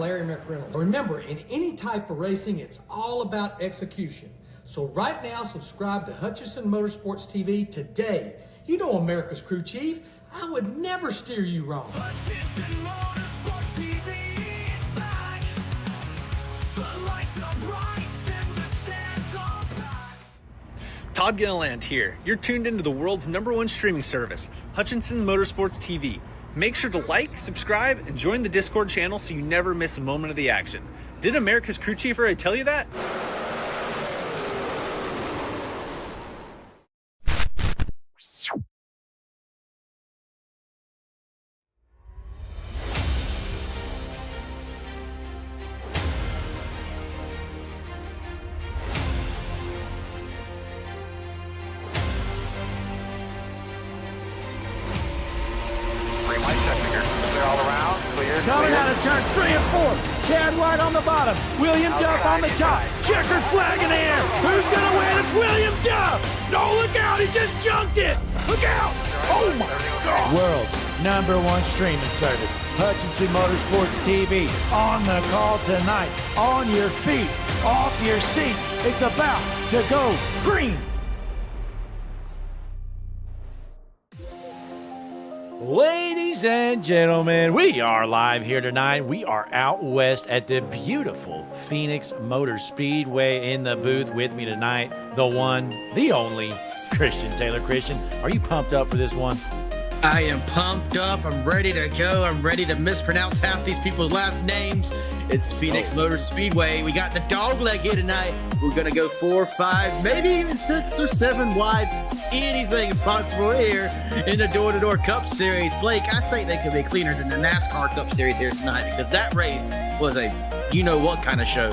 Larry McReynolds. Remember, in any type of racing, it's all about execution. So right now, subscribe to Hutchinson Motorsports TV today. You know America's crew chief. I would never steer you wrong. Hutchinson Motorsports TV is back. The lights are bright and the stands are packed. Todd Gilliland here. You're tuned into the world's #1 streaming service, Hutchinson Motorsports TV. Make sure to like, subscribe, and join the Discord channel so you never miss a moment of the action. Did America's crew chief already tell you that? Coming out of turns 3 and 4. Chad White on the bottom. William Duff on the top. Checkered flag in the air. Who's going to win? It's William Duff. No, look out. He just junked it. Look out. Oh, my God. World's #1 streaming service. Hutchinson Motorsports TV. On the call tonight. On your feet. Off your seats. It's about to go green. Ladies and gentlemen, we are live here tonight. We are out west at the beautiful Phoenix Motor Speedway. In the booth with me tonight, the one, the only, Christian Taylor. Christian, are you pumped up for this one? I am pumped up. I'm ready to go. I'm ready to mispronounce half these people's last names. It's Phoenix Motor Speedway. We got the dog leg here tonight. We're going to go 4, 5, maybe even 6 or 7 wide. Anything is possible here in the door-to-door Cup Series. Blake, I think they could be cleaner than the NASCAR Cup Series here tonight because that race was a you-know-what kind of show.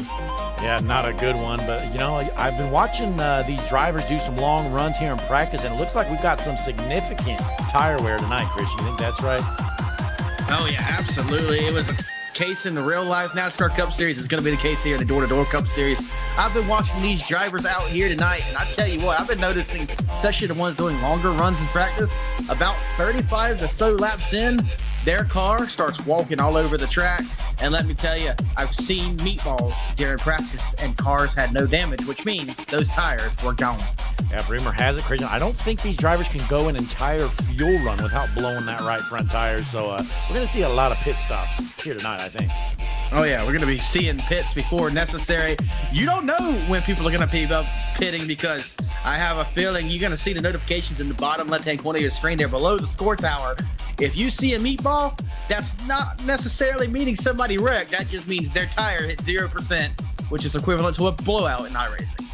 Yeah, not a good one, but, you know, I've been watching these drivers do some long runs here in practice, and it looks like we've got some significant tire wear tonight, Chris. You think that's right? Oh, yeah, absolutely. It was a case in the real-life NASCAR Cup Series. It's going to be the case here in the door-to-door Cup Series. I've been watching these drivers out here tonight, and I tell you what, I've been noticing, especially the ones doing longer runs in practice, about 35 to so laps in, their car starts walking all over the track. And let me tell you, I've seen meatballs during practice and cars had no damage, which means those tires were gone. Yeah, rumor has it, Christian, I don't think these drivers can go an entire fuel run without blowing that right front tire. So we're going to see a lot of pit stops here tonight, I think. Oh, yeah, we're going to be seeing pits before necessary. You don't know when people are going to be pitting because I have a feeling you're going to see the notifications in the bottom left-hand corner of your screen there below the score tower. If you see a meatball, that's not necessarily meaning somebody wrecked. That just means their tire hit 0%, which is equivalent to a blowout in iRacing.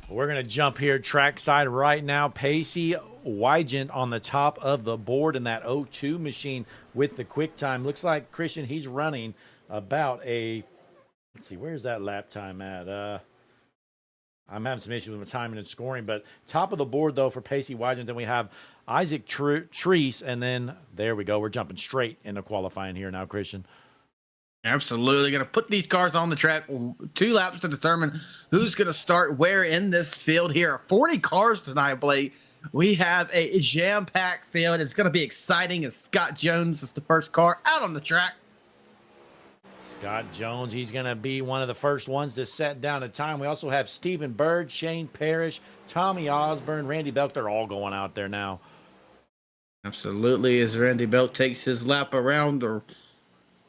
We're going to jump here trackside right now. Pacey Wygant on the top of the board in that 02 machine with the quick time. Looks like, Christian, he's running about a, let's see, where's that lap time at? I'm having some issues with my timing and scoring, but top of the board, though, for Pacey Wygant. Then we have Isaac Treese, and then there we go. We're jumping straight into qualifying here now, Christian. Absolutely. Going to put these cars on the track. 2 laps to determine who's going to start where in this field here. 40 cars tonight, Blake. We have a jam-packed field. It's going to be exciting as Scott Jones is the first car out on the track. Scott Jones, he's going to be one of the first ones to set down a time. We also have Stephen Bird, Shane Parrish, Tommy Osborne, Randy Belk. They're all going out there now. Absolutely, as Randy Belk takes his lap around, or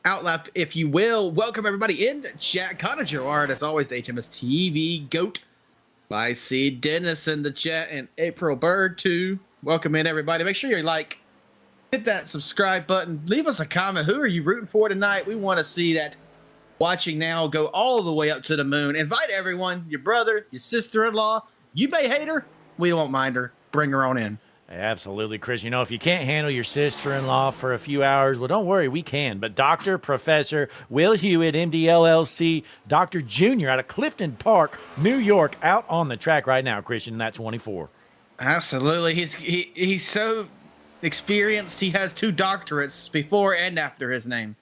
outlap, if you will. Welcome, everybody, in the chat. Connor Gerard, as always, the HMS TV GOAT. I see Dennis in the chat and April Bird, too. Welcome in, everybody. Make sure you hit that subscribe button. Leave us a comment. Who are you rooting for tonight? We want to see that watching now go all the way up to the moon. Invite everyone, your brother, your sister-in-law. You may hate her. We won't mind her. Bring her on in. Absolutely, Chris. You know, if you can't handle your sister-in-law for a few hours, well, don't worry, we can. But Dr. Professor Will Hewitt, MD LLC, Dr. Jr. out of Clifton Park, New York, out on the track right now, Christian, in that 24. Absolutely. He's so experienced. He has 2 doctorates before and after his name.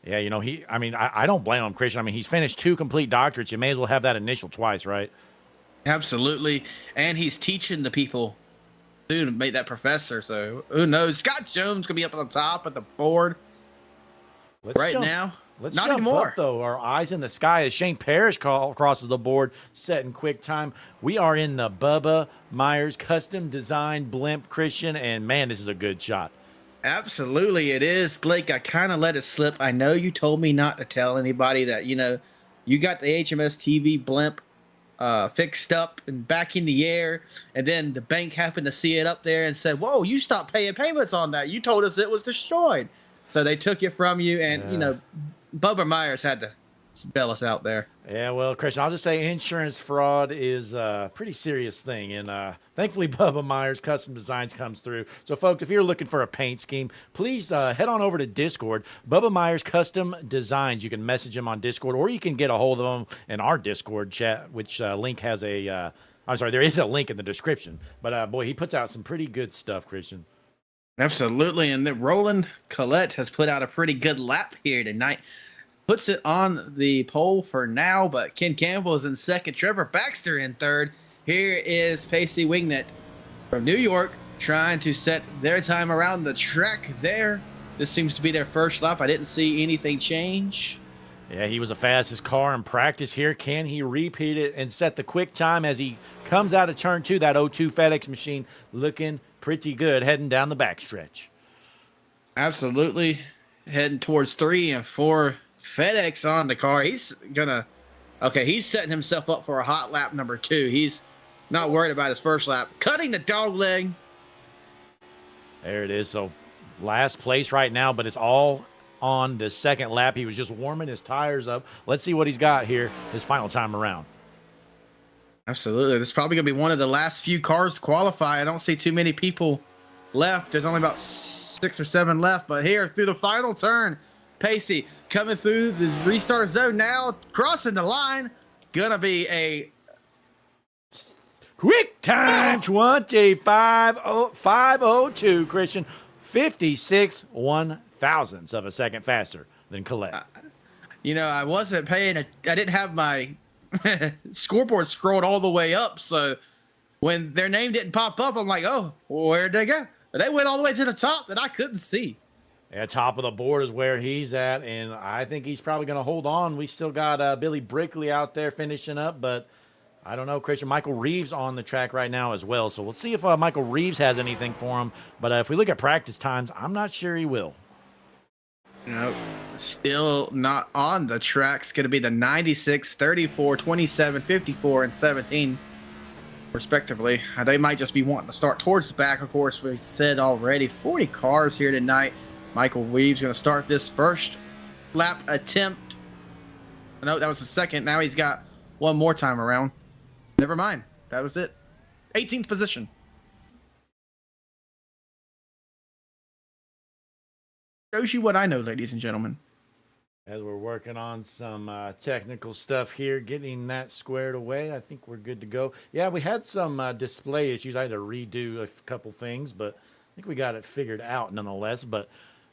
Yeah, you know, I don't blame him, Christian. I mean, he's finished 2 complete doctorates. You may as well have that initial twice, right? Absolutely. And he's teaching the people to make that professor. So who knows? Scott Jones could be up on the top of the board now. Let's Not jump anymore. up, though. Our eyes in the sky as Shane Parrish crosses the board, setting quick time. We are in the Bubba Myers custom design blimp, Christian, and man, this is a good shot. Absolutely, it is, Blake. I kind of let it slip. I know you told me not to tell anybody that, you got the HMS TV blimp fixed up and back in the air, and then the bank happened to see it up there and said, "Whoa, you stopped paying payments on that. You told us it was destroyed." So they took it from you, and Bubba Myers had to bail us out there. Yeah, well, Christian, I'll just say insurance fraud is a pretty serious thing. And thankfully, Bubba Myers Custom Designs comes through. So, folks, if you're looking for a paint scheme, please head on over to Discord. Bubba Myers Custom Designs. You can message him on Discord, or you can get a hold of him in our Discord chat, which link has a I'm sorry, there is a link in the description. But, boy, he puts out some pretty good stuff, Christian. Absolutely, and Roland Collette has put out a pretty good lap here tonight. Puts it on the pole for now, but Ken Campbell is in second. Trevor Baxter in third. Here is Pacey Wingnet from New York trying to set their time around the track there. This seems to be their first lap. I didn't see anything change. Yeah, he was the fastest car in practice here. Can he repeat it and set the quick time as he comes out of turn 2? That 02 FedEx machine looking pretty good heading down the backstretch. Absolutely. Heading towards 3 and 4. FedEx on the car. He's setting himself up for a hot lap number 2. He's not worried about his first lap. Cutting the dog leg. There it is. So last place right now, but it's all on the second lap. He was just warming his tires up. Let's see what he's got here his final time around. Absolutely. This is probably going to be one of the last few cars to qualify. I don't see too many people left. There's only about 6 or 7 left. But here through the final turn, Pacey coming through the restart zone now, crossing the line. Gonna be a quick time 25.502, Christian. 56 1/1000ths of a second faster than Collette. I wasn't paying. I didn't have my scoreboard scrolled all the way up. So when their name didn't pop up, I'm like, oh, where'd they go? They went all the way to the top that I couldn't see. Yeah, top of the board is where he's at, and I think he's probably going to hold on. We still got Billy Brickley out there finishing up, but I don't know, Christian. Michael Reeves on the track right now as well, so we'll see if Michael Reeves has anything for him. But if we look at practice times, I'm not sure he will. Still not on the track. It's going to be the 96, 34, 27, 54, and 17, respectively. They might just be wanting to start towards the back, of course. We said already, 40 cars here tonight. Michael Reeves going to start this first lap attempt. No, that was the second. Now he's got one more time around. Never mind. That was it. 18th position. Shows you what I know, ladies and gentlemen. As we're working on some technical stuff here, getting that squared away, I think we're good to go. Yeah, we had some display issues. I had to redo a couple things, but I think we got it figured out nonetheless. But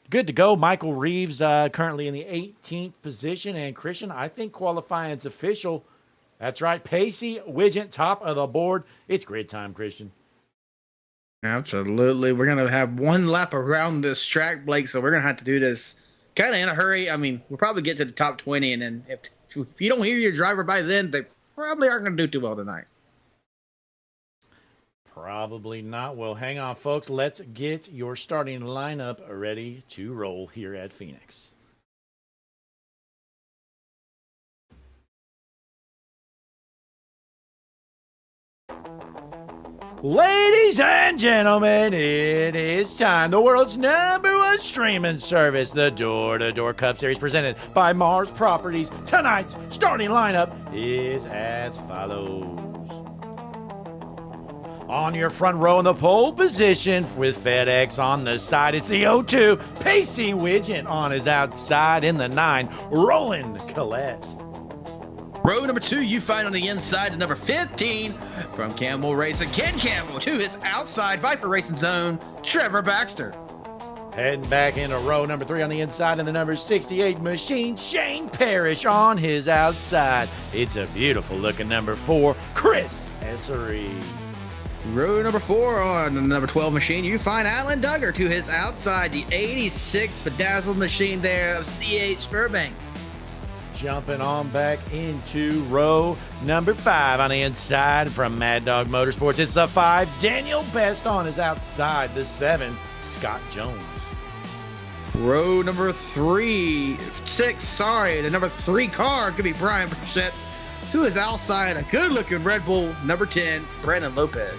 good to go. Michael Reeves currently in the 18th position. And Christian, I think qualifying's official. That's right. Pacey Widget, top of the board. It's grid time, Christian. Absolutely. We're going to have one lap around this track, Blake, so we're going to have to do this kind of in a hurry. I mean, we'll probably get to the top 20, and then if you don't hear your driver by then, they probably aren't going to do too well tonight. Probably not. Well, hang on, folks. Let's get your starting lineup ready to roll here at Phoenix. Ladies and gentlemen, it is time. The world's #1 streaming service, the Door-to-Door Cup Series, presented by Mars Properties. Tonight's starting lineup is as follows. On your front row in the pole position with FedEx on the side, it's the 02 Pacey Widget on his outside in the 9, Roland Collette. Row number 2, you find on the inside at number 15 from Campbell Racing, Ken Campbell, to his outside Viper Racing Zone, Trevor Baxter. Heading back into row number 3 on the inside in the number 68 machine, Shane Parrish on his outside. It's a beautiful looking number 4, Chris Essery. Row number 4 on the number 12 machine, you find Alan Duggar to his outside, the 86 bedazzled machine there of C.H. Burbank. Jumping on back into row number 5 on the inside from Mad Dog Motorsports. It's the 5. Daniel Best on his outside. The 7. Scott Jones. Row number 6, sorry. The number 3 car could be Brian Burchett. To his outside, a good-looking Red Bull, number 10, Brandon Lopez.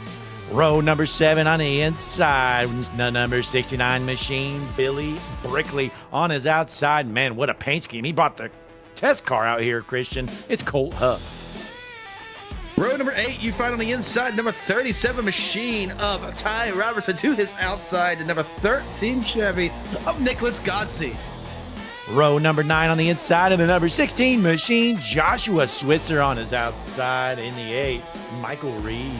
Row number 7 on the inside. The number 69 machine, Billy Brickley on his outside. Man, what a paint scheme. He brought the test car out here, Christian. It's Colt Huff. Row number 8, you find on the inside, number 37 machine of Ty Robertson. To his outside, the number 13 Chevy of Nicholas Godsey. Row number 9 on the inside, and the number 16 machine, Joshua Switzer on his outside. In the 8, Michael Reeves.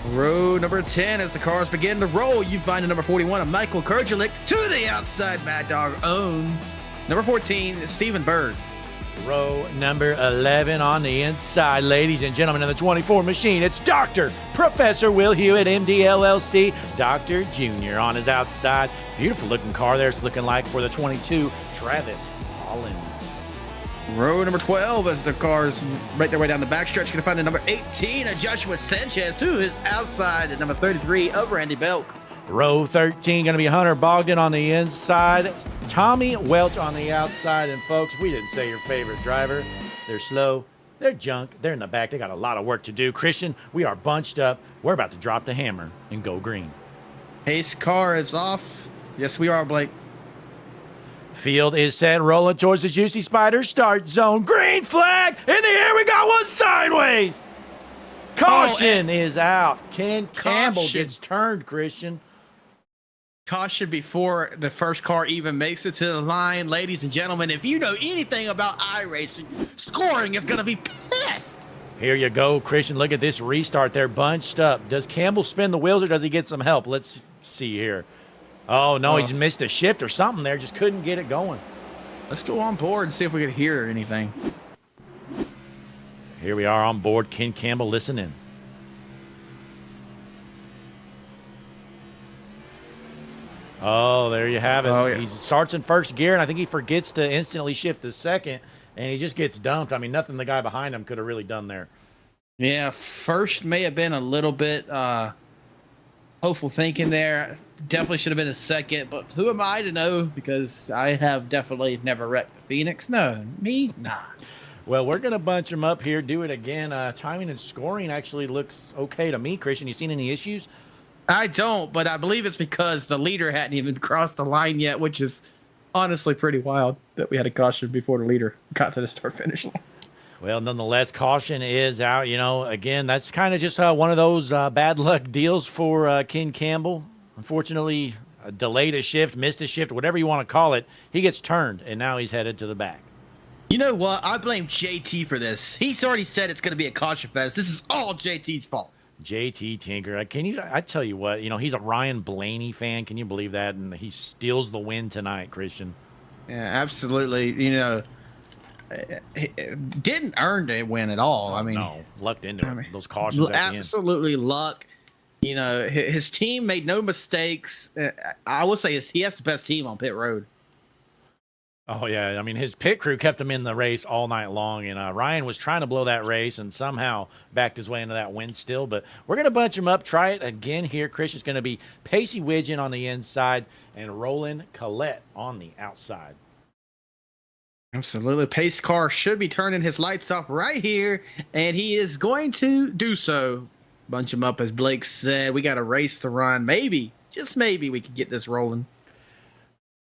Row number 10, as the cars begin to roll, you find the number 41 of Michael Kurgelik. To the outside, Mad Dog own. Number 14, Stephen Bird. Row number 11 on the inside, ladies and gentlemen, in the 24 machine, it's Dr. Professor Will Hewitt, MD LLC, Dr. Jr. on his outside. Beautiful looking car there. It's looking like for the 22, Travis Hollins. Row number 12, as the cars make their way down the backstretch, you're going to find the number 18 of Joshua Sanchez. To his outside, the number 33 of Randy Belk. Row 13, going to be Hunter Bogdan on the inside, Tommy Welch on the outside. And folks, we didn't say your favorite driver. They're slow, they're junk, they're in the back. They got a lot of work to do. Christian, we are bunched up. We're about to drop the hammer and go green. Pace car is off. Yes, we are, Blake. Field is set, rolling towards the Juicy Spider start zone. Green flag in the air. We got one sideways. Caution is out. Ken Campbell gets turned, Christian. Caution before the first car even makes it to the line. Ladies and gentlemen, if you know anything about iRacing, scoring is going to be pissed. Here you go, Christian. Look at this restart. They're bunched up. Does Campbell spin the wheels or does he get some help? Let's see here. Oh, no, he just missed a shift or something there. Just couldn't get it going. Let's go on board and see if we can hear anything. Here we are on board. Ken Campbell, listen in. Oh, there you have it. Oh, yeah. He starts in first gear, and I think he forgets to instantly shift to second, and he just gets dumped. I mean, nothing the guy behind him could have really done there. Yeah, first may have been a little bit hopeful thinking there. Definitely should have been a second, but who am I to know? Because I have definitely never wrecked Phoenix. No, me, nah. Well, we're going to bunch them up here, do it again. Timing and scoring actually looks okay to me. Christian, you seen any issues? I don't, but I believe it's because the leader hadn't even crossed the line yet, which is honestly pretty wild that we had a caution before the leader got to the start-finish line. Well, nonetheless, caution is out. You know, again, that's kind of just one of those bad luck deals for Ken Campbell. Unfortunately, delayed a shift, missed a shift, whatever you want to call it. He gets turned, and now he's headed to the back. You know what? I blame JT for this. He's already said it's going to be a caution fest. This is all JT's fault. JT Tinker. I tell you what, you know, he's a Ryan Blaney fan. Can you believe that? And he steals the win tonight, Christian. Yeah, absolutely. You know, didn't earn a win at all. I mean, no, lucked into it. Those cautions at the end. Absolutely luck. You know, his team made no mistakes. I will say he has the best team on pit road. Oh, yeah. I mean, his pit crew kept him in the race all night long, and Ryan was trying to blow that race and somehow backed his way into that win still. But we're going to bunch him up, try it again here. Chris is going to be Pacey Widgeon on the inside and Roland Collette on the outside. Absolutely. Pace car should be turning his lights off right here, and he is going to do so. Bunch him up, as Blake said. We got a race to run. Maybe, just maybe, we can get this rolling.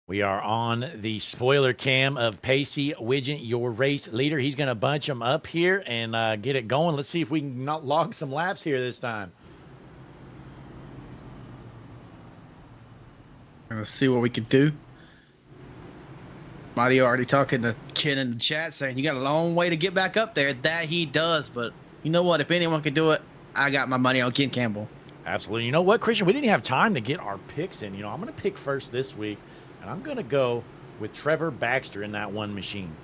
We are on the spoiler cam of Pacey Widgeon, your race leader. He's going to bunch them up here and get it going. Let's see if we can log some laps here this time. Let's see what we can do. Mario already talking to Ken in the chat saying you got a long way to get back up there. That he does, but you know what? If anyone can do it, I got my money on Ken Campbell. Absolutely. You know what, Christian? We didn't have time to get our picks in. You know, I'm going to pick first this week, and I'm going to go with Trevor Baxter in that one machine.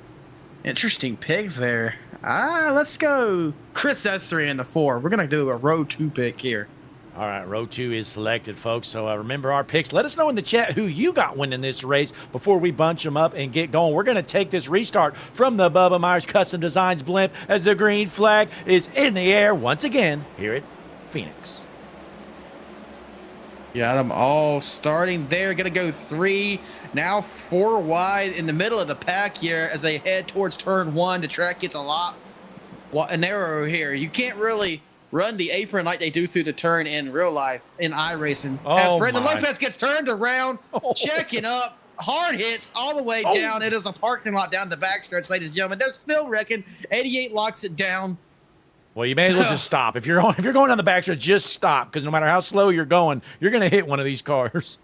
Interesting pick there. Let's go Chris S3 in the 4. We're going to do a row 2 pick here. All right, row 2 is selected, folks. So remember our picks. Let us know in the chat who you got winning this race before we bunch them up and get going. We're going to take this restart from the Bubba Myers Custom Designs blimp as the green flag is in the air once again here at Phoenix. Got them all starting there. Going to go 3, now 4 wide in the middle of the pack here as they head towards turn 1. The track gets a lot narrow here. You can't really run the apron like they do through the turn in real life in iRacing. As Brendan Lopez gets turned around, checking up, hard hits all the way down. It is a parking lot down the backstretch, ladies and gentlemen. They're still wrecking. 88 locks it down. Well, you may as well just stop. If you're going down the backstretch, just stop, because no matter how slow you're going, you're going to hit one of these cars.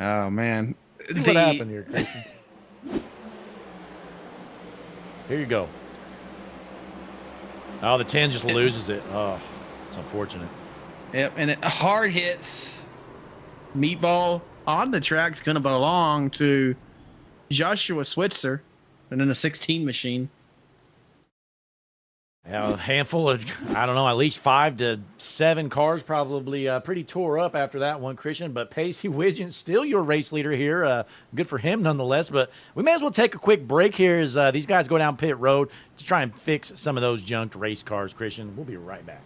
Oh man, See what happened here, Christian. Here you go. Oh, the 10 just loses it. Oh, it's unfortunate. Yep, and it hard hits. Meatball on the track's going to belong to Joshua Switzer and then a 16 machine. Yeah, a handful of, I don't know, at least 5 to 7 cars probably pretty tore up after that one, Christian. But Pacey Widgeon, still your race leader here. Good for him nonetheless. But we may as well take a quick break here as these guys go down pit road to try and fix some of those junked race cars, Christian. We'll be right back.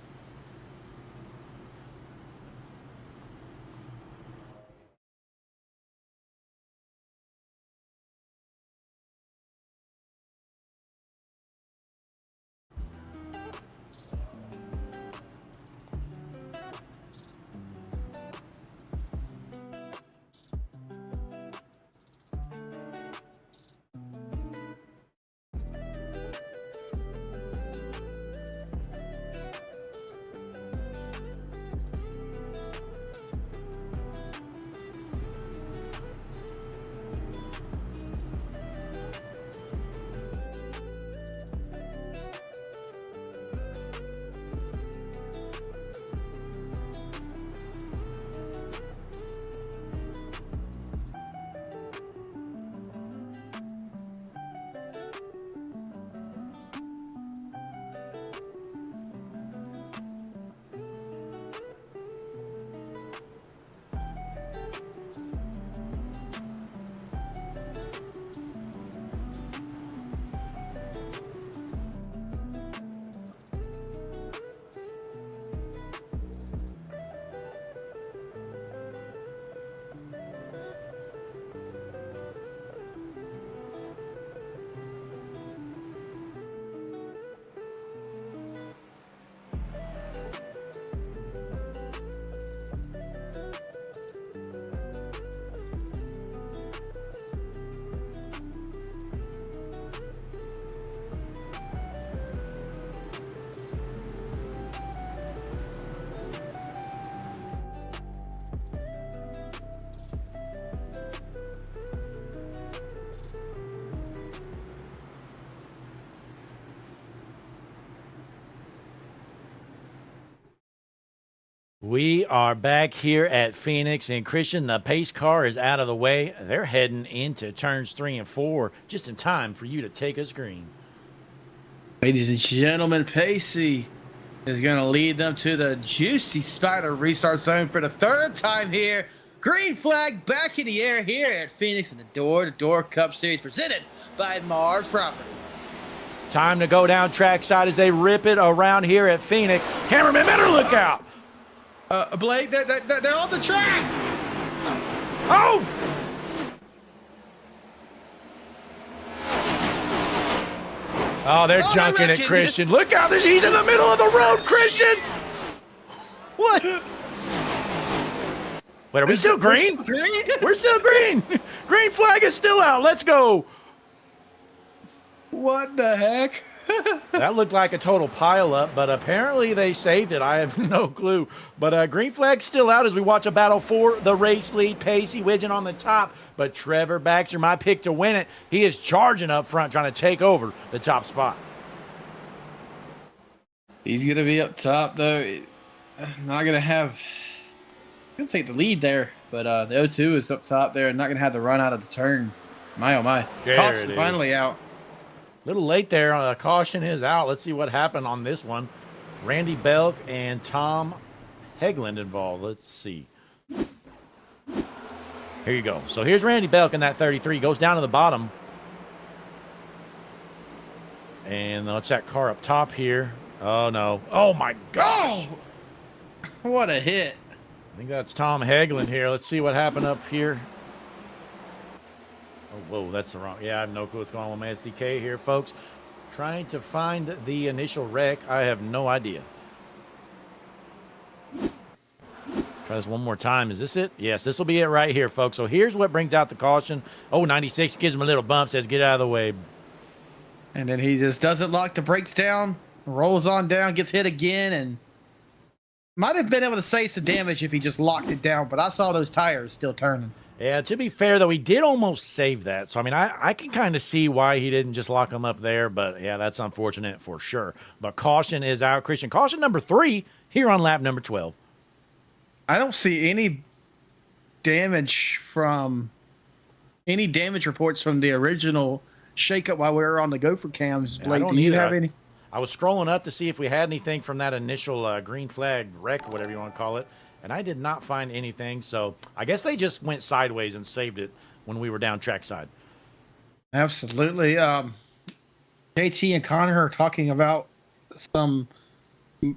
We are back here at Phoenix, and Christian, the pace car is out of the way. They're heading into turns 3 and 4, just in time for you to take us green. Ladies and gentlemen, Pacey is going to lead them to the juicy spider restart zone for the 3rd time here. Green flag back in the air here at Phoenix in the Door-to-Door Cup Series presented by Mars Properties. Time to go down trackside as they rip it around here at Phoenix. Cameraman, better look out. Blake, they're on the track. Oh! Oh, they're junking it, Christian. Look out, he's in the middle of the road, Christian. What? Wait, are we still green? We're still green. Green flag is still out. Let's go. What the heck? That looked like a total pileup, but apparently they saved it. I have no clue. But green flag's still out as we watch a battle for the race lead. Pacey Widgeon on the top, but Trevor Baxter, my pick to win it. He is charging up front, trying to take over the top spot. He's going to be up top, though. Not going to have... Going to take the lead there, but the O2 is up top there and not going to have the run out of the turn. My, oh, my. Caution finally out. A little late there. Caution is out. Let's see what happened on this one. Randy Belk and Tom Hegland involved. Let's see. Here you go. So here's Randy Belk in that 33. Goes down to the bottom. And let's that car up top here. Oh, no. Oh, my gosh. Oh, what a hit. I think that's Tom Hegland here. Let's see what happened up here. Oh, whoa, that's the wrong. Yeah, I have no clue what's going on with my SDK here, folks. Trying to find the initial wreck. I have no idea. Try this one more time. Is this it? Yes, this will be it right here, folks. So here's what brings out the caution. Oh, 96 gives him a little bump, says get out of the way. And then he just doesn't lock the brakes down, rolls on down, gets hit again, and might have been able to save some damage if he just locked it down, but I saw those tires still turning. Yeah, to be fair, though, he did almost save that. So, I mean, I can kind of see why he didn't just lock him up there, but, yeah, that's unfortunate for sure. But caution is out, Christian. Caution number 3 here on lap number 12. I don't see any damage reports from the original shakeup while we were on the Gopher cams. Blake, do you have any? I was scrolling up to see if we had anything from that initial green flag wreck, whatever you want to call it, and I did not find anything. So I guess they just went sideways and saved it when we were down trackside. Absolutely. JT and Connor are talking about some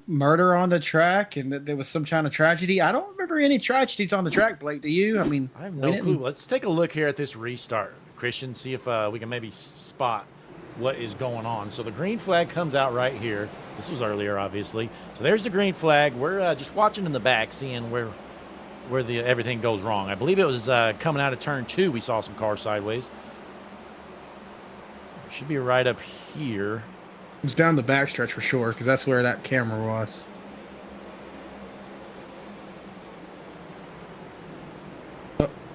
murder on the track and that there was some kind of tragedy. I don't remember any tragedies on the track, Blake. Do you? I mean, I have no clue. Let's take a look here at this restart, Christian, see if we can maybe spot what is going on. So the green flag comes out right here. This was earlier, obviously. So there's the green flag. We're just watching in the back, seeing where everything goes wrong. I believe it was coming out of turn 2. We saw some cars sideways. Should be right up here. It was down the backstretch for sure, because that's where that camera was.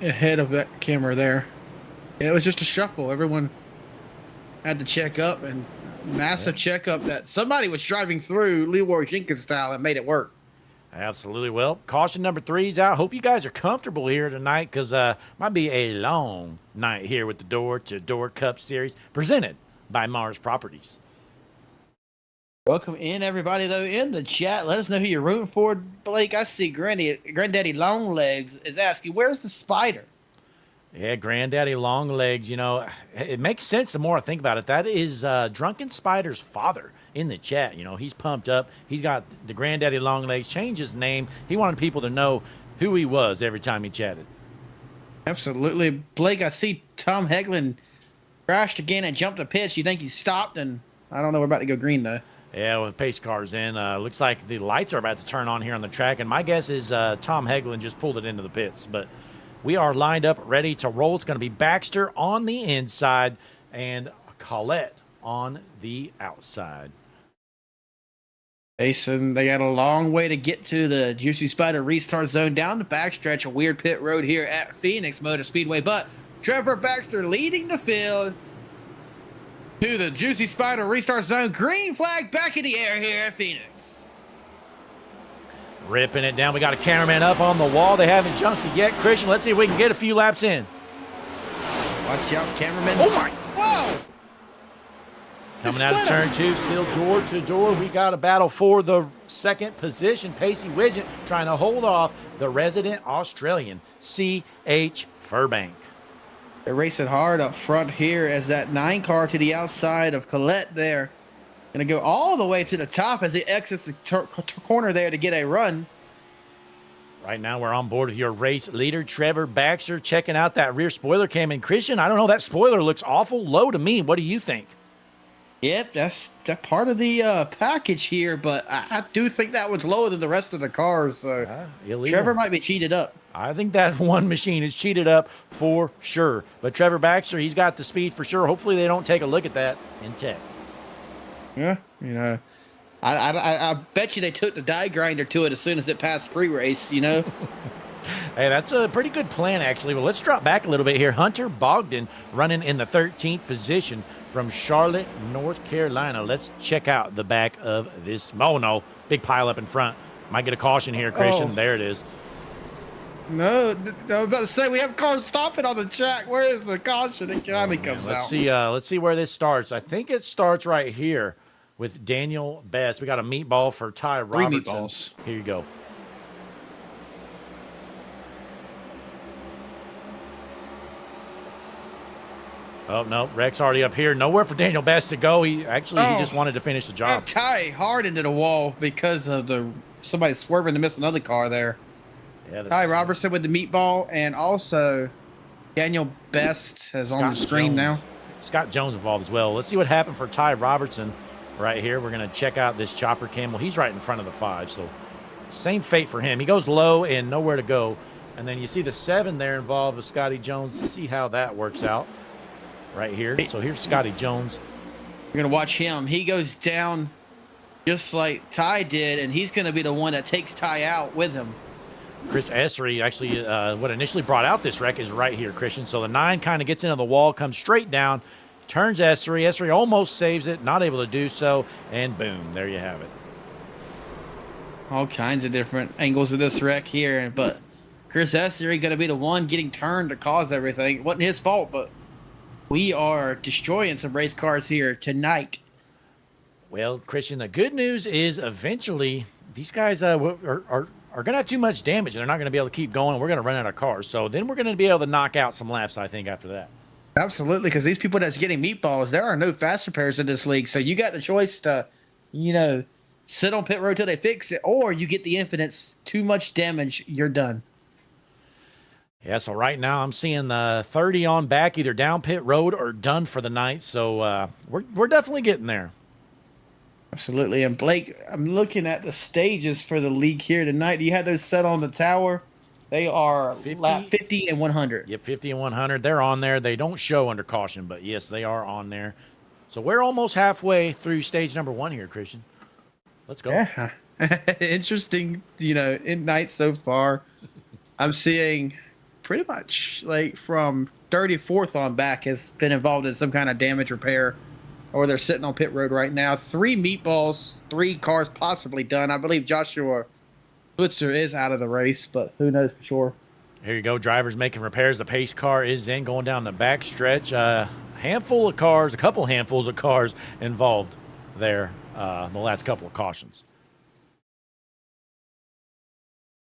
Ahead of that camera there. It was just a shuffle. Everyone had to check up, and massive checkup that somebody was driving through Leroy Jenkins style and made it work. Absolutely. Well, caution number 3 is out. Hope you guys are comfortable here tonight, because might be a long night here with the Door to Door Cup Series presented by Mars Properties. Welcome in, everybody, though, in the chat. Let us know who you're rooting for. Blake, I see Granddaddy Longlegs is asking, where's the spider? Yeah, Granddaddy Longlegs, you know, it makes sense the more I think about it. That is Drunken Spider's father in the chat. You know, he's pumped up. He's got the Granddaddy Longlegs, changed his name. He wanted people to know who he was every time he chatted. Absolutely. Blake, I see Tom Hegland crashed again and jumped a pitch. You think he stopped? And I don't know. We're about to go green, though. Yeah, with pace cars in. Looks like the lights are about to turn on here on the track. And my guess is Tom Hegland just pulled it into the pits. But we are lined up, ready to roll. It's going to be Baxter on the inside and Collette on the outside. Jason, they got a long way to get to the Juicy Spider restart zone down the backstretch, a weird pit road here at Phoenix Motor Speedway. But Trevor Baxter leading the field to the Juicy Spider restart zone. Green flag back in the air here at Phoenix. Ripping it down. We got a cameraman up on the wall. They haven't junked it yet. Christian, let's see if we can get a few laps in. Watch out, cameraman. Oh, my. Whoa! Coming out of turn 2, still door to door. We got a battle for the second position. Pacey Widget trying to hold off the resident Australian, C.H. Furbank. They're racing hard up front here as that 9 car to the outside of Collette there. Going to go all the way to the top as he exits the corner there to get a run. Right now we're on board with your race leader, Trevor Baxter, checking out that rear spoiler cam. And Christian, I don't know, that spoiler looks awful low to me. What do you think? Yep, that's part of the package here, but I do think that one's lower than the rest of the cars. So Trevor might be cheated up. I think that one machine is cheated up for sure. But Trevor Baxter, he's got the speed for sure. Hopefully they don't take a look at that in tech. Yeah, you know, I bet you they took the die grinder to it as soon as it passed pre-race, you know. Hey, that's a pretty good plan, actually. Well, let's drop back a little bit here. Hunter Bogdan running in the 13th position from Charlotte, North Carolina. Let's check out the back of this. Oh, no. Big pile up in front. Might get a caution here, Christian. There it is. No, I was about to say, we have cars stopping on the track. Where is the caution? It finally comes out. Let's see where this starts. I think it starts right here with Daniel Best. We got a meatball for Ty Robertson. 3 meatballs. Here you go. Oh, no. Rex already up here. Nowhere for Daniel Best to go. He just wanted to finish the job. Ty hard into the wall because of somebody swerving to miss another car there. Yeah, Ty Robertson with the meatball, and also Daniel Best is on the screen now. Scott Jones involved as well. Let's see what happened for Ty Robertson right here. We're going to check out this chopper cam. Well, he's right in front of the 5, so same fate for him. He goes low and nowhere to go. And then you see the 7 there involved with Scotty Jones. Let's see how that works out right here. So here's Scotty Jones. We're going to watch him. He goes down just like Ty did, and he's going to be the one that takes Ty out with him. Chris Essery, actually, what initially brought out this wreck is right here, Christian. So the 9 kind of gets into the wall, comes straight down, turns Essery. Essery almost saves it, not able to do so, and boom, there you have it. All kinds of different angles of this wreck here, but Chris Essery going to be the one getting turned to cause everything. It wasn't his fault, but we are destroying some race cars here tonight. Well, Christian, the good news is eventually these guys are going to have too much damage, and they're not going to be able to keep going. We're going to run out of cars. So then we're going to be able to knock out some laps, I think, after that. Absolutely, because these people that's getting meatballs, there are no fast repairs in this league. So you got the choice to, sit on pit road till they fix it, or you get the infinites, too much damage, you're done. Yeah, so right now I'm seeing the 30 on back, either down pit road or done for the night. So we're definitely getting there. Absolutely. And Blake, I'm looking at the stages for the league here tonight. Do you have those set on the tower? They are 50 and 100. Yep, 50 and 100. They're on there. They don't show under caution, but yes, they are on there. So we're almost halfway through stage number 1 here, Christian. Let's go. Yeah. Interesting, in night so far. I'm seeing pretty much like from 34th on back has been involved in some kind of damage repair, or they're sitting on pit road right now. 3 meatballs, 3 cars possibly done. I believe Joshua Blitzer is out of the race, but who knows for sure. Here you go. Drivers making repairs. The pace car is in, going down the back stretch. A couple handfuls of cars involved there the last couple of cautions.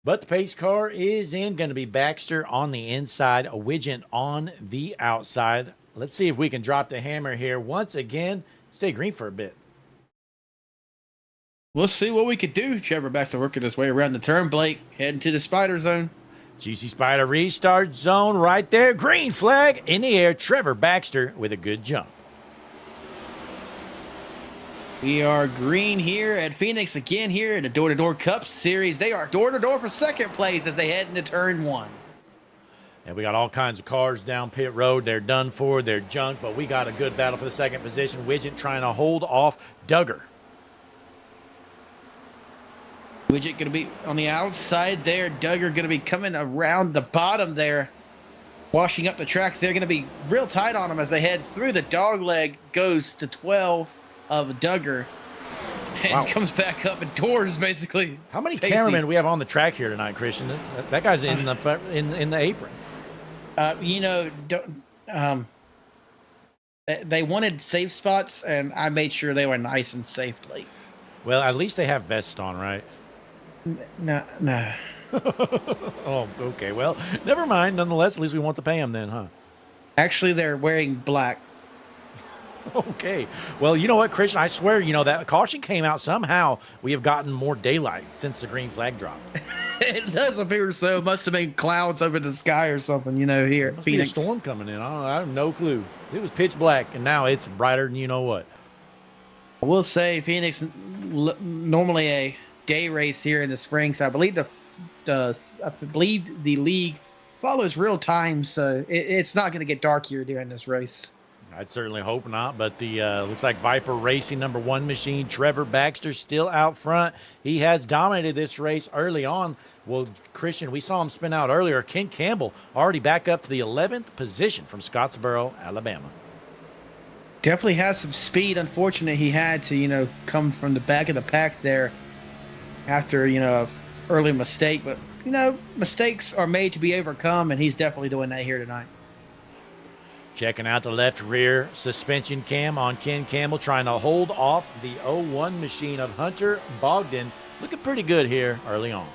But the pace car is in. Going to be Baxter on the inside, a Widgeon on the outside. Let's see if we can drop the hammer here once again. Stay green for a bit. We'll see what we could do. Trevor Baxter working his way around the turn. Blake heading to the spider zone. GC Spider restart zone right there. Green flag in the air. Trevor Baxter with a good jump. We are green here at Phoenix again here in the Door-to-Door Cup Series. They are door-to-door for second place as they head into turn 1. And we got all kinds of cars down pit road. They're done for. They're junk, but we got a good battle for the second position. Widget trying to hold off Duggar. Widget going to be on the outside there. Duggar going to be coming around the bottom there, washing up the track. They're going to be real tight on them as they head through. The dog leg goes to 12 of Duggar and comes back up and doors basically. How many cameramen do we have on the track here tonight, Christian? That guy's in the apron. They wanted safe spots, and I made sure they were nice and safe, Blake. Well, at least they have vests on, right? No. Oh, okay. Well, never mind. Nonetheless, at least we want to pay them then, huh? Actually, they're wearing black. Okay. Well, you know what, Christian? I swear, that caution came out somehow. We have gotten more daylight since the green flag dropped. It does appear so. Must have been clouds over the sky or something, here at Must Phoenix. be a storm coming in. I have no clue. It was pitch black, and now it's brighter than you know what. I will say Phoenix normally a day race here in the spring, so I believe the league follows real time, so it's not going to get dark here during this race. I'd certainly hope not, but the looks like Viper Racing #1 machine, Trevor Baxter, still out front. He has dominated this race early on. Well, Christian, we saw him spin out earlier. Ken Campbell already back up to the 11th position from Scottsboro, Alabama. Definitely has some speed. Unfortunate he had to, come from the back of the pack there after, a early mistake. But, mistakes are made to be overcome, and he's definitely doing that here tonight. Checking out the left rear suspension cam on Ken Campbell, trying to hold off the 01 machine of Hunter Bogdan. Looking pretty good here early on.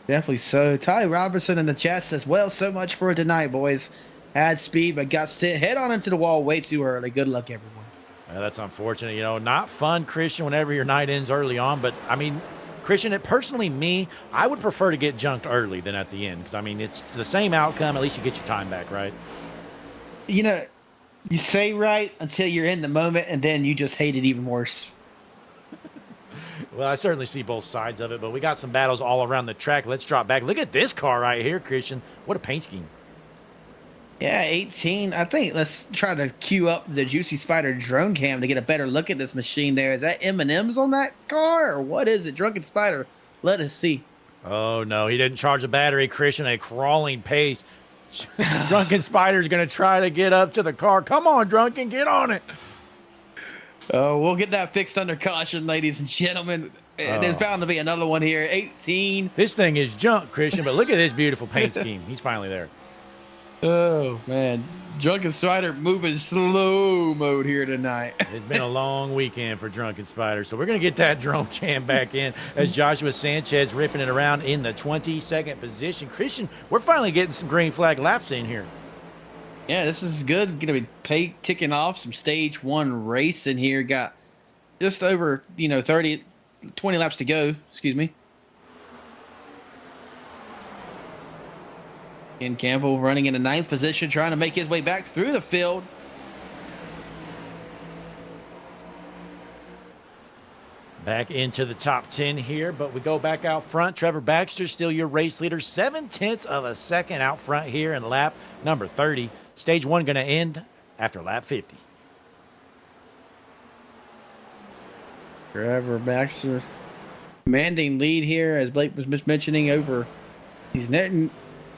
Definitely so. Ty Robertson in the chat says, well, so much for tonight, boys. had speed, but got sit head on into the wall way too early. Good luck, everyone. That's unfortunate. You know, not fun, Christian, whenever your night ends early on. But, I mean, Christian, personally, me, I would prefer to get junked early than at the end. Because, I mean, it's the same outcome. At least you get your time back, right? You know, you say right until you're in the moment, and then you just hate it even worse. Well, I certainly see both sides of it, but we got some battles all around the track. Let's drop back. Look at this car right here, Christian. What a paint scheme. Yeah, 18. I think let's try to queue up the Juicy Spider drone cam to get a better look at this machine there. Is that M&M's on that car, or what is it? Drunken Spider, let us see. Oh, no, he didn't charge the battery, Christian, a crawling pace. Drunken Spider's going to try to get up to the car. Come on, Drunken, get on it. Oh, we'll get that fixed under caution, ladies and gentlemen. There's bound to be another one here. 18. This thing is junk, Christian, but look at this beautiful paint scheme. He's finally there. Oh, man. Drunken Spider moving slow mode here tonight. It's been a long weekend for Drunken Spider, so we're going to get that drone cam back in as Joshua Sanchez ripping it around in the 22nd position. Christian, we're finally getting some green flag laps in here. Yeah, this is good. Going to be ticking off some stage 1 racing here. Got just over, 20 laps to go. Excuse me. Ken Campbell running in the 9th position, trying to make his way back through the field. Back into the top 10 here, but we go back out front. Trevor Baxter, still your race leader. 0.7 of a second out front here in lap number 30. Stage 1 going to end after lap 50. Trevor Baxter commanding lead here, as Blake was just mentioning, over. He's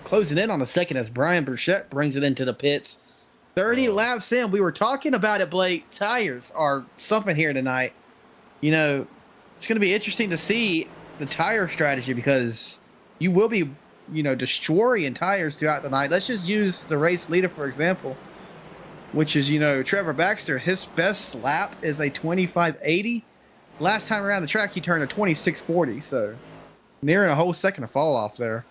closing in on the second as Brian Burchett brings it into the pits. 30 laps in. We were talking about it, Blake. Tires are something here tonight. It's going to be interesting to see the tire strategy because you will be, destroying tires throughout the night. Let's just use the race leader, for example, which is, Trevor Baxter. His best lap is a 25.80. Last time around the track, he turned a 26.40. So nearing a whole second of fall off there.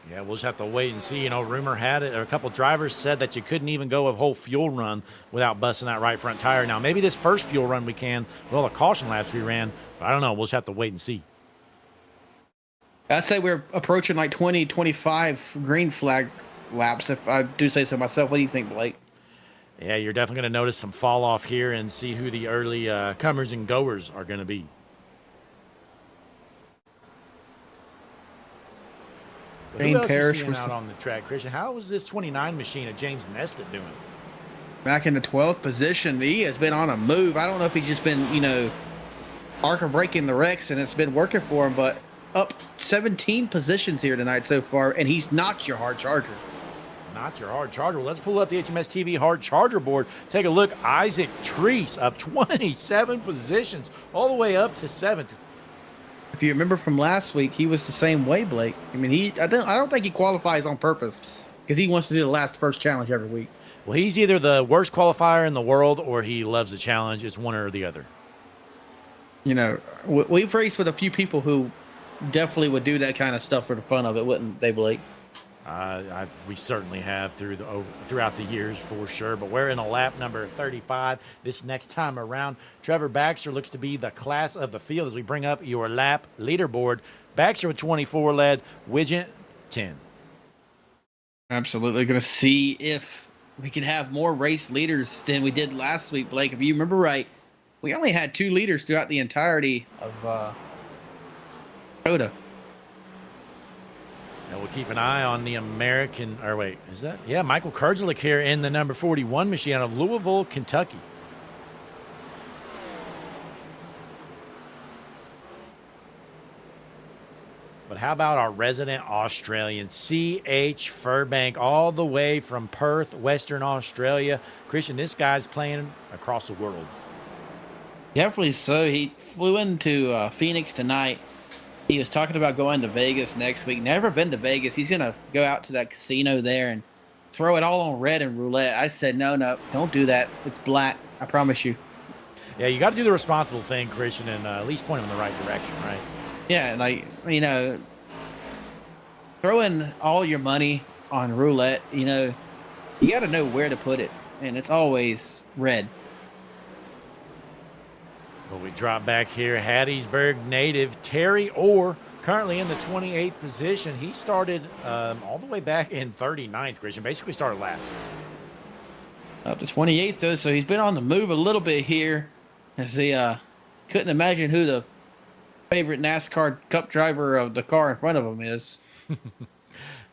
Yeah, we'll just have to wait and see. Rumor had it, or a couple drivers said that you couldn't even go a whole fuel run without busting that right front tire. Now, maybe this first fuel run we can, well, the caution laps we ran, but I don't know. We'll just have to wait and see. I'd say we're approaching like 20, 25 green flag laps, if I do say so myself. What do you think, Blake? Yeah, you're definitely going to notice some fall off here and see who the early comers and goers are going to be. Who else is seeing out on the track, Christian? How was this 29 machine of James Nested doing? Back in the 12th position. He has been on a move. I don't know if he's just been, arc of breaking the wrecks and it's been working for him, but up 17 positions here tonight so far, and he's not your hard charger. Not your hard charger. Well, let's pull up the HMS TV hard charger board. Take a look. Isaac Treese up 27 positions, all the way up to 7th. If you remember from last week, he was the same way, Blake. I mean, I don't think he qualifies on purpose because he wants to do the first challenge every week. Well, he's either the worst qualifier in the world or he loves the challenge. It's one or the other. We've raced with a few people who definitely would do that kind of stuff for the fun of it, wouldn't they, Blake? We certainly have throughout the years for sure, but we're in a lap number 35 this next time around. Trevor Baxter looks to be the class of the field as we bring up your lap leaderboard. Baxter with 24 led, Widget 10. Absolutely. Going to see if we can have more race leaders than we did last week, Blake. If you remember right, we only had 2 leaders throughout the entirety of Coda. And we'll keep an eye on the American, or wait, is that? Yeah, Michael Kurdzalik here in the number 41 machine out of Louisville, Kentucky. But how about our resident Australian, C.H. Furbank, all the way from Perth, Western Australia. Christian, this guy's playing across the world. Definitely so. He flew into Phoenix tonight. He was talking about going to Vegas next week. Never been to Vegas. He's going to go out to that casino there and throw it all on red and roulette. I said, no, don't do that. It's black. I promise you. Yeah, you got to do the responsible thing, Christian, and at least point him in the right direction, right? Yeah, throwing all your money on roulette, You got to know where to put it, and it's always red. Well, we drop back here. Hattiesburg native Terry Orr, currently in the 28th position. He started all the way back in 39th, Christian. Basically started last. Up to 28th, though, so he's been on the move a little bit here. As he couldn't imagine who the favorite NASCAR Cup driver of the car in front of him is.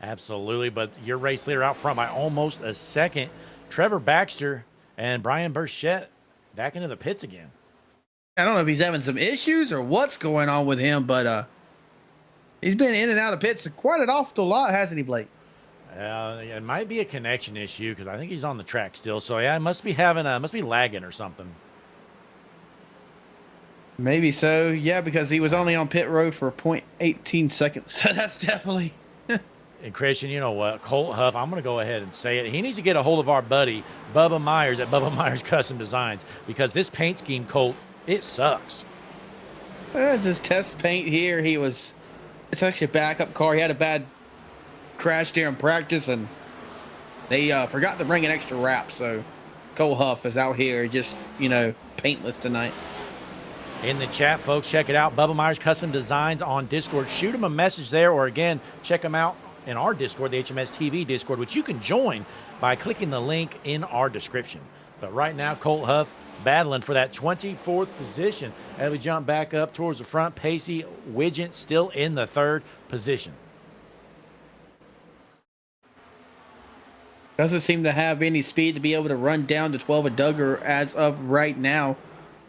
Absolutely, but your race leader out front by almost a second. Trevor Baxter and Brian Burchett back into the pits again. I don't know if he's having some issues or what's going on with him, but he's been in and out of pits quite an awful lot, hasn't he, Blake? It might be a connection issue because I think he's on the track still. So yeah, it must be lagging or something. Maybe so, yeah, because he was only on pit road for 0.18 seconds. So that's definitely. And Christian, you know what? Colt Huff, I'm going to go ahead and say it. He needs to get a hold of our buddy, Bubba Myers at Bubba Myers Custom Designs, because this paint scheme, Colt, it sucks. It's his test paint here. It's actually a backup car. He had a bad crash during practice, and they forgot to bring an extra wrap. So Colt Huff is out here just, paintless tonight. In the chat, folks, check it out. Bubba Myers Custom Designs on Discord. Shoot him a message there, or again, check him out in our Discord, the HMS TV Discord, which you can join by clicking the link in our description. But right now, Colt Huff battling for that 24th position. As we jump back up towards the front, Pacey Widgeon still in the 3rd position. Doesn't seem to have any speed to be able to run down to 12 a Duggar as of right now.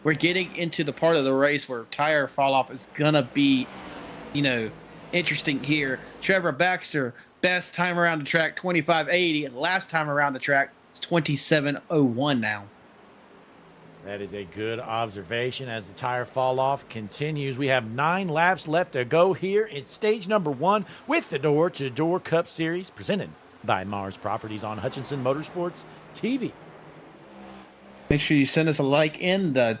We're getting into the part of the race where tire fall off is going to be, interesting here. Trevor Baxter, best time around the track, 25.80. And last time around the track, it's 27.01 now. That is a good observation as the tire fall off continues. We have 9 laps left to go here in stage number 1 with the Door to Door Cup Series presented by Mars Properties on Hutchinson Motorsports TV. Make sure you send us a like in the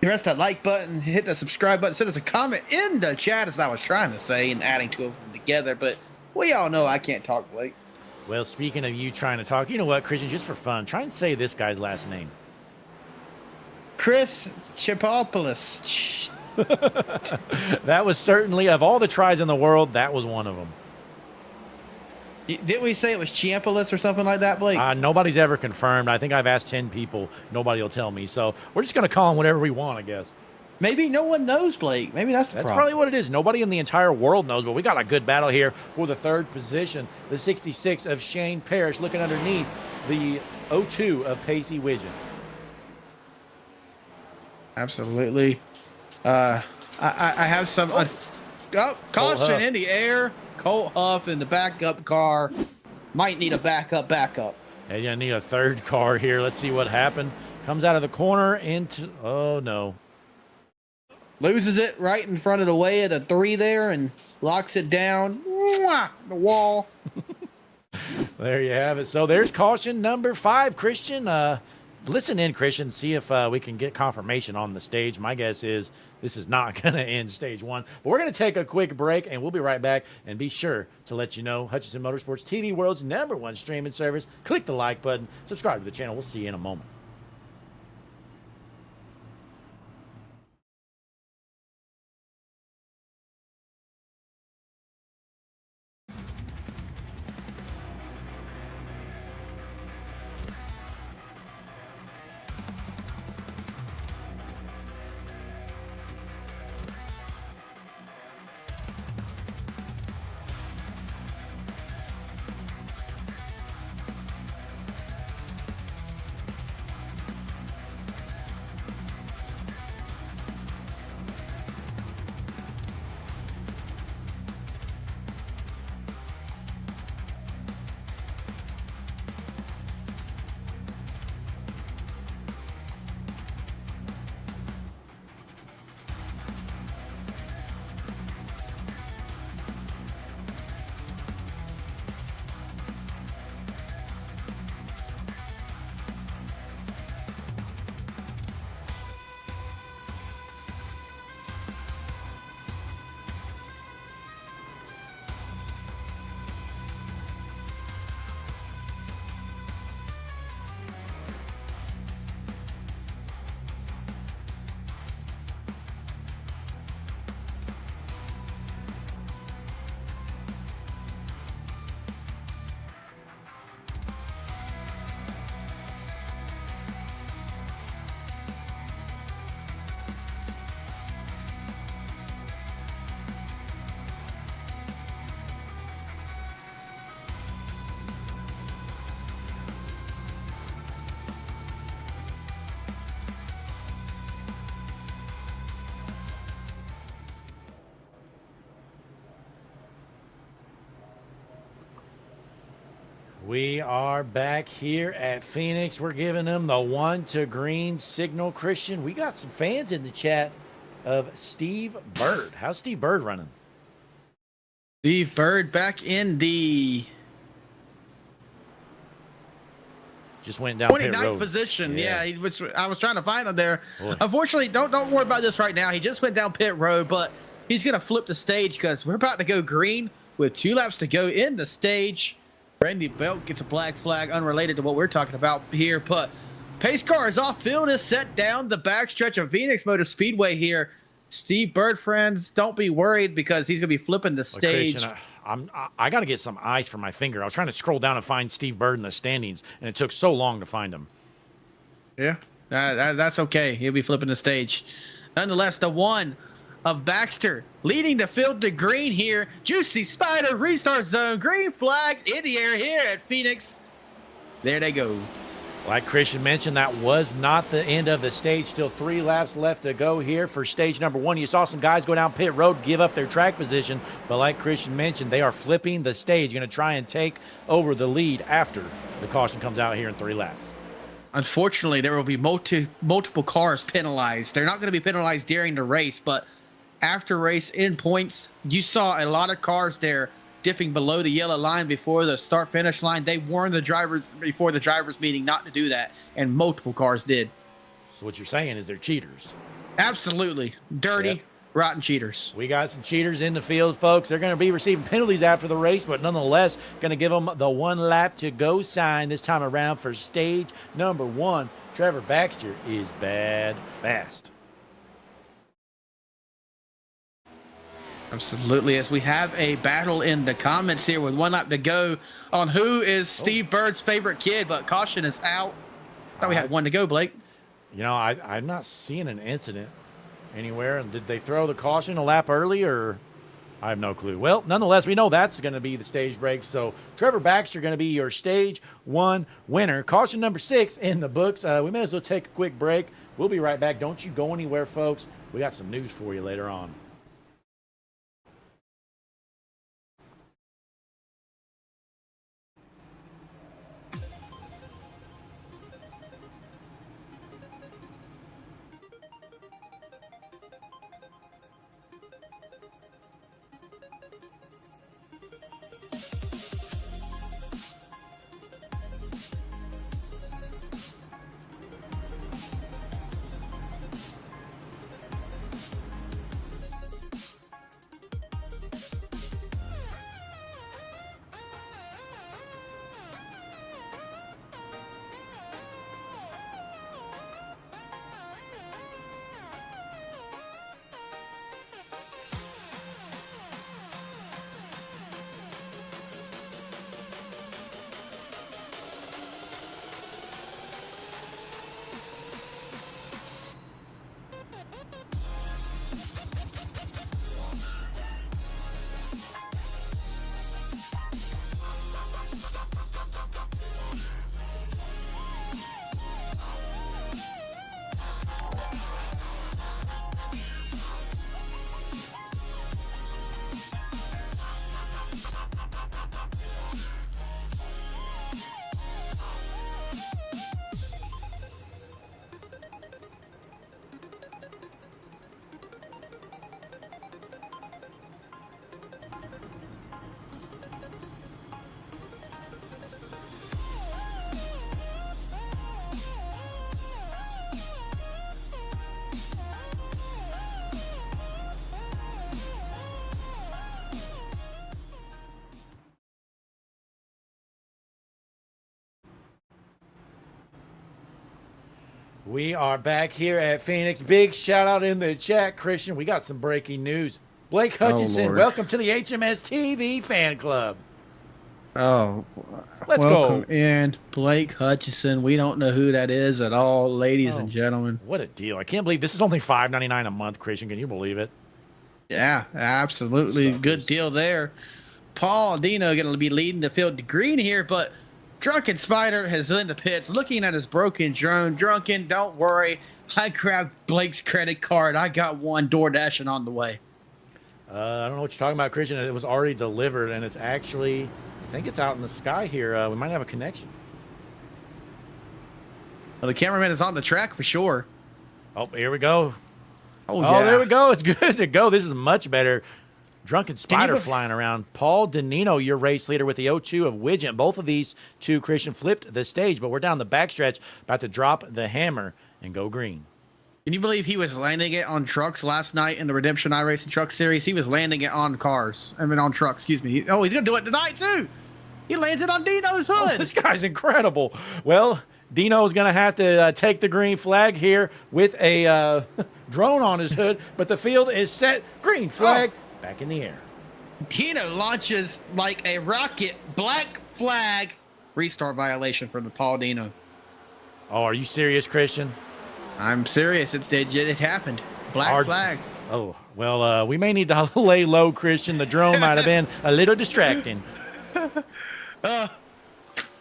press that like button, hit the subscribe button, send us a comment in the chat, as I was trying to say, and adding two of them together. But we all know I can't talk, Blake. Well, speaking of you trying to talk, you know what, Christian, just for fun, try and say this guy's last name. Chris Chipopoulos. That was certainly, of all the tries in the world, that was one of them. Didn't we say it was Chiampoulos or something like that, Blake? Nobody's ever confirmed. I think I've asked 10 people. Nobody will tell me. So we're just going to call him whatever we want, I guess. Maybe no one knows, Blake. Maybe that's the problem. That's probably what it is. Nobody in the entire world knows, but we got a good battle here for the 3rd position. The 66 of Shane Parrish looking underneath the 02 of Pacey Widgeon. Absolutely. I have some... caution in the air. Colt Huff in the backup car. Might need a backup. And you need a 3rd car here. Let's see what happened. Comes out of the corner into... Oh, no. Loses it right in front of the way of the 3 there and locks it down. Mwah, the wall. There you have it. So there's caution number 5, Christian. Listen in, Christian, see if we can get confirmation on the stage. My guess is this is not going to end stage 1. But we're going to take a quick break, and we'll be right back. And be sure to let you know, Hutchinson Motorsports TV, world's #1 streaming service. Click the like button. Subscribe to the channel. We'll see you in a moment. We are back here at Phoenix. We're giving them the 1 to green signal. Christian, we got some fans in the chat of Steve Bird. How's Steve Bird running? Steve Bird back in the Just went down pit 29th road. position. Yeah, I was trying to find him there. Boy. Unfortunately, don't worry about this right now. He just went down pit road, but he's gonna flip the stage because we're about to go green with 2 laps to go in the stage. Randy Belt gets a black flag unrelated to what we're talking about here, but pace car is off. Field is set down the backstretch of Phoenix Motor Speedway here. Steve Bird, friends, don't be worried because he's gonna be flipping the stage. Christian, I got to get some ice for my finger. I was trying to scroll down and find Steve Bird in the standings, and it took so long to find him. Yeah, that's okay. He'll be flipping the stage. Nonetheless, the one of Baxter leading the field to green here. Juicy Spider restart zone. Green flag in the air here at Phoenix. There they go. Like Christian mentioned, that was not the end of the stage. Still 3 laps left to go here for stage number 1. You saw some guys go down pit road, give up their track position, but like Christian mentioned, they are flipping the stage, going to try and take over the lead after the caution comes out here in 3 laps. Unfortunately, there will be multiple cars penalized. They're not going to be penalized during the race, but after race in points, you saw a lot of cars there dipping below the yellow line before the start-finish line. They warned the drivers before the drivers' meeting not to do that, and multiple cars did. So what you're saying is they're cheaters. Absolutely. Dirty, Yep. rotten cheaters. We got some cheaters in the field, folks. They're going to be receiving penalties after the race, but nonetheless, going to give them the 1 lap to go sign this time around for stage number 1. Trevor Baxter is bad fast. Absolutely. As we have a battle in the comments here with 1 lap to go on who is Steve Bird's favorite kid, but caution is out. Thought we had 1 to go, Blake. You know, I'm not seeing an incident anywhere. And did they throw the caution a lap early, or I have no clue. Well, nonetheless, we know that's going to be the stage break. So Trevor Baxter going to be your stage 1 winner. Caution number 6 in the books. We may as well take a quick break. We'll be right back. Don't you go anywhere, folks. We got some news for you later on. We are back here at Phoenix. Big shout out in the chat, Christian. We got some breaking news. Blake Hutchinson, Lord. welcome to the HMS TV fan club. Oh, Let's welcome go. in, Blake Hutchison. We don't know who that is at all, ladies and gentlemen. What a deal. I can't believe this is only $5.99 a month, Christian. Can you believe it? Yeah, absolutely. Suckers. Good deal there. Paul Dino going to be leading the field to green here, but Drunken Spider has in the pits looking at his broken drone. Drunken, don't worry. I grabbed Blake's credit card. I got one door dashing on the way. I don't know what you're talking about, Christian. It was already delivered, and it's actually think it's out in the sky here. We might have a connection. Well, the cameraman is on the track for sure. Oh, here we go. Oh, Oh, yeah. there we go. It's good to go. This is much better. Drunken Spider flying around. Paul Danino, your race leader with the 0-2 of Widgeon. Both of these two, Christian, flipped the stage, but we're down the backstretch, about to drop the hammer and go green. Can you believe he was landing it on trucks last night in the Redemption iRacing Truck Series? He was landing it on cars. I mean, on trucks, excuse me. Oh, he's going to do it tonight, too. He lands it on Dino's hood. Oh, this guy's incredible. Well, Dino's going to have to take the green flag here with a drone on his hood, but the field is set. Green flag back in the air. Dino launches like a rocket. Black flag. Restart violation for the Paul Dino. Oh, are you serious, Christian? I'm serious. It happened. Black flag. Oh, well, we may need to lay low, Christian. The drone might have been a little distracting.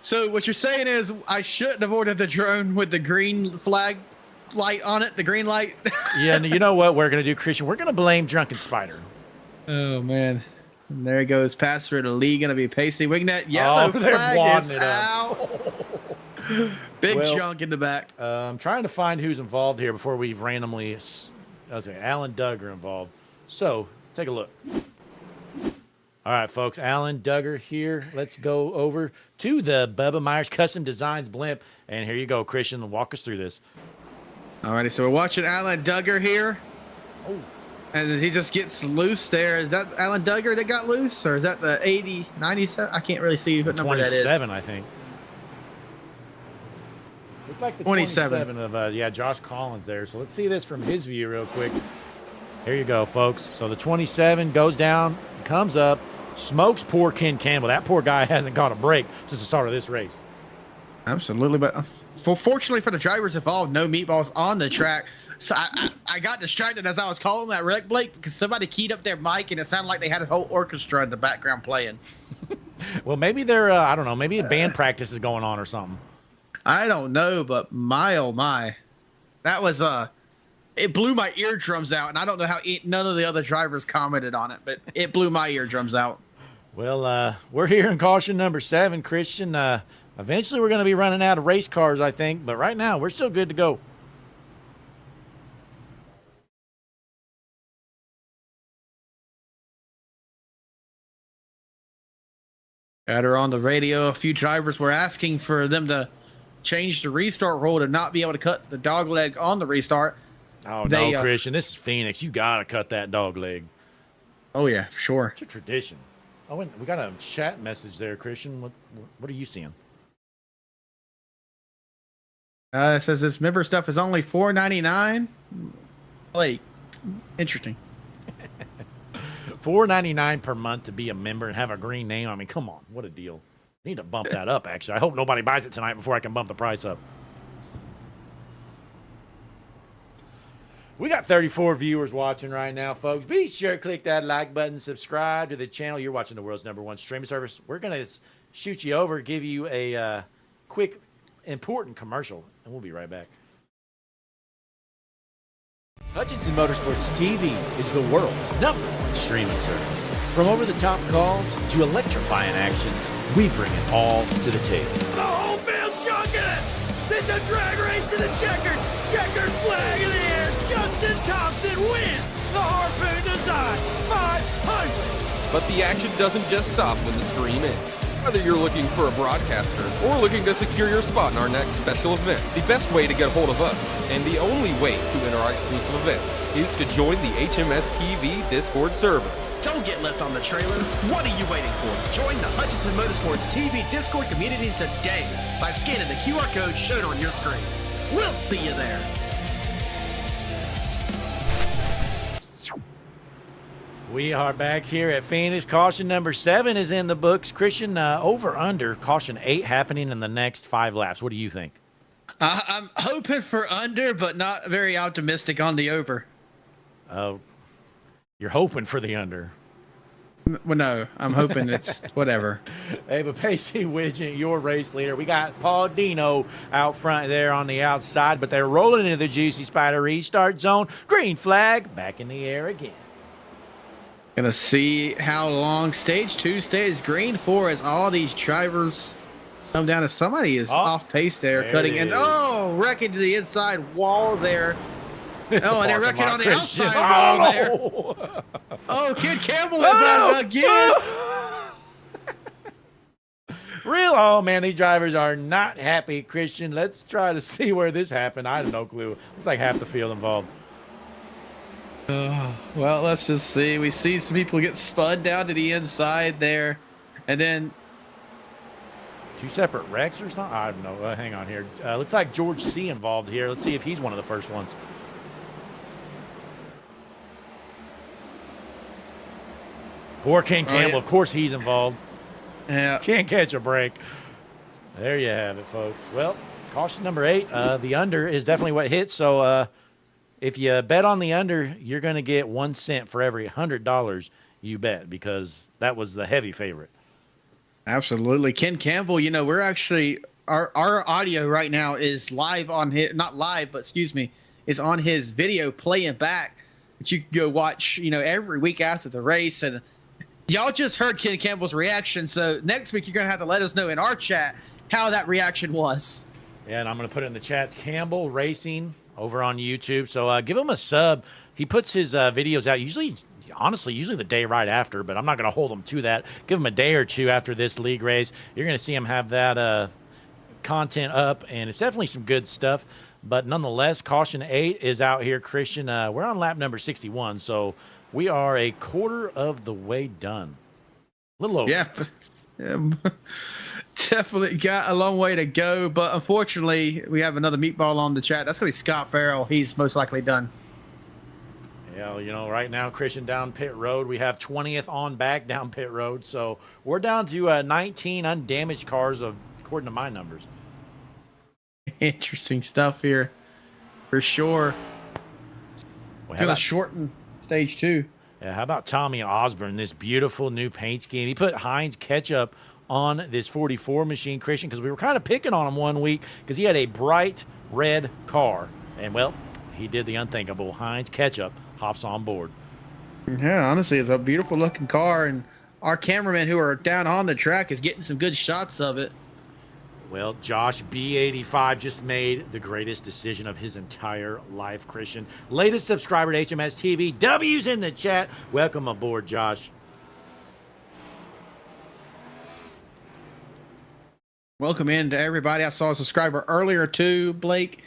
So what you're saying is I shouldn't have ordered the drone with the green flag light on it, the green light? Yeah, and you know what we're going to do, Christian? We're going to blame Drunken Spider. Oh, man. And there he goes. Pass for the lead. Going to be Pacey Wingnet. Yellow flag is out. Big chunk in the back. I'm trying to find who's involved here before we've randomly... Alan Duggar involved. So, take a look. All right, folks. Alan Duggar here. Let's go over to the Bubba Myers Custom Designs blimp. And here you go, Christian. Walk us through this. All righty, so we're watching Alan Duggar here. Oh. And he just gets loose there. Is that Alan Duggar that got loose? Or is that the 80, 97? I can't really see what number that is. 27, I think. Looks like the 27 of, Josh Collins there. So let's see this from his view real quick. Here you go, folks. So the 27 goes down, comes up, smokes poor Ken Campbell. That poor guy hasn't caught a break since the start of this race. Absolutely, but fortunately for the drivers involved, no meatballs on the track. So I got distracted as I was calling that wreck, Blake, because somebody keyed up their mic and it sounded like they had a whole orchestra in the background playing. Well, maybe they're, I don't know, maybe a band practice is going on or something. I don't know, but my, oh my. That was, it blew my eardrums out, and I don't know how none of the other drivers commented on it, but it blew my eardrums out. Well, we're here in caution number 7, Christian. Eventually, we're going to be running out of race cars, I think, but right now, we're still good to go. Got her on the radio. A few drivers were asking for them to change the restart rule to not be able to cut the dog leg on the restart. Oh, no, Christian. This is Phoenix. You got to cut that dog leg. Oh, yeah, for sure. It's a tradition. Oh, and we got a chat message there, Christian. What are you seeing? It says this member stuff is only $4.99. Like, interesting. $4.99 per month to be a member and have a green name. I mean, come on, what a deal! Need to bump that up. Actually, I hope nobody buys it tonight before I can bump the price up. We got 34 viewers watching right now, folks. Be sure to click that like button, subscribe to the channel. You're watching the world's #1 streaming service. We're gonna shoot you over, give you a quick, important commercial, and we'll be right back. Hutchinson Motorsports TV is the world's #1 streaming service. From over-the-top calls to electrifying action, we bring it all to the table. The whole field's chunking it! It's a drag race to the checkered flag in the air. Justin Thompson wins the Harpoon Design 500. But the action doesn't just stop when the stream ends. Whether you're looking for a broadcaster or looking to secure your spot in our next special event, the best way to get a hold of us, and the only way to enter our exclusive events, is to join the HMS TV Discord server. Don't get left on the trailer. What are you waiting for? Join the Hutchinson Motorsports TV Discord community today by scanning the QR code shown on your screen. We'll see you there. We are back here at Phoenix. Caution number 7 is in the books. Christian, over under caution 8 happening in the next 5 laps. What do you think? I'm hoping for under, but not very optimistic on the over. You're hoping for the under. Well, no, I'm hoping it's whatever. Hey, but Pacey Widgeon, your race leader. We got Paul Dino out front there on the outside, but they're rolling into the Juicy Spider restart zone. Green flag back in the air again. Gonna see how long stage 2 stays green for as all these drivers come down. As somebody is off pace there, there cutting it in. is. Oh, wrecking to the inside wall there. It's Oh, a and they're parking wrecking lot, on the Christian. outside wall there. Oh! Oh, Kid Campbell is out again. Real, oh man, these drivers are not happy, Christian. Let's try to see where this happened. I have no clue. Looks like half the field involved. Well, let's just see. We see some people get spun down to the inside there, and then Two separate wrecks or something? I don't know. Hang on here. Looks like George C. involved here. Let's see if he's one of the first ones. Poor Ken Campbell. yeah. Of course he's involved. yeah, Can't catch a break. There you have it, folks. Well, caution number 8. The under is definitely what hits. So if you bet on the under, you're going to get 1 cent for every $100 you bet, because that was the heavy favorite. absolutely. Ken Campbell, you know, we're actually our audio right now is live on his, not live, but excuse me, is on his video playing back, that you can go watch, you know, every week after the race. And y'all just heard Ken Campbell's reaction. So next week, you're going to have to let us know in our chat how that reaction was. Yeah, and I'm going to put it in the chat. It's Campbell Racing over on YouTube. So give him a sub. He puts his videos out usually the day right after, but I'm not going to hold him to that. Give him a day or two after this league race. You're going to see him have that content up, and it's definitely some good stuff. But nonetheless, caution 8 is out here, Christian. We're on lap number 61, so we are a quarter of the way done. A little over. Yeah, definitely got a long way to go. But unfortunately, we have another meatball on the chat. That's going to be Scott Farrell. He's most likely done. Yeah, you know, right now, Christian, down pit road, we have 20th on back down pit road. So we're down to 19 undamaged cars, according to my numbers. Interesting stuff here, for sure. Well, Going to shorten stage 2. Yeah, how about Tommy Osborne, this beautiful new paint scheme? He put Heinz ketchup on this 44 machine, Christian, because we were kind of picking on him one week because he had a bright red car. And, well, he did the unthinkable. Heinz ketchup hops on board. Yeah, honestly, it's a beautiful looking car, and our cameramen who are down on the track is getting some good shots of it. Well, Josh B85 just made the greatest decision of his entire life, Christian. Latest subscriber to HMS TV. W's in the chat. Welcome aboard, Josh. Welcome in to everybody. I saw a subscriber earlier too, Blake.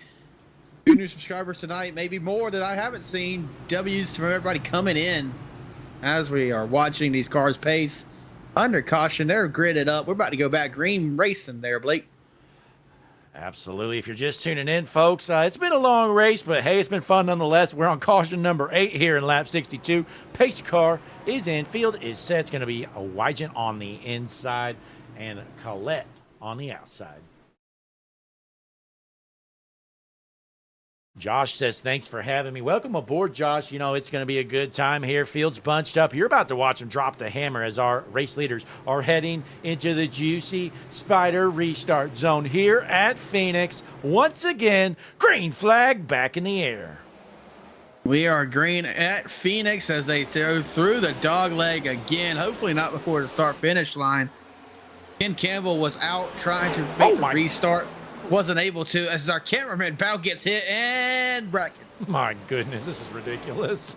2 new subscribers tonight, maybe more that I haven't seen. W's from everybody coming in as we are watching these cars pace. Under caution, they're gridded up. We're about to go back green racing there, Blake. Absolutely. If you're just tuning in, folks, it's been a long race, but hey, it's been fun nonetheless. We're on caution number 8 here in lap 62. Pace car is in. Field is set. It's going to be a Wygent on the inside and Colette on the outside. Josh says, thanks for having me. Welcome aboard, Josh. You know, it's going to be a good time here. Field's bunched up. You're about to watch them drop the hammer as our race leaders are heading into the juicy Spider restart zone here at Phoenix. Once again, green flag back in the air. We are green at Phoenix as they throw through the dog leg again. Hopefully not before the start-finish line. Ken Campbell was out trying to make the restart. Wasn't able to as our cameraman Bow gets hit and bracket. My goodness, this is ridiculous.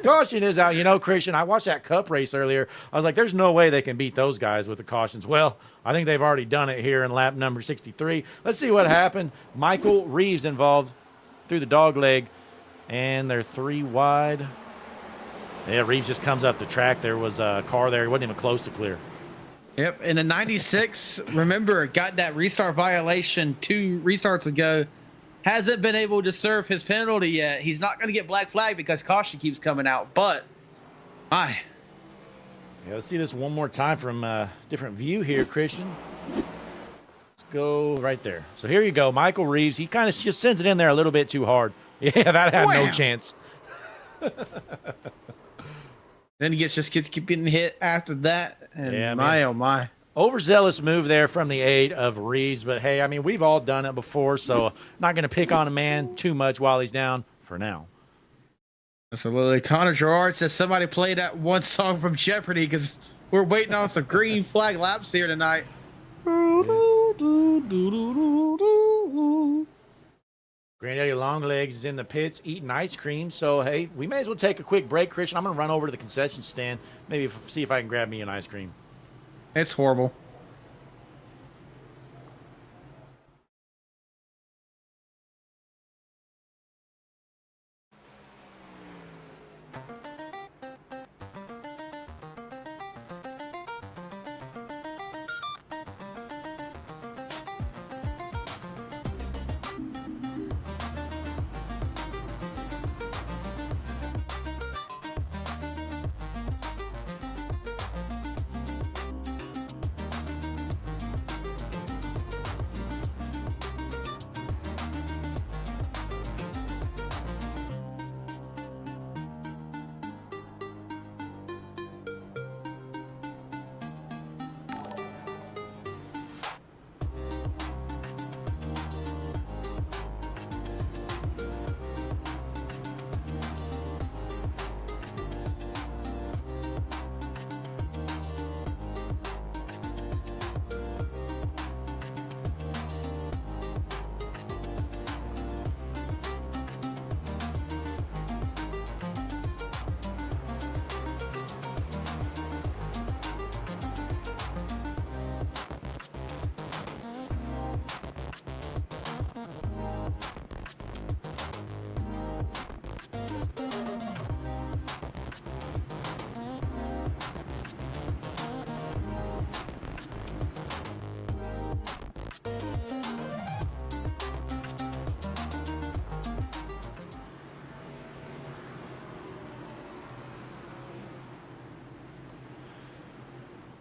Caution is out. You know, Christian, I watched that cup race earlier. I was like, there's no way they can beat those guys with the cautions. Well, I think they've already done it here in lap number 63. Let's see what happened. Michael Reeves involved through the dog leg, and they're 3 wide. Yeah, Reeves just comes up the track. There was a car there. He wasn't even close to clear. Yep, and the 96, remember, got that restart violation 2 restarts ago. Hasn't been able to serve his penalty yet. He's not going to get black flag because caution keeps coming out, but Yeah, let's see this one more time from a different view here, Christian. Let's go right there. So here you go, Michael Reeves. He kind of just sends it in there a little bit too hard. Yeah, that had no chance. Then he keeps getting hit after that. And yeah, oh my. Overzealous move there from the aid of Reeves. But, hey, I mean, we've all done it before, so not going to pick on a man too much while he's down for now. Absolutely. Connor Gerard says somebody play that one song from Jeopardy because we're waiting on some green flag laps here tonight. Granddaddy Longlegs is in the pits eating ice cream. So, hey, we may as well take a quick break, Christian. I'm going to run over to the concession stand, maybe see if I can grab me an ice cream. It's horrible.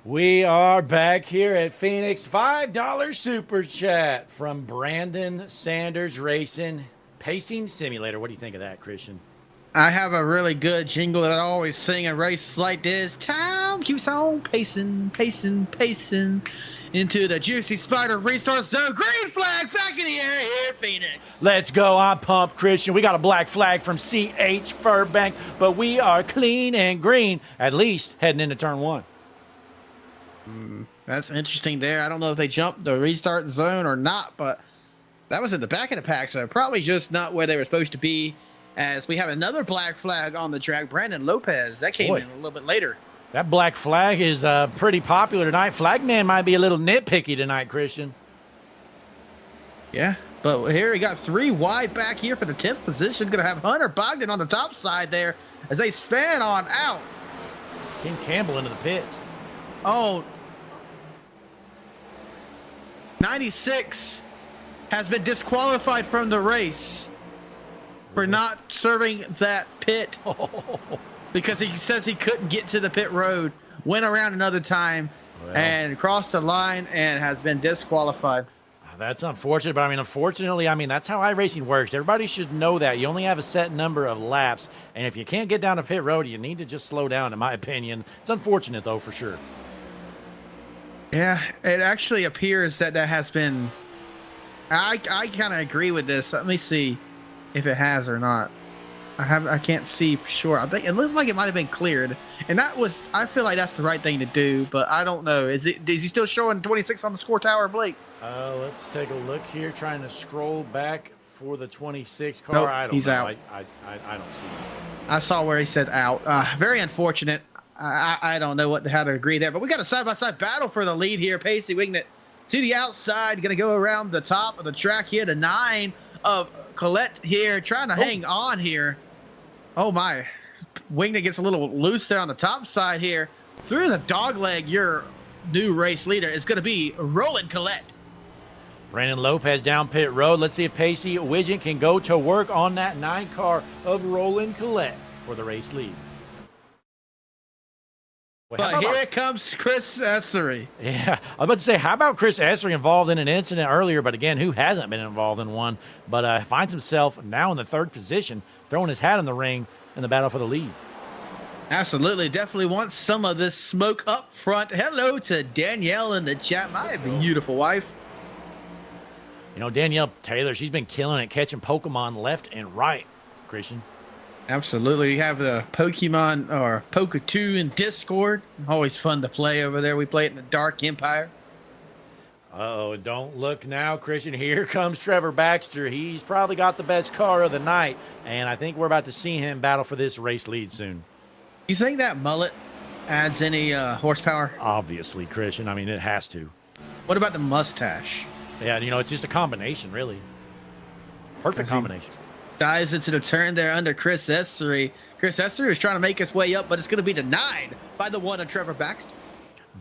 We are back here at Phoenix. $5 super chat from Brandon Sanders Racing Pacing Simulator. What do you think of that, Christian? I have a really good jingle that I always sing in races like this. Time keeps on pacing, pacing, pacing into the juicy spider restart zone. Green flag back in the air here at Phoenix. Let's go. I'm pumped, Christian. We got a black flag from C.H. Furbank, but we are clean and green, at least heading into turn one. That's interesting there. I don't know if they jumped the restart zone or not, but that was in the back of the pack, so probably just not where they were supposed to be. As we have another black flag on the track, Brandon Lopez. That came in a little bit later. That black flag is pretty popular tonight. Flagman might be a little nitpicky tonight, Christian. Yeah, but here we got 3 wide back here for the 10th position. Going to have Hunter Bogdan on the top side there as they span on out. Ken Campbell into the pits. Oh, 96 has been disqualified from the race for not serving that pit because he says he couldn't get to the pit road, went around another time and crossed the line and has been disqualified. That's unfortunate, but unfortunately, that's how iRacing works. Everybody should know that. You only have a set number of laps, and if you can't get down to pit road, you need to just slow down, in my opinion. It's unfortunate, though, for sure. Yeah, it actually appears that has been... I kind of agree with this. Let me see if it has or not. I can't see for sure. I think it looks like it might have been cleared, and I feel like that's the right thing to do, but I don't know. Is he still showing 26 on the score tower, Blake? Let's take a look here. Trying to scroll back for the 26 car. Nope, I don't he's know. out. I don't see him. I saw where he said out. Very unfortunate. I don't know how to agree there, but we got a side-by-side battle for the lead here. Pacey Wingnet to the outside, going to go around the top of the track here. The 9 of Colette here, trying to hang on here. Oh my, Wingnet gets a little loose there on the top side here. Through the dog leg, your new race leader is going to be Roland Colette. Brandon Lopez down pit road. Let's see if Pacey Widget can go to work on that 9 car of Roland Colette for the race lead. But here comes Chris Essery. Yeah, I was about to say, how about Chris Essery involved in an incident earlier? But again, who hasn't been involved in one? But finds himself now in the 3rd position, throwing his hat in the ring in the battle for the lead. Absolutely. Definitely wants some of this smoke up front. Hello to Danielle in the chat. My beautiful wife. You know, Danielle Taylor, she's been killing it, catching Pokemon left and right, Christian. Absolutely. We have the Pokemon or Poke 2 in Discord. Always fun to play over there. We play it in the Dark Empire. Oh, don't look now, Christian. Here comes Trevor Baxter. He's probably got the best car of the night, and I think we're about to see him battle for this race lead soon. You think that mullet adds any horsepower? Obviously, Christian. I mean, it has to. What about the mustache? Yeah, you know, it's just a combination, really. Perfect combination. Dives into the turn there under Chris Essery. Chris Essery was trying to make his way up, but it's going to be denied by the one of Trevor Baxter.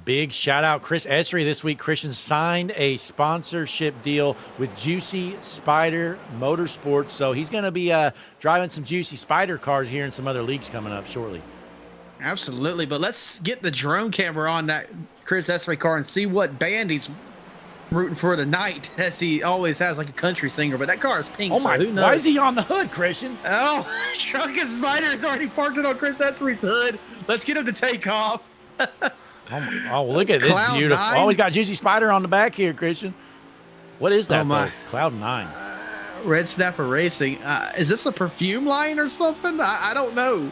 Big shout out, Chris Essery. This week, Christian signed a sponsorship deal with Juicy Spider Motorsport. So he's going to be driving some Juicy Spider cars here in some other leagues coming up shortly. Absolutely. But let's get the drone camera on that Chris Essery car and see what band he's rooting for tonight, as he always has, like a country singer. But that car is pink. Oh, my. So who knows? Why is he on the hood, Christian? Oh, Drunken Spider has already parked it on Chris Essery's hood. Let's get him to take off. Oh, look at this Cloud beautiful. 9. Oh, he's got Juicy Spider on the back here, Christian. What is that, Oh, my. though? Cloud 9. Red Snapper Racing. Is this a perfume line or something? I don't know.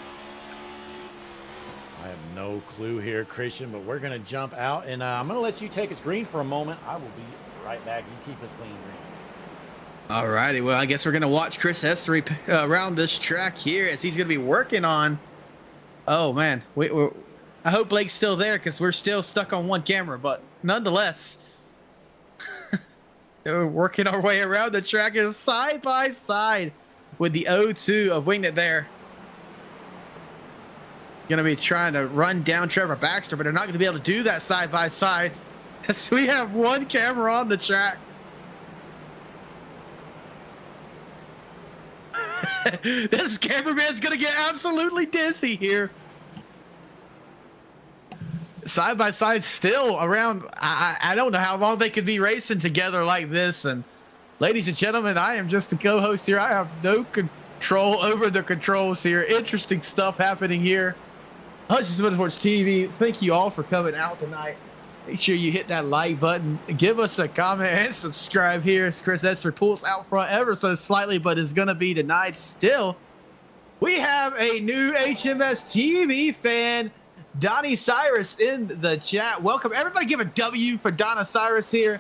I have no clue here, Christian, but we're going to jump out, and I'm going to let you take us green for a moment. I will be right back. You keep us clean green. All righty. Well, I guess we're going to watch Chris Essery around this track here as he's going to be working on. Oh, man. I hope Blake's still there because we're still stuck on one camera, but nonetheless, we're working our way around the track is side by side with the O2 of Winged there. Going to be trying to run down Trevor Baxter, but they're not going to be able to do that side by side as we have one camera on the track. This cameraman's going to get absolutely dizzy here. Side by side still around. I don't know how long they could be racing together like this. And ladies and gentlemen, I am just the co-host here. I have no control over the controls here. Interesting stuff happening here. Hutchinson Motorsports TV, thank you all for coming out tonight. Make sure you hit that like button, give us a comment, and subscribe here as Chris Esser pulls out front ever so slightly, but is going to be denied still. We have a new HMS TV fan, Donnie Cyrus, in the chat. Welcome. Everybody give a W for Donna Cyrus here.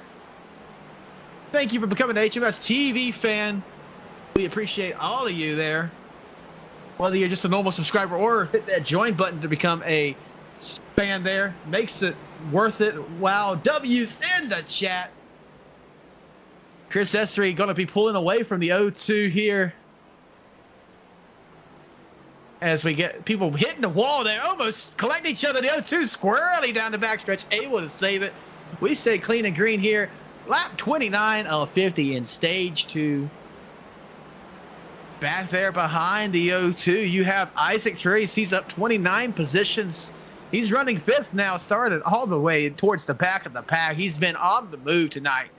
Thank you for becoming an HMS TV fan. We appreciate all of you there. Whether you're just a normal subscriber or hit that join button to become a fan there. Makes it worth it. Wow. W's in the chat. Chris Essery going to be pulling away from the O2 here. As we get people hitting the wall there, almost collecting each other. The O2 squirrely down the backstretch, able to save it. We stay clean and green here. Lap 29 of 50 in stage 2. Back there behind the O2, you have Isaac Trace. He's up 29 positions. He's running 5th now, started all the way towards the back of the pack. He's been on the move tonight.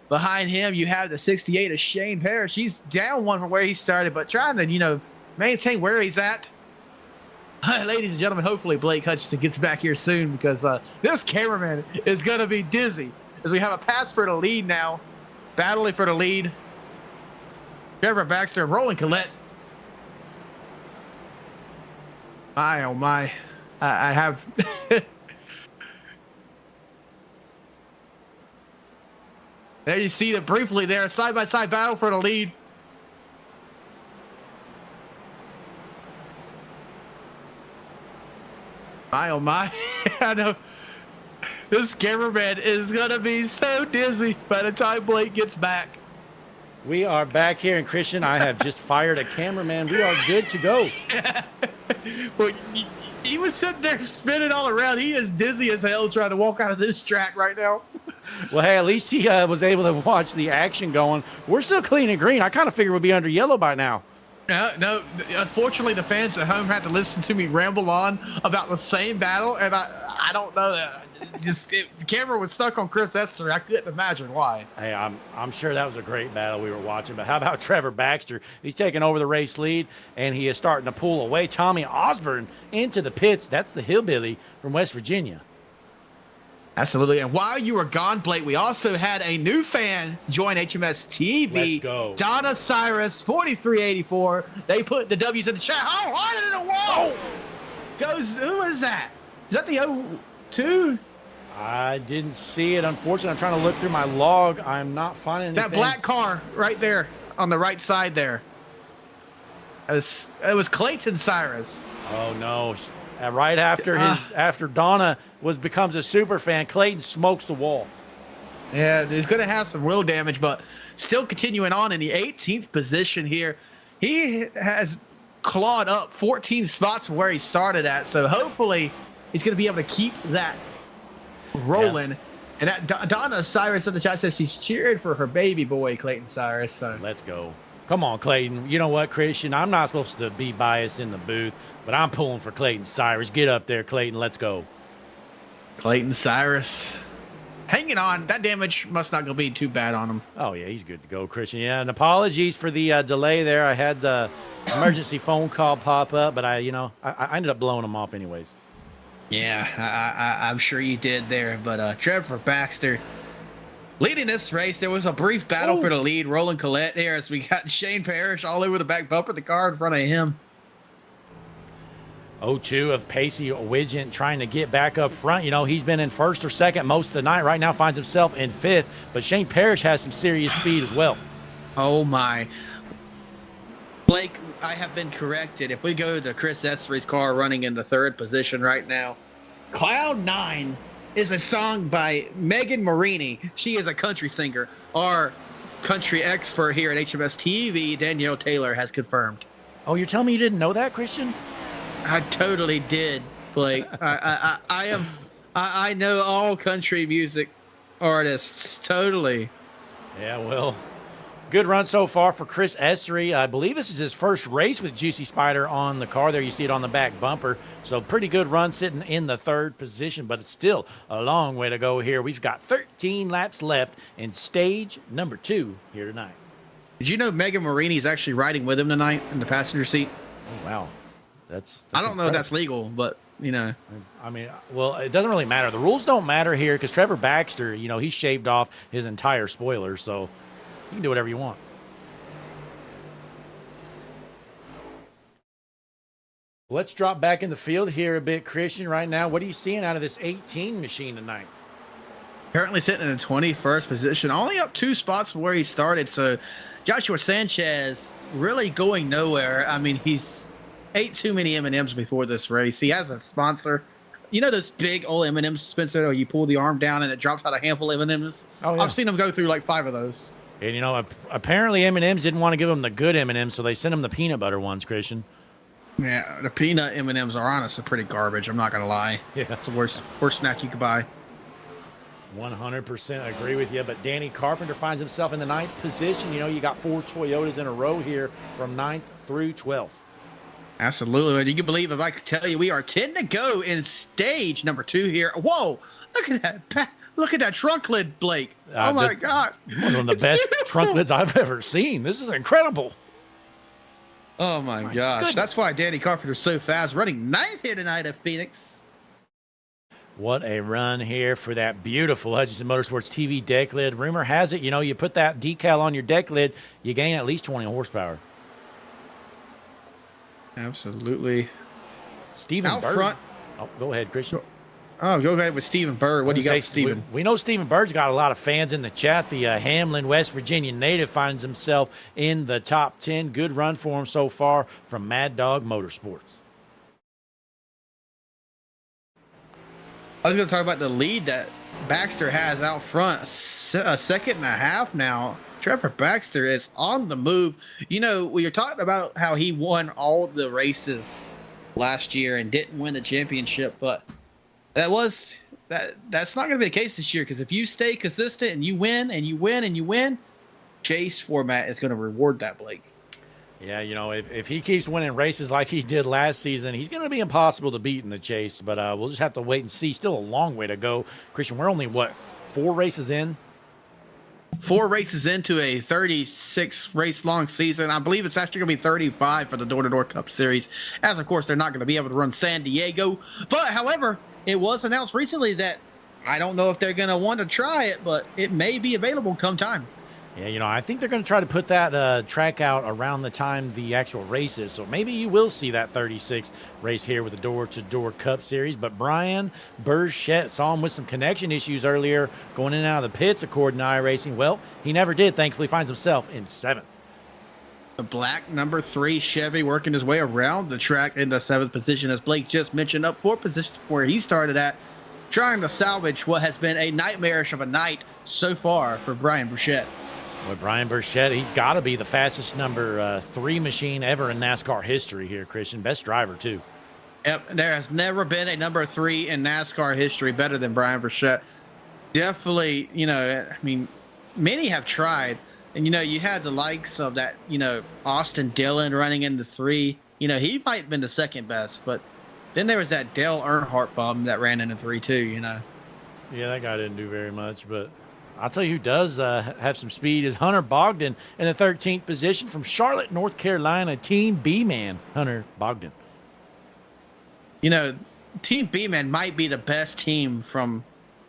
Behind him, you have the 68 of Shane Parrish. He's down one from where he started, but trying to, maintain where he's at. Ladies and gentlemen, hopefully Blake Hutchinson gets back here soon because this cameraman is going to be dizzy as we have a pass for the lead now. Battling for the lead. Trevor Baxter, Roland Collette. My, oh my. I have... There you see it briefly there. Side-by-side battle for the lead. My, oh my. I know. This cameraman is going to be so dizzy by the time Blake gets back. We are back here, and Christian, I have just fired a cameraman. We are good to go. Well, he was sitting there spinning all around. He is dizzy as hell trying to walk out of this track right now. Well, hey, at least he was able to watch the action going. We're still clean and green. I kind of figured we'd be under yellow by now. No, unfortunately, the fans at home had to listen to me ramble on about the same battle, and I don't know. The camera was stuck on Chris Esser. I couldn't imagine why. Hey, I'm sure that was a great battle we were watching. But how about Trevor Baxter? He's taking over the race lead, and he is starting to pull away Tommy Osborne into the pits. That's the hillbilly from West Virginia. Absolutely. And while you were gone, Blake, we also had a new fan join HMS TV. Let's go. Donna Cyrus, 4384. They put the W's in the chat. Oh, harder than a wall. Goes, who is that? Is that the 02? I didn't see it, unfortunately. I'm trying to look through my log. I'm not finding anything. That black car right there on the right side there. It was Clayton Cyrus. Oh, no. Right after after Donna becomes a super fan, Clayton smokes the wall. Yeah, he's going to have some wheel damage, but still continuing on in the 18th position here. He has clawed up 14 spots from where he started at, so hopefully he's going to be able to keep that rolling. Yeah. And that Donna Cyrus in the chat says she's cheering for her baby boy, Clayton Cyrus. So let's go. Come on, Clayton. You know what, Christian? I'm not supposed to be biased in the booth, but I'm pulling for Clayton Cyrus. Get up there, Clayton. Let's go. Clayton Cyrus. Hanging on. That damage must not going to be too bad on him. Oh, yeah, he's good to go, Christian. Yeah, and apologies for the delay there. I had the emergency phone call pop up, but I ended up blowing him off anyways. Yeah, I'm sure you did there. But Trevor Baxter leading this race. There was a brief battle for the lead. Roland Collette here as we got Shane Parrish all over the back bumper, the car in front of him. 0-2 of Pacey Widgeon trying to get back up front. You know, he's been in first or second most of the night. Right now finds himself in fifth, but Shane Parrish has some serious speed as well. Oh, my. Blake, I have been corrected. If we go to Chris Essery's car running in the third position right now, Cloud 9 is a song by Megan Marini. She is a country singer. Our country expert here at HMS TV, Danielle Taylor, has confirmed. Oh, you're telling me you didn't know that, Christian? I totally did, Blake. I know all country music artists, totally. Yeah, well, good run so far for Chris Essery. I believe this is his first race with Juicy Spider on the car there. You see it on the back bumper. So pretty good run sitting in the third position, but it's still a long way to go here. We've got 13 laps left in stage number 2 here tonight. Did you know Megan Marini is actually riding with him tonight in the passenger seat? Oh, wow. That's I don't know if that's legal, but, you know. I mean, well, it doesn't really matter. The rules don't matter here because Trevor Baxter, you know, he shaved off his entire spoiler, so you can do whatever you want. Let's drop back in the field here a bit, Christian, right now. What are you seeing out of this 18 machine tonight? Currently sitting in the 21st position, only up 2 spots from where he started, so Joshua Sanchez really going nowhere. I mean, he's ate too many M&Ms before this race. He has a sponsor. You know those big old M&Ms, Spencer, or you pull the arm down and it drops out a handful of M&Ms? Oh, yeah. I've seen him go through like 5 of those. And, you know, apparently M&Ms didn't want to give him the good M&Ms, so they sent him the peanut butter ones, Christian. Yeah, the peanut M&Ms are honestly pretty garbage. I'm not going to lie. Yeah. It's the worst snack you could buy. 100% agree with you, but Danny Carpenter finds himself in the 9th position. You know, you got 4 Toyotas in a row here from 9th through 12th. Absolutely. And you can believe if I could tell you we are 10 to go in stage number 2 here. Whoa, look at that. Look at that trunk lid, Blake. Oh, my God. One of the best trunk lids I've ever seen. This is incredible. Oh, my gosh. Goodness. That's why Danny Carpenter's so fast. Running 9th here tonight at Phoenix. What a run here for that beautiful Hutchinson Motorsports TV deck lid. Rumor has it, you know, you put that decal on your deck lid, you gain at least 20 horsepower. Absolutely. Stephen out Bird. Front. Oh, go ahead, Christian. Oh, go ahead with Stephen Bird. What do you got, Stephen? We know Stephen Bird's got a lot of fans in the chat. The Hamlin, West Virginia native finds himself in the top 10. Good run for him so far from Mad Dog Motorsports. I was going to talk about the lead that Baxter has out front. A second and a half now. Trevor Baxter is on the move. You know, we were talking about how he won all the races last year and didn't win the championship, but that's not going to be the case this year, because if you stay consistent and you win and you win and you win, chase format is going to reward that, Blake. Yeah, you know, if he keeps winning races like he did last season, he's going to be impossible to beat in the chase, but we'll just have to wait and see. Still a long way to go. Christian, we're only, 4 races in? 4 races into a 36 race long season. I believe it's actually going to be 35 for the Door-to-Door Cup Series, as of course they're not going to be able to run San Diego. But however, it was announced recently that I don't know if they're going to want to try it, but it may be available come time. Yeah, I think they're going to try to put that track out around the time the actual race is. So maybe you will see that 36 race here with the door-to-door Cup Series. But Brian Burchett saw him with some connection issues earlier going in and out of the pits, according to iRacing. Well, he never did. Thankfully, finds himself in 7th. The black number 3 Chevy working his way around the track in the 7th position, as Blake just mentioned, up 4 positions where he started at, trying to salvage what has been a nightmarish of a night so far for Brian Burchett. Well, Brian Burchett, he's got to be the fastest number 3 machine ever in NASCAR history here, Christian. Best driver, too. Yep, there has never been a number 3 in NASCAR history better than Brian Burchett. Definitely, many have tried. And, you had the likes of that, Austin Dillon running in the 3. He might have been the second best. But then there was that Dale Earnhardt bum that ran in the 3, too, Yeah, that guy didn't do very much, but I'll tell you who does have some speed is Hunter Bogdan in the 13th position from Charlotte, North Carolina, Team B-Man, Hunter Bogdan. Team B-Man might be the best team from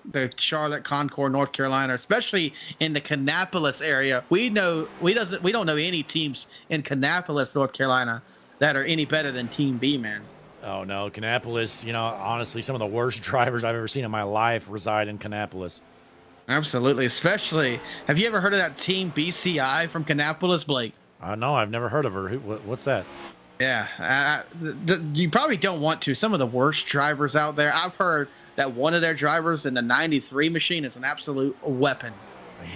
the Charlotte, Concord, North Carolina, especially in the Kannapolis area. We don't know any teams in Kannapolis, North Carolina that are any better than Team B-Man. Oh, no, Kannapolis, honestly, some of the worst drivers I've ever seen in my life reside in Kannapolis. Absolutely, especially, have you ever heard of that Team BCI from Kannapolis, Blake? No, I've never heard of her. What's that? Yeah, you probably don't want to. Some of the worst drivers out there. I've heard that one of their drivers in the 93 machine is an absolute weapon.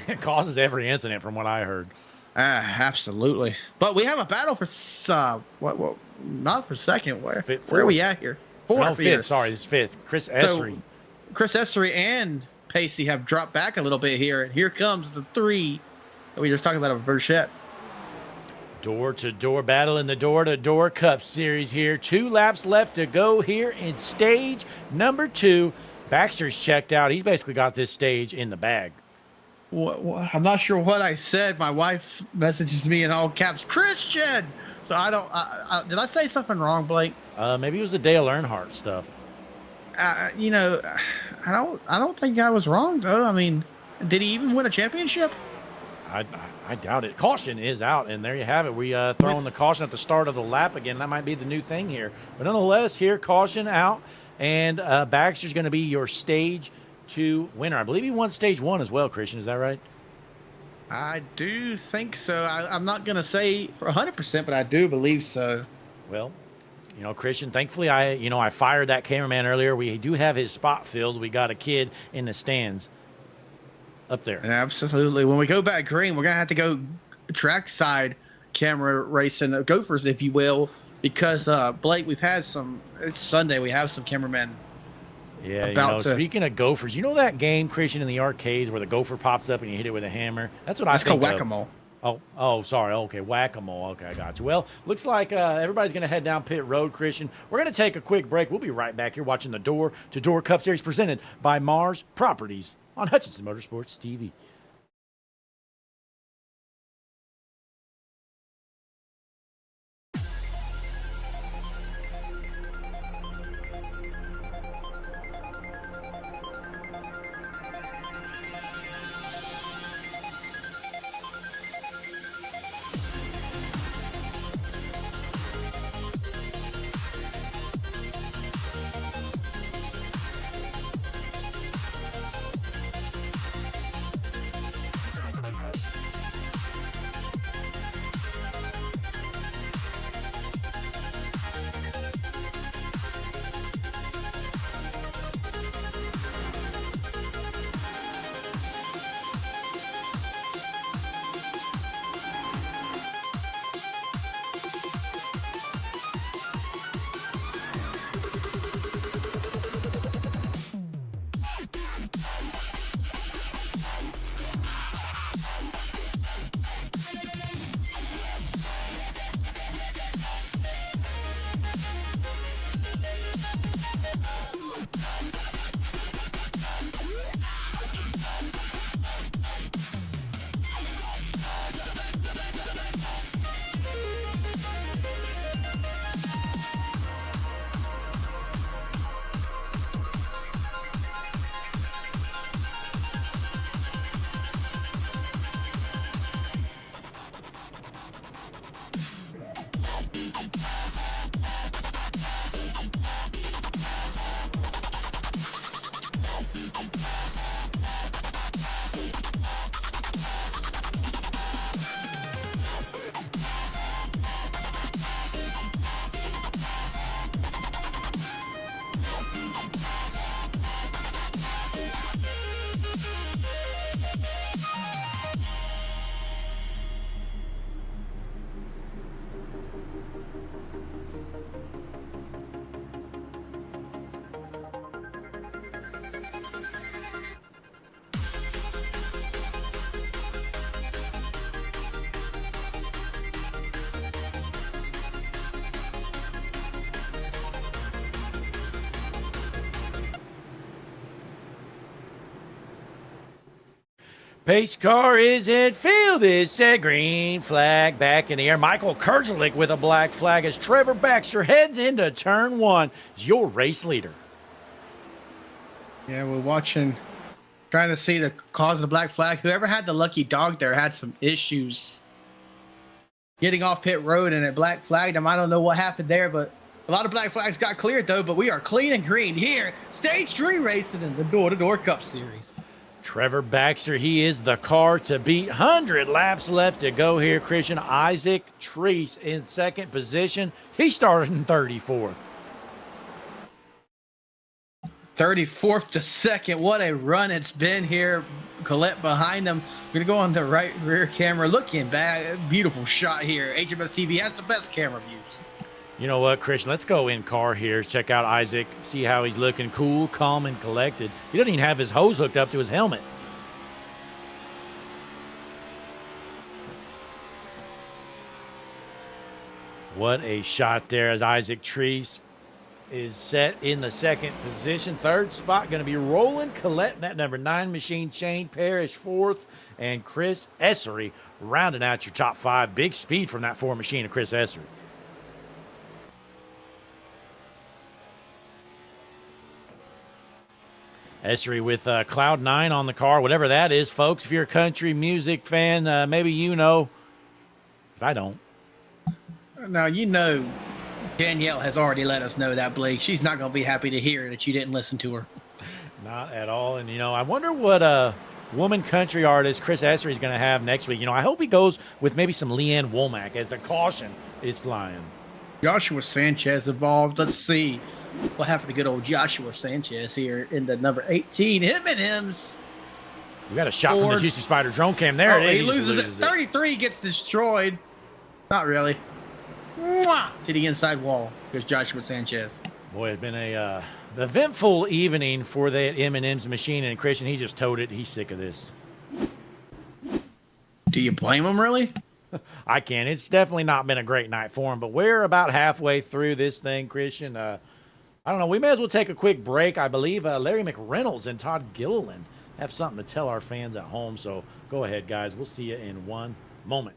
It causes every incident from what I heard. Absolutely. But we have a battle for, not for second. Where are we at here? Fourth. Sorry, this is 5th. Chris Essery. So, Chris Essery and Pacey have dropped back a little bit here, and here comes the 3 that we were just talking about of Burchett. Door-to-door battle in the door-to-door Cup Series here. 2 laps left to go here in stage number 2. Baxter's checked out. He's basically got this stage in the bag. I'm not sure what I said. My wife messages me in all caps, Christian. So I don't. Did I say something wrong, Blake? Maybe it was the Dale Earnhardt stuff. I don't think I was wrong though. I mean, did he even win a championship? I doubt it. Caution is out, and there you have it. We throwing the caution at the start of the lap again. That might be the new thing here. But nonetheless, here, caution out, and Baxter's going to be your stage 2 winner. I believe he won stage 1 as well, Christian. Is that right? I do think so. I'm not going to say for 100%, but I do believe so. Well, Christian, thankfully, I fired that cameraman earlier. We do have his spot filled. We got a kid in the stands up there. Absolutely. When we go back green, we're going to have to go trackside camera racing, gophers, if you will, because, Blake, it's Sunday, we have some cameramen. Yeah, speaking of gophers, that game, Christian, in the arcades where the gopher pops up and you hit it with a hammer? That's what I think called whack-a-mole. Oh, sorry. Okay, whack-a-mole. Okay, I got you. Well, looks like everybody's going to head down pit road, Christian. We're going to take a quick break. We'll be right back here watching the Door-to-Door Cup Series presented by Mars Properties on Hutchinson Motorsports TV. Pace car is in field. Is set. Green flag back in the air. Michael Kurzelik with a black flag as Trevor Baxter heads into turn one. Is your race leader. Yeah, we're watching, trying to see the cause of the black flag. Whoever had the lucky dog there had some issues getting off pit road, and it black flagged him. I don't know what happened there, but a lot of black flags got cleared though. But we are clean and green here. Stage 3 racing in the door-to-door Cup Series. Trevor Baxter, he is the car to beat. 100 laps left to go here. Christian Isaac Treese in second position. He started in 34th. 34th to second. What a run it's been here. Colette behind them. We're going to go on the right rear camera. Looking back. Beautiful shot here. HMS TV has the best camera views. You know what, Christian? Let's go in car here. Check out Isaac. See how he's looking cool, calm, and collected. He doesn't even have his hose hooked up to his helmet. What a shot there as Isaac Treese is set in the second position. Third spot going to be Roland Collette in that number 9 machine. Shane Parrish fourth, and Chris Essery rounding out your top 5. Big speed from that 4 machine of Chris Essery. Essery with Cloud 9 on the car, whatever that is, folks. If you're a country music fan, maybe you know, because I don't. Now, you know, Danielle has already let us know that, Blake. She's not going to be happy to hear that you didn't listen to her. Not at all. And, you know, I wonder what a woman country artist Chris Essery is going to have next week. You know, I hope he goes with maybe some Leanne Womack as a caution is flying. Joshua Sanchez involved. Let's see what happened to good old Joshua Sanchez here in the number 18. M&M's. We got a shot from the Juicy Spider drone cam. There it is. He loses it. 33 gets destroyed. Not really. Mwah! To the inside wall. There's Joshua Sanchez. Boy, it's been a eventful evening for that M&M's machine, and Christian, he just towed it. He's sick of this. Do you blame him, really? I can. It's definitely not been a great night for him, but we're about halfway through this thing, Christian. I don't know. We may as well take a quick break. I believe Larry McReynolds and Todd Gilliland have something to tell our fans at home, so go ahead, guys. We'll see you in one moment.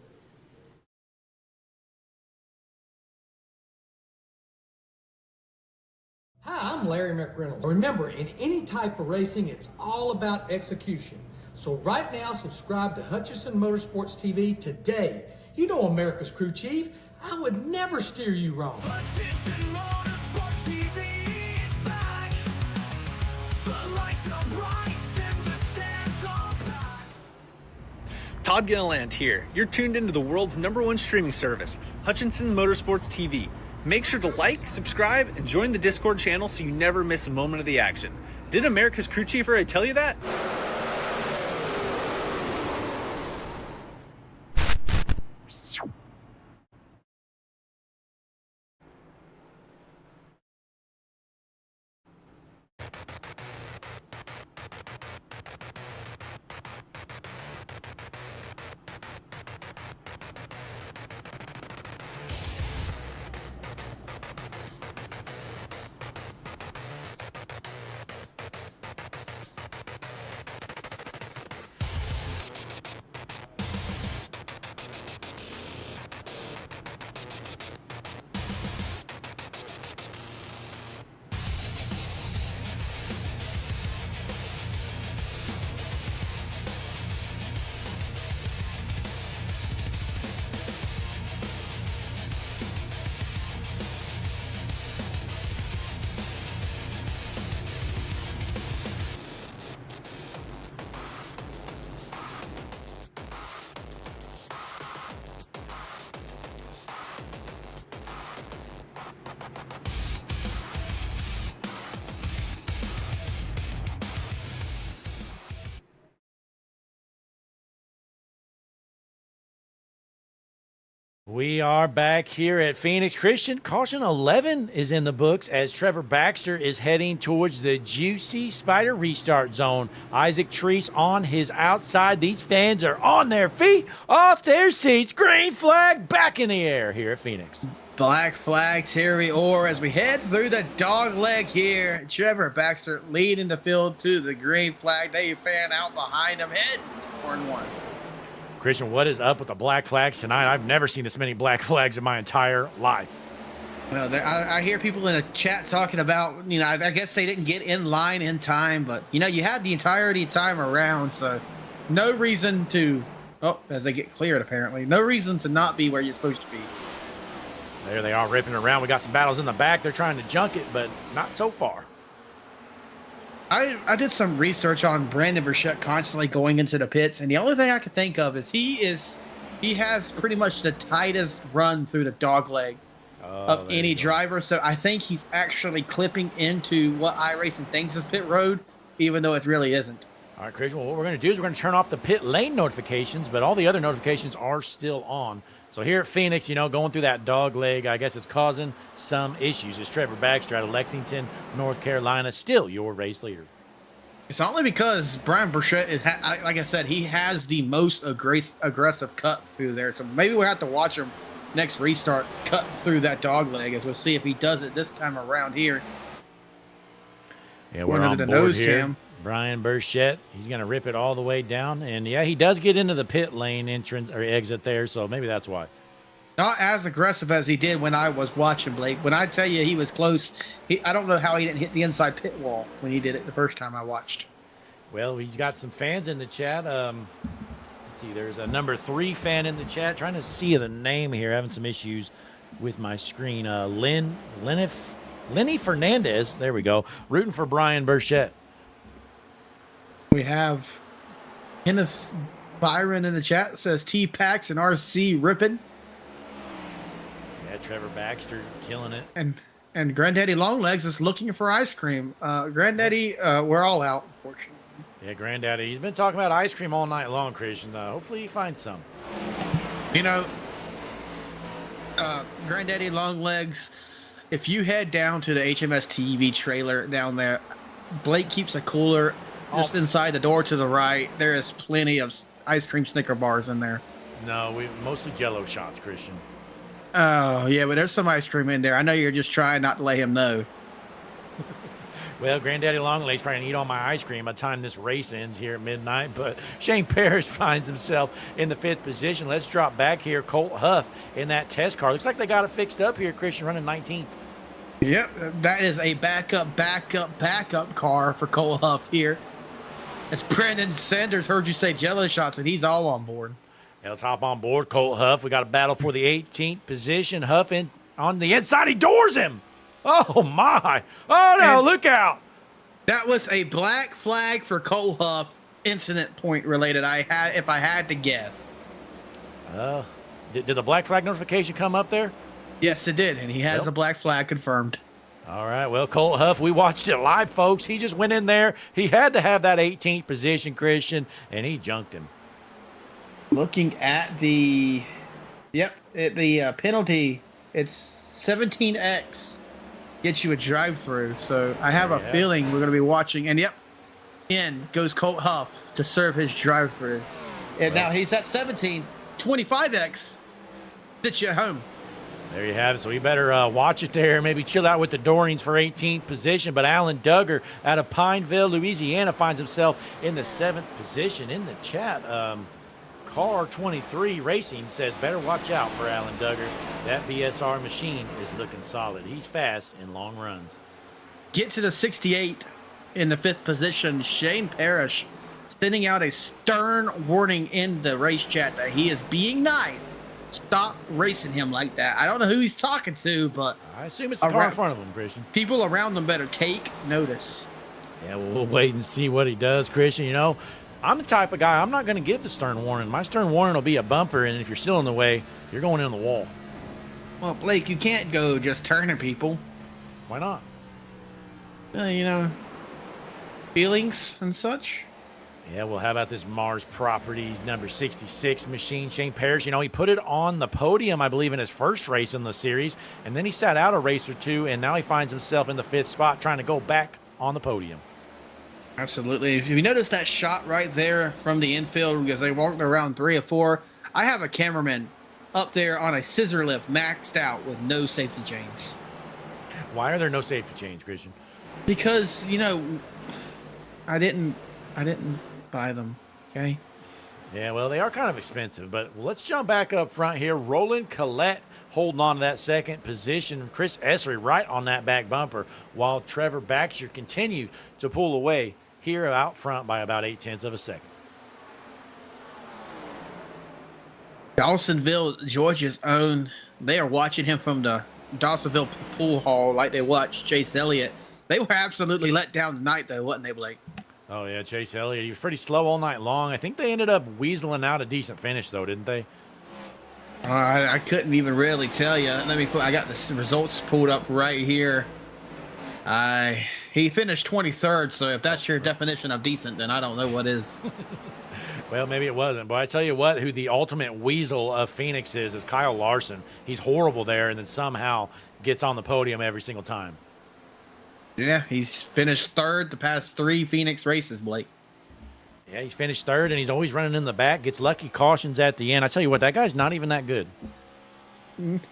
Hi, I'm Larry McReynolds. Remember, in any type of racing, it's all about execution. So right now, subscribe to Hutchison Motorsports TV today. You know America's crew chief. I would never steer you wrong. Hutchison Motorsports TV is back. The lights are bright and the stands are packed. Todd Gilliland here. You're tuned into the world's #1 streaming service, Hutchinson Motorsports TV. Make sure to like, subscribe, and join the Discord channel so you never miss a moment of the action. Did America's crew chief already tell you that? We are back here at Phoenix. Christian, caution 11 is in the books as Trevor Baxter is heading towards the juicy Spider restart zone. Isaac Treese on his outside. These fans are on their feet, off their seats. Green flag back in the air here at Phoenix. Black flag, Terry Orr, as we head through the dog leg here. Trevor Baxter leading the field to the green flag. They fan out behind him, head turn 1. Christian, what is up with the black flags tonight? I've never seen this many black flags in my entire life. Well, I hear people in the chat talking about, I guess they didn't get in line in time, but, you had the entirety time around, so no reason to, as they get cleared apparently, no reason to not be where you're supposed to be. There they are ripping around. We got some battles in the back. They're trying to junk it, but not so far. I did some research on Brandon Burchett constantly going into the pits, and the only thing I could think of is he has pretty much the tightest run through the dog leg of any driver. So I think he's actually clipping into what iRacing thinks is pit road, even though it really isn't. All right, Christian, well, what we're going to do is we're going to turn off the pit lane notifications, but all the other notifications are still on. So here at Phoenix, going through that dog leg, I guess it's causing some issues. It's Trevor Baxter out of Lexington, North Carolina, still your race leader. It's only because Brian Burchett, like I said, he has the most aggressive cut through there. So maybe we'll have to watch him next restart cut through that dog leg, as we'll see if he does it this time around here. Yeah, we're on board here. Cam. Brian Burchett, he's going to rip it all the way down. And, yeah, he does get into the pit lane entrance or exit there, so maybe that's why. Not as aggressive as he did when I was watching, Blake. When I tell you he was close, I don't know how he didn't hit the inside pit wall when he did it the first time I watched. Well, he's got some fans in the chat. Let's see, there's a number 3 fan in the chat. Trying to see the name here. Having some issues with my screen. Lenny Fernandez. There we go. Rooting for Brian Burchett. We have Kenneth Byron in the chat. Says T-Pax and RC ripping. Yeah, Trevor Baxter killing it. And Granddaddy Longlegs is looking for ice cream. Granddaddy, we're all out, unfortunately. Yeah, Granddaddy. He's been talking about ice cream all night long, Christian. Hopefully he finds some. Granddaddy Longlegs, if you head down to the HMS TV trailer down there, Blake keeps a cooler just inside the door to the right. There is plenty of ice cream Snicker bars in there. No, we mostly Jello shots, Christian. Oh, yeah, but there's some ice cream in there. I know you're just trying not to let him know. Well, Granddaddy Longlegs probably going to eat all my ice cream by the time this race ends here at midnight. But Shane Parrish finds himself in the 5th position. Let's drop back here. Colt Huff in that test car. Looks like they got it fixed up here. Christian running 19th. Yep, that is a backup car for Colt Huff here. As Brandon Sanders heard you say Jello shots, and he's all on board. Yeah, let's hop on board. Colt Huff. We got a battle for the 18th position. Huff in on the inside. He doors him. Oh, my. Oh, no, look out. That was a black flag for Colt Huff, incident point related, if I had to guess. Did the black flag notification come up there? Yes, it did, and he has a black flag confirmed. All right, well, Colt Huff, we watched it live, folks. He just went in there. He had to have that 18th position, Christian, and he junked him. Looking at the penalty, it's 17X. Gets you a drive-through. So I have a feeling we're going to be watching. And in goes Colt Huff to serve his drive-through. And now he's at 17. 25X. Gets you at home. There you have it. So we better watch it there. Maybe chill out with the Dorings for 18th position. But Alan Duggar out of Pineville, Louisiana, finds himself in the 7th position. In the chat, Car 23 Racing says better watch out for Alan Duggar. That BSR machine is looking solid. He's fast in long runs. Get to the 68 in the 5th position. Shane Parrish sending out a stern warning in the race chat that he is being nice. Stop racing him like that. I don't know who he's talking to, but I assume it's the car in front of him, Christian. People around him better take notice. Yeah, well, we'll wait and see what he does, Christian. I'm the type of guy, I'm not going to give the stern warning. My stern warning will be a bumper, and if you're still in the way, you're going in the wall. Well, Blake, you can't go just turning people. Why not? Feelings and such. Yeah, well, how about this Mars Properties number 66 machine? Shane Parrish, he put it on the podium, I believe, in his first race in the series, and then he sat out a race or two, and now he finds himself in the 5th spot trying to go back on the podium. Absolutely. If you notice that shot right there from the infield, because they walked around 3 or 4, I have a cameraman up there on a scissor lift maxed out with no safety chains. Why are there no safety chains, Christian? Because, I didn't buy them, okay? Yeah, well, they are kind of expensive, but let's jump back up front here. Roland Collette holding on to that second position. Chris Essery right on that back bumper, while Trevor Baxter continued to pull away here out front by about 0.8 of a second. Dawsonville, Georgia's own. They are watching him from the Dawsonville pool hall like they watched Chase Elliott. They were absolutely let down tonight, though, wasn't they, Blake? Oh, yeah, Chase Elliott. He was pretty slow all night long. I think they ended up weaseling out a decent finish, though, didn't they? I couldn't even really tell you. I got the results pulled up right here. He finished 23rd, so if that's your definition of decent, then I don't know what is. Well, maybe it wasn't. But I tell you what, who the ultimate weasel of Phoenix is Kyle Larson. He's horrible there, and then somehow gets on the podium every single time. Yeah, he's finished 3rd the past 3 Phoenix races, Blake. Yeah, he's finished 3rd, and he's always running in the back. Gets lucky cautions at the end. I tell you what, that guy's not even that good.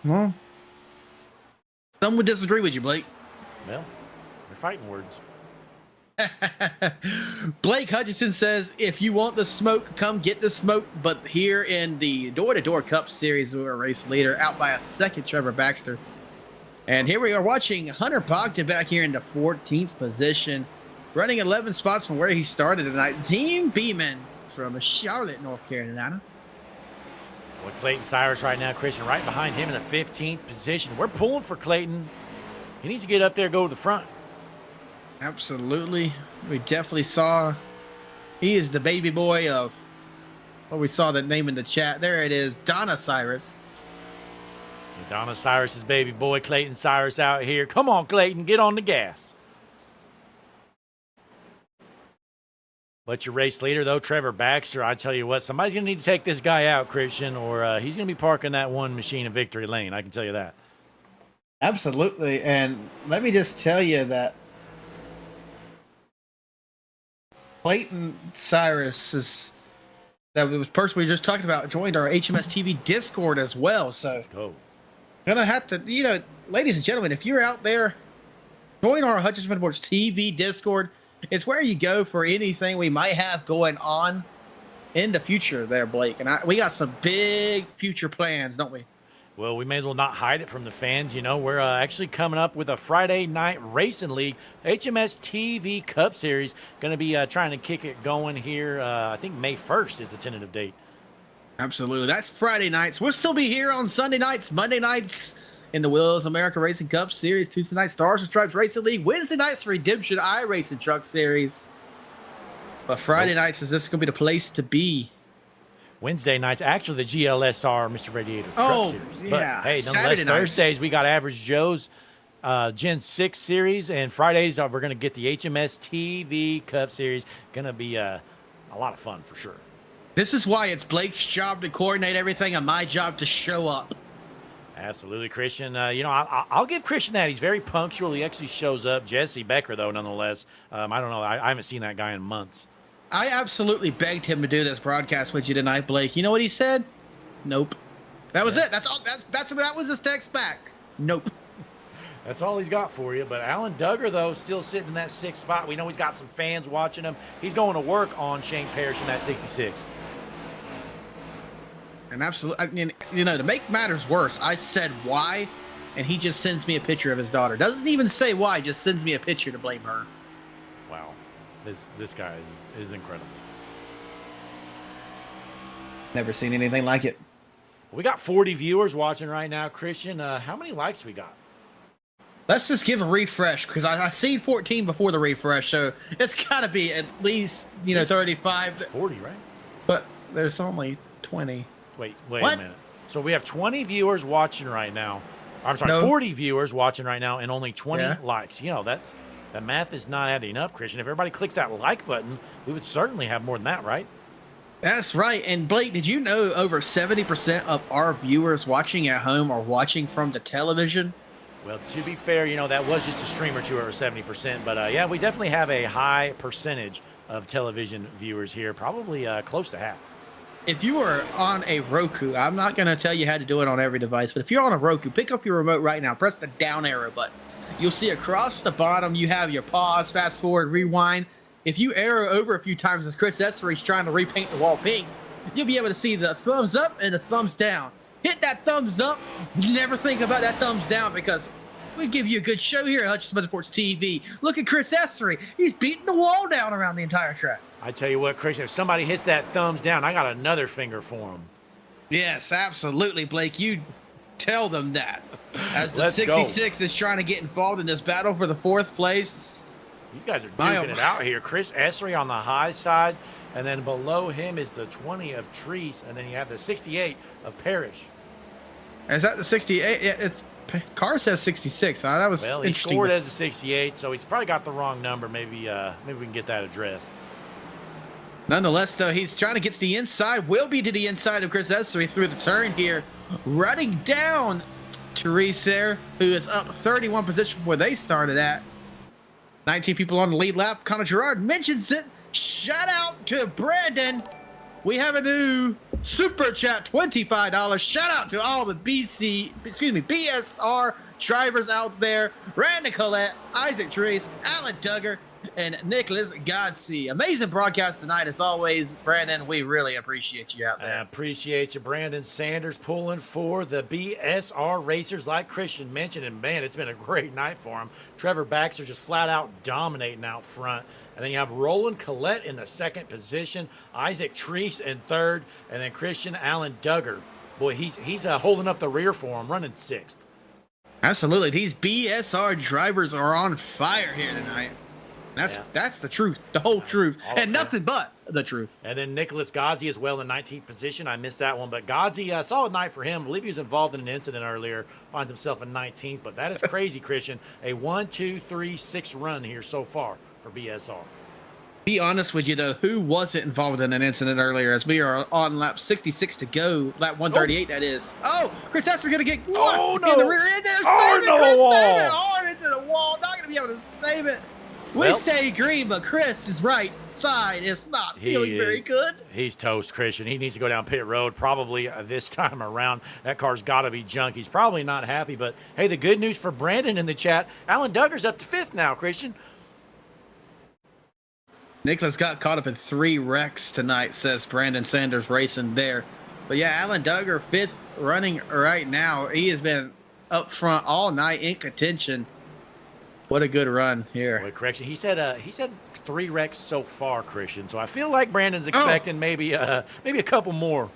Well, some would disagree with you, Blake. Well, they're fighting words. Blake Hutchinson says, if you want the smoke, come get the smoke. But here in the door-to-door Cup Series, we were a race leader, out by a second, Trevor Baxter. And here we are watching Hunter Bogdan back here in the 14th position, running 11 spots from where he started tonight. Team Beeman from Charlotte, North Carolina. Well, Clayton Cyrus right now, Christian, right behind him in the 15th position. We're pulling for Clayton. He needs to get up there, go to the front. Absolutely. We definitely saw he is the baby boy of, well, we saw the name in the chat. There it is, Donna Cyrus. Donna Cyrus's baby boy, Clayton Cyrus, out here. Come on, Clayton, get on the gas. But your race leader, though, Trevor Baxter, I tell you what, somebody's going to need to take this guy out, Christian, or he's going to be parking that one machine in victory lane. I can tell you that. Absolutely. And let me just tell you that Clayton Cyrus is, that was the person we just talked about, joined our HMS TV Discord as well. So Let's go. Gonna have to, ladies and gentlemen, if you're out there, join our Hutchinson Motorsports TV Discord. It's where you go for anything we might have going on in the future there, Blake. And we got some big future plans, don't we? Well, we may as well not hide it from the fans. We're actually coming up with a Friday night racing league, HMS TV Cup Series. Going to be trying to kick it going here. I think May 1st is the tentative date. Absolutely. That's Friday nights. We'll still be here on Sunday nights, Monday nights in the Willows America Racing Cup Series, Tuesday night Stars and Stripes Racing League, Wednesday nights Redemption iRacing Truck Series. But Friday nights is this going to be the place to be. Wednesday nights, actually the GLSR Mr. Radiator Truck Series. But, yeah. hey, nonetheless, Thursdays we got Average Joe's Gen 6 Series, and Fridays we're going to get the HMS TV Cup Series. Going to be a lot of fun for sure. This is why it's Blake's job to coordinate everything and my job to show up. Absolutely, Christian. I'll give Christian that. He's very punctual. He actually shows up. Jesse Becker, though, nonetheless. I don't know. I haven't seen that guy in months. I absolutely begged him to do this broadcast with you tonight, Blake. You know what he said? Nope. That was it. That's all. That was his text back. Nope. That's all he's got for you. But Alan Duggar, though, still sitting in that 6th spot. We know he's got some fans watching him. He's going to work on Shane Parrish in that 66. And absolutely, I mean, to make matters worse, I said why, and he just sends me a picture of his daughter. Doesn't even say why, just sends me a picture to blame her. Wow. This guy is incredible. Never seen anything like it. We got 40 viewers watching right now, Christian. How many likes we got? Let's just give a refresh, because I seen 14 before the refresh, so it's got to be at least, 35. 40, right? But there's only 20. Wait What? a minute. So we have 20 viewers watching right now. I'm sorry, No. 40 viewers watching right now and only 20 likes. The math is not adding up, Christian. If everybody clicks that like button, we would certainly have more than that, right? That's right. And Blake, did you know over 70% of our viewers watching at home are watching from the television? Well, to be fair, that was just a stream or two over 70%. But, yeah, we definitely have a high percentage of television viewers here, probably close to half. If you are on a Roku, I'm not going to tell you how to do it on every device, but if you're on a Roku, pick up your remote right now. Press the down arrow button. You'll see across the bottom, you have your pause, fast forward, rewind. If you arrow over a few times as Chris Essery's trying to repaint the wall pink, you'll be able to see the thumbs up and the thumbs down. Hit that thumbs up. Never think about that thumbs down because we give you a good show here at Hutchinson Motorsports TV. Look at Chris Essery. He's beating the wall down around the entire track. I tell you what, Christian, if somebody hits that thumbs down, I got another finger for him. Yes, absolutely, Blake. You tell them that. As the Let's 66 is trying to get involved in this battle for the 4th place. These guys are duking it out here. Chris Essery on the high side, and then below him is the 20 of Treese, and then you have the 68 of Parrish. Is that the 68? Yeah, car says 66. That was well, he interesting. scored as a 68, so he's probably got the wrong number. Maybe we can get that addressed. Nonetheless, though, he's trying to get to the inside. Will be to the inside of Chris Essery through the turn here. Running down Therese there, who is up 31 position from where they started at. 19 people on the lead lap. Connor Gerard mentions it. Shout out to Brandon. We have a new super chat, $25. Shout out to all the BSR drivers out there. Randy Collette, Isaac Therese, Alan Duggar, and Nicholas Godsey. Amazing broadcast tonight, as always, Brandon. We really appreciate you out there. I appreciate you, Brandon Sanders, pulling for the BSR racers, like Christian mentioned. And man, it's been a great night for him. Trevor Baxter just flat out dominating out front. And then you have Roland Collette in the 2nd position, Isaac Treese in 3rd, and then Christian Allen Duggar. Boy, he's holding up the rear for him, running 6th. Absolutely. These BSR drivers are on fire here tonight. That's the truth, the whole truth, and nothing but the truth. And then Nicholas Godsey as well in 19th position. I missed that one, but Godsey, solid night for him. I believe he was involved in an incident earlier, finds himself in 19th, but that is crazy, Christian. A 1, 2, 3, 6 run here so far for BSR. Be honest with you, though, who wasn't involved in an incident earlier as we are on lap 66 to go, lap 138, that is. Oh, Chris Essery going to get in the rear end there. Save it. Hard into the wall. Not going to be able to save it. We stay green, but Chris is right side is not feeling very good. He's toast, Christian. He needs to go down pit road probably this time around. That car's got to be junk. He's probably not happy, but hey, the good news for Brandon in the chat, Alan Duggar's up to 5th now, Christian. Nicholas got caught up in 3 wrecks tonight, says Brandon Sanders Racing there. But yeah, Alan Duggar, 5th running right now. He has been up front all night in contention. What a good run here. Boy, correction. He said 3 wrecks so far, Christian. So I feel like Brandon's expecting maybe a couple more.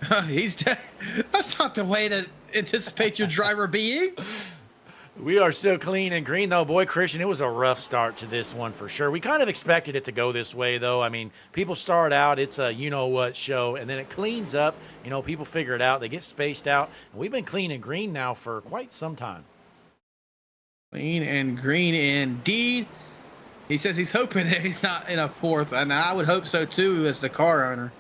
That's not the way to anticipate your driver being. We are still clean and green, though. Boy, Christian, it was a rough start to this one for sure. We kind of expected it to go this way, though. I mean, people start out, it's a you-know-what show, and then it cleans up. People figure it out. They get spaced out. And we've been clean and green now for quite some time. Clean and green indeed. He says he's hoping that he's not in a 4th, and I would hope so, too, as the car owner.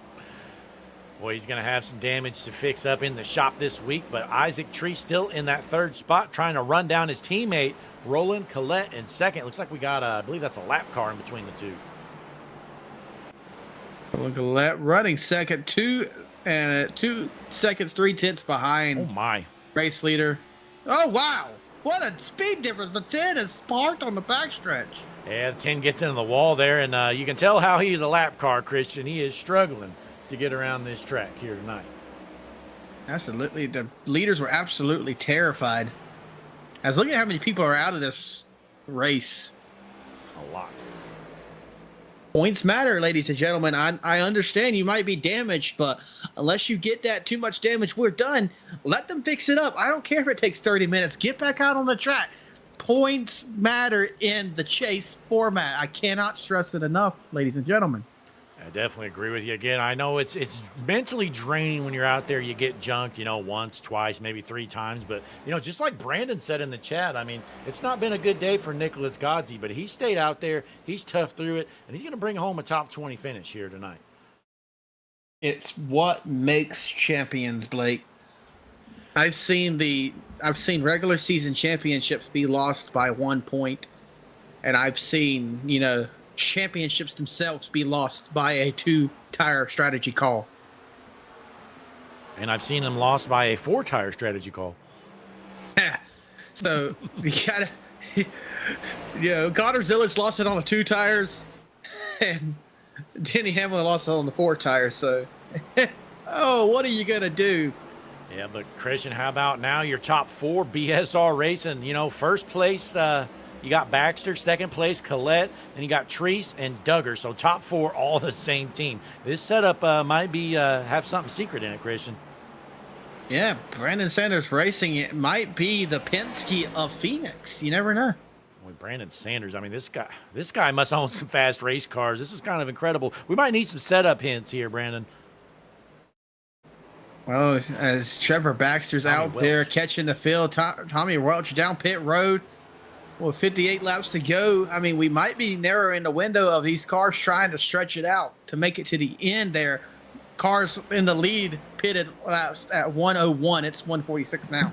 Boy, he's going to have some damage to fix up in the shop this week, but Isaac Tree still in that 3rd spot, trying to run down his teammate, Roland Collette, in 2nd. Looks like we got, I believe that's a lap car in between the two. Roland Collette running 2nd, 2 seconds, 3/10 behind. Oh, my. Race leader. Oh, wow. What a speed difference. The 10 is parked on the backstretch. Yeah, the 10 gets into the wall there, and you can tell how he's a lap car, Christian. He is struggling to get around this track here tonight. Absolutely. The leaders were absolutely terrified. I was looking at how many people are out of this race. A lot. Points matter, ladies and gentlemen. I understand you might be damaged, but unless you get that too much damage, we're done. Let them fix it up. I don't care if it takes 30 minutes. Get back out on the track. Points matter in the chase format. I cannot stress it enough, ladies and gentlemen. I definitely agree with you. Again, I know it's mentally draining when you're out there. You get junked, once, twice, maybe 3 times. But, just like Brandon said in the chat, I mean, it's not been a good day for Nicholas Godsey, but he stayed out there. He's tough through it, and he's going to bring home a top 20 finish here tonight. It's what makes champions, Blake. I've seen regular season championships be lost by 1 point, and I've seen, championships themselves be lost by a 2-tire strategy call. And I've seen them lost by a 4-tire strategy call. So you gotta, Connor Zillage lost it on the 2 tires, and Denny Hamlin lost it on the 4 tires. So, what are you gonna do? Yeah, but Christian, how about now your top 4 BSR racing? First place, you got Baxter, second place Collette, and you got Treese and Duggar. So top 4, all the same team. This setup might be have something secret in it, Christian. Yeah, Brandon Sanders Racing. It might be the Penske of Phoenix. You never know. With Brandon Sanders, I mean, this guy must own some fast race cars. This is kind of incredible. We might need some setup hints here, Brandon. Well, as Trevor Baxter's out there catching the field, Tommy Welch down pit road. Well, 58 laps to go. I mean, we might be narrowing the window of these cars trying to stretch it out to make it to the end there. Cars in the lead pitted laps at 101. It's 146 now.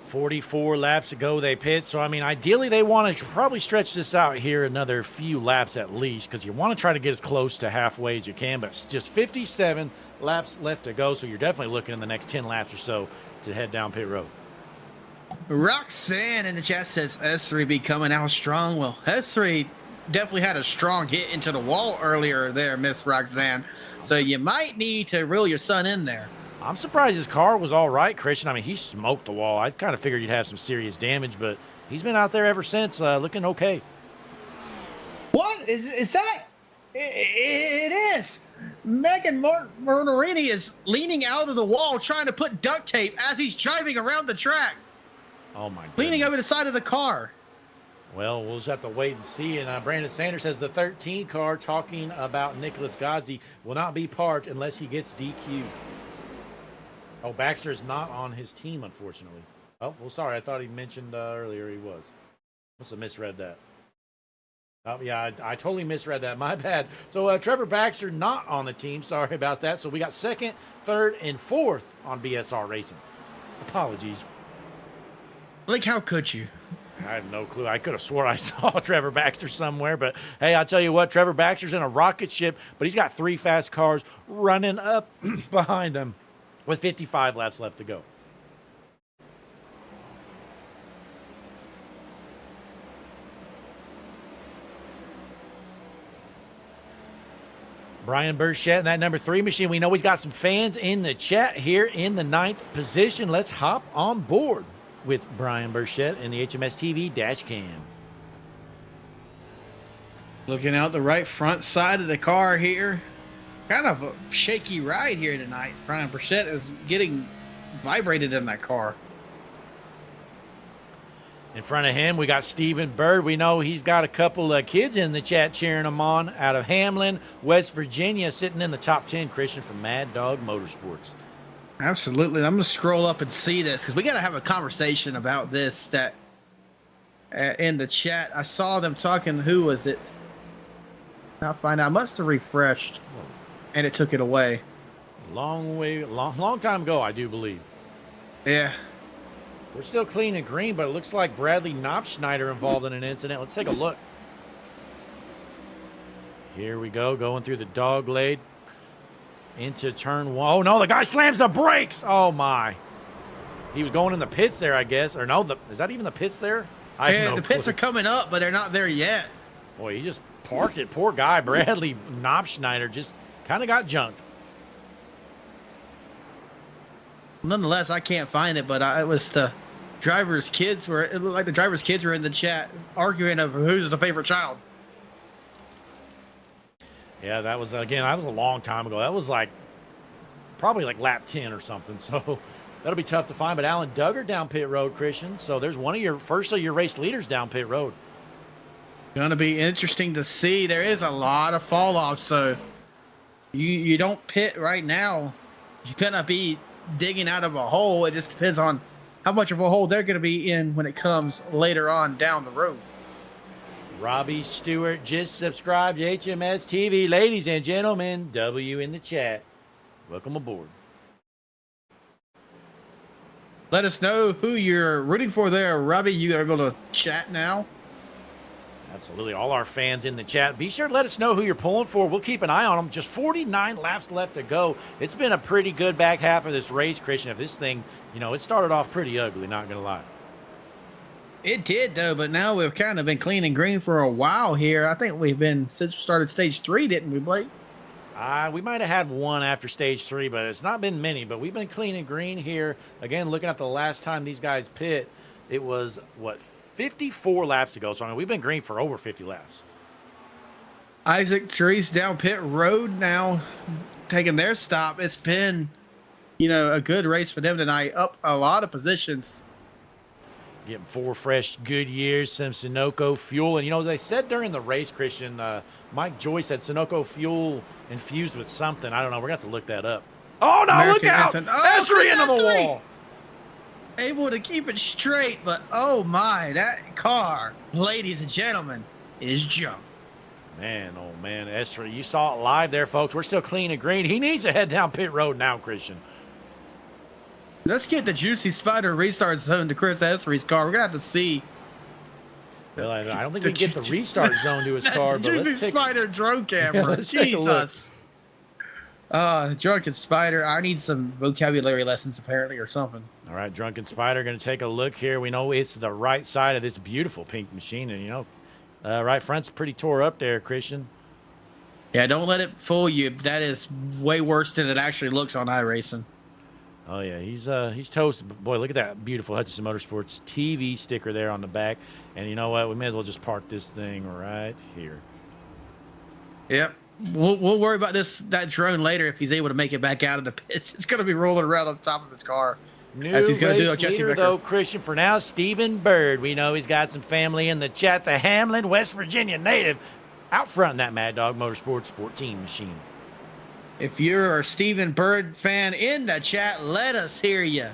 44 laps to go they pit. So, I mean, ideally they want to probably stretch this out here another few laps at least, because you want to try to get as close to halfway as you can. But it's just 57 laps left to go. So you're definitely looking in the next 10 laps or so to head down pit road. Roxanne in the chat says S3 be coming out strong. Well, S3 definitely had a strong hit into the wall earlier there, Miss Roxanne. So you might need to reel your son in there. I'm surprised his car was all right, Christian. I mean, he smoked the wall. I kind of figured he'd have some serious damage, but he's been out there ever since, looking okay. What? Is that? It is. Megan Mortarini is leaning out of the wall trying to put duct tape as he's driving around the track. Oh, my goodness. Leaning over the side of the car. Well, we'll just have to wait and see. And Brandon Sanders says the 13 car talking about Nicholas Godsey will not be parked unless he gets DQ'd. Oh, Baxter is not on his team, unfortunately. Oh, well, sorry. I thought he mentioned earlier he was. Must have misread that. Oh, yeah, I totally misread that. My bad. So Trevor Baxter not on the team. Sorry about that. So we got 2nd, 3rd, and 4th on BSR Racing. Apologies. Like, how could you? I have no clue. I could have swore I saw Trevor Baxter somewhere, but hey, I'll tell you what, Trevor Baxter's in a rocket ship, but he's got 3 fast cars running up behind him with 55 laps left to go. Brian Burchett in that number 3 machine. We know he's got some fans in the chat here in the 9th position. Let's hop on board with Brian Burchett in the HMS TV dash cam. Looking out the right front side of the car here. Kind of a shaky ride here tonight. Brian Burchett is getting vibrated in that car. In front of him, we got Stephen Bird. We know he's got a couple of kids in the chat cheering him on out of Hamlin, West Virginia, sitting in the top 10, Christian, from Mad Dog Motorsports. Absolutely. I'm going to scroll up and see this because we got to have a conversation about this that in the chat. I saw them talking. Who was it? I'll find out. I must have refreshed and it took it away. Long time ago, I do believe. Yeah. We're still clean and green, but it looks like Bradley Knopfschneider involved in an incident. Let's take a look. Here we go, going through the dog leg into turn 1. Oh, no, the guy slams the brakes. Oh, my. He was going in the pits there, I guess. Or no, is that even the pits there? The pits are coming up, but they're not there yet. Boy, he just parked it. Poor guy, Bradley Knopfschneider, just kind of got junked. Nonetheless, I can't find it, but it was the driver's kids were. It looked like the driver's kids were in the chat arguing over who's the favorite child. Yeah, that was a long time ago. That was probably lap 10 or something. So that'll be tough to find. But Alan Duggar down pit road, Christian. So there's one of your first of your race leaders down pit road. Going to be interesting to see. There is a lot of fall off. So You don't pit right now, you're going to be digging out of a hole. It just depends on how much of a hole they're going to be in when it comes later on down the road. Robbie Stewart just subscribed to HMS TV. Ladies and gentlemen, W in the chat. Welcome aboard. Let us know who you're rooting for there. Robbie, you are able to chat now. Absolutely. All our fans in the chat. Be sure to let us know who you're pulling for. We'll keep an eye on them. Just 49 laps left to go. It's been a pretty good back half of this race, Christian. If this thing, it started off pretty ugly, not going to lie. It did, though, but now we've kind of been clean and green for a while here. I think we've been, since we started stage 3, didn't we, Blake? We might have had one after stage 3, but it's not been many. But we've been clean and green here. Again, looking at the last time these guys pit, it was, 54 laps ago. So, we've been green for over 50 laps. Isaac Therese down pit road now, taking their stop. It's been, a good race for them tonight, up a lot of positions. Getting 4 fresh Goodyears, some Sunoco fuel. And, they said during the race, Christian, Mike Joyce said Sunoco fuel infused with something. I don't know. We're going to have to look that up. Oh, no, American look out. Anthem. Oh, Esri into the wall. Able to keep it straight, but oh my, that car, ladies and gentlemen, is junk. Man, oh man, Esri, you saw it live there, folks. We're still clean and green. He needs to head down pit road now, Christian. Let's get the Juicy Spider restart zone to Chris Esri's car. We're going to have to see. Well, I don't think we can get the restart zone to his car. But Juicy Spider drone camera. Let's take a look. Jesus. Drunken Spider. I need some vocabulary lessons, apparently, or something. All right, Drunken Spider, going to take a look here. We know it's the right side of this beautiful pink machine. And, right front's pretty tore up there, Christian. Yeah, don't let it fool you. That is way worse than it actually looks on iRacing. Oh, yeah, he's toasted. Boy, look at that beautiful Hutchinson Motorsports TV sticker there on the back. And you know what? We may as well just park this thing right here. Yep. We'll worry about that drone later if he's able to make it back out of the pits. It's going to be rolling around on top of his car. New as he's going to do race leader, though, Christian, for now, Stephen Bird. We know he's got some family in the chat. The Hamlin, West Virginia native out front in that Mad Dog Motorsports 14 machine. If you're a Stephen Bird fan in the chat, let us hear you.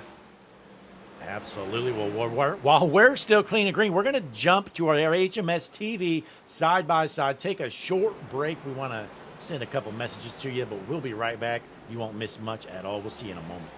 Absolutely. Well, while we're still clean and green, we're going to jump to our HMS TV side by side. Take a short break. We want to send a couple messages to you, but we'll be right back. You won't miss much at all. We'll see you in a moment.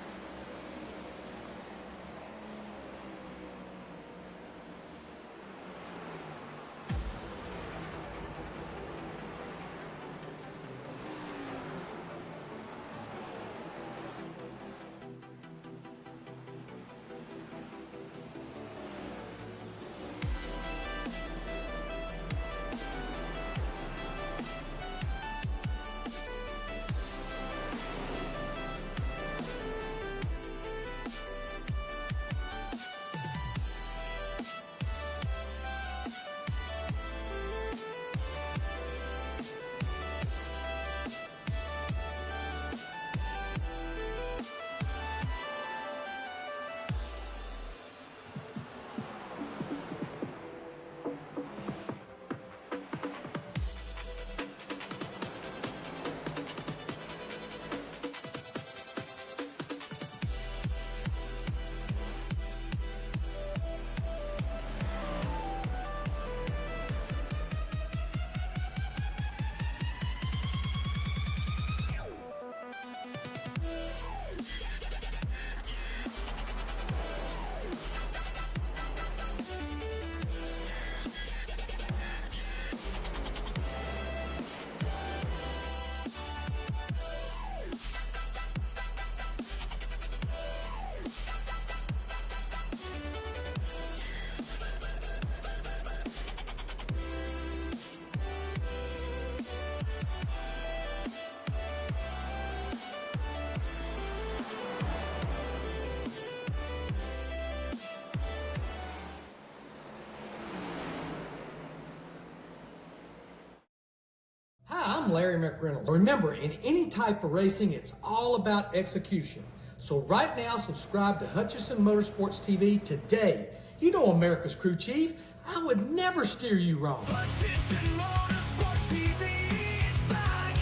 I'm Larry McReynolds. Remember, in any type of racing, it's all about execution. So right now, subscribe to Hutchinson Motorsports TV today. You know America's crew chief. I would never steer you wrong. Hutchinson Motorsports TV is back.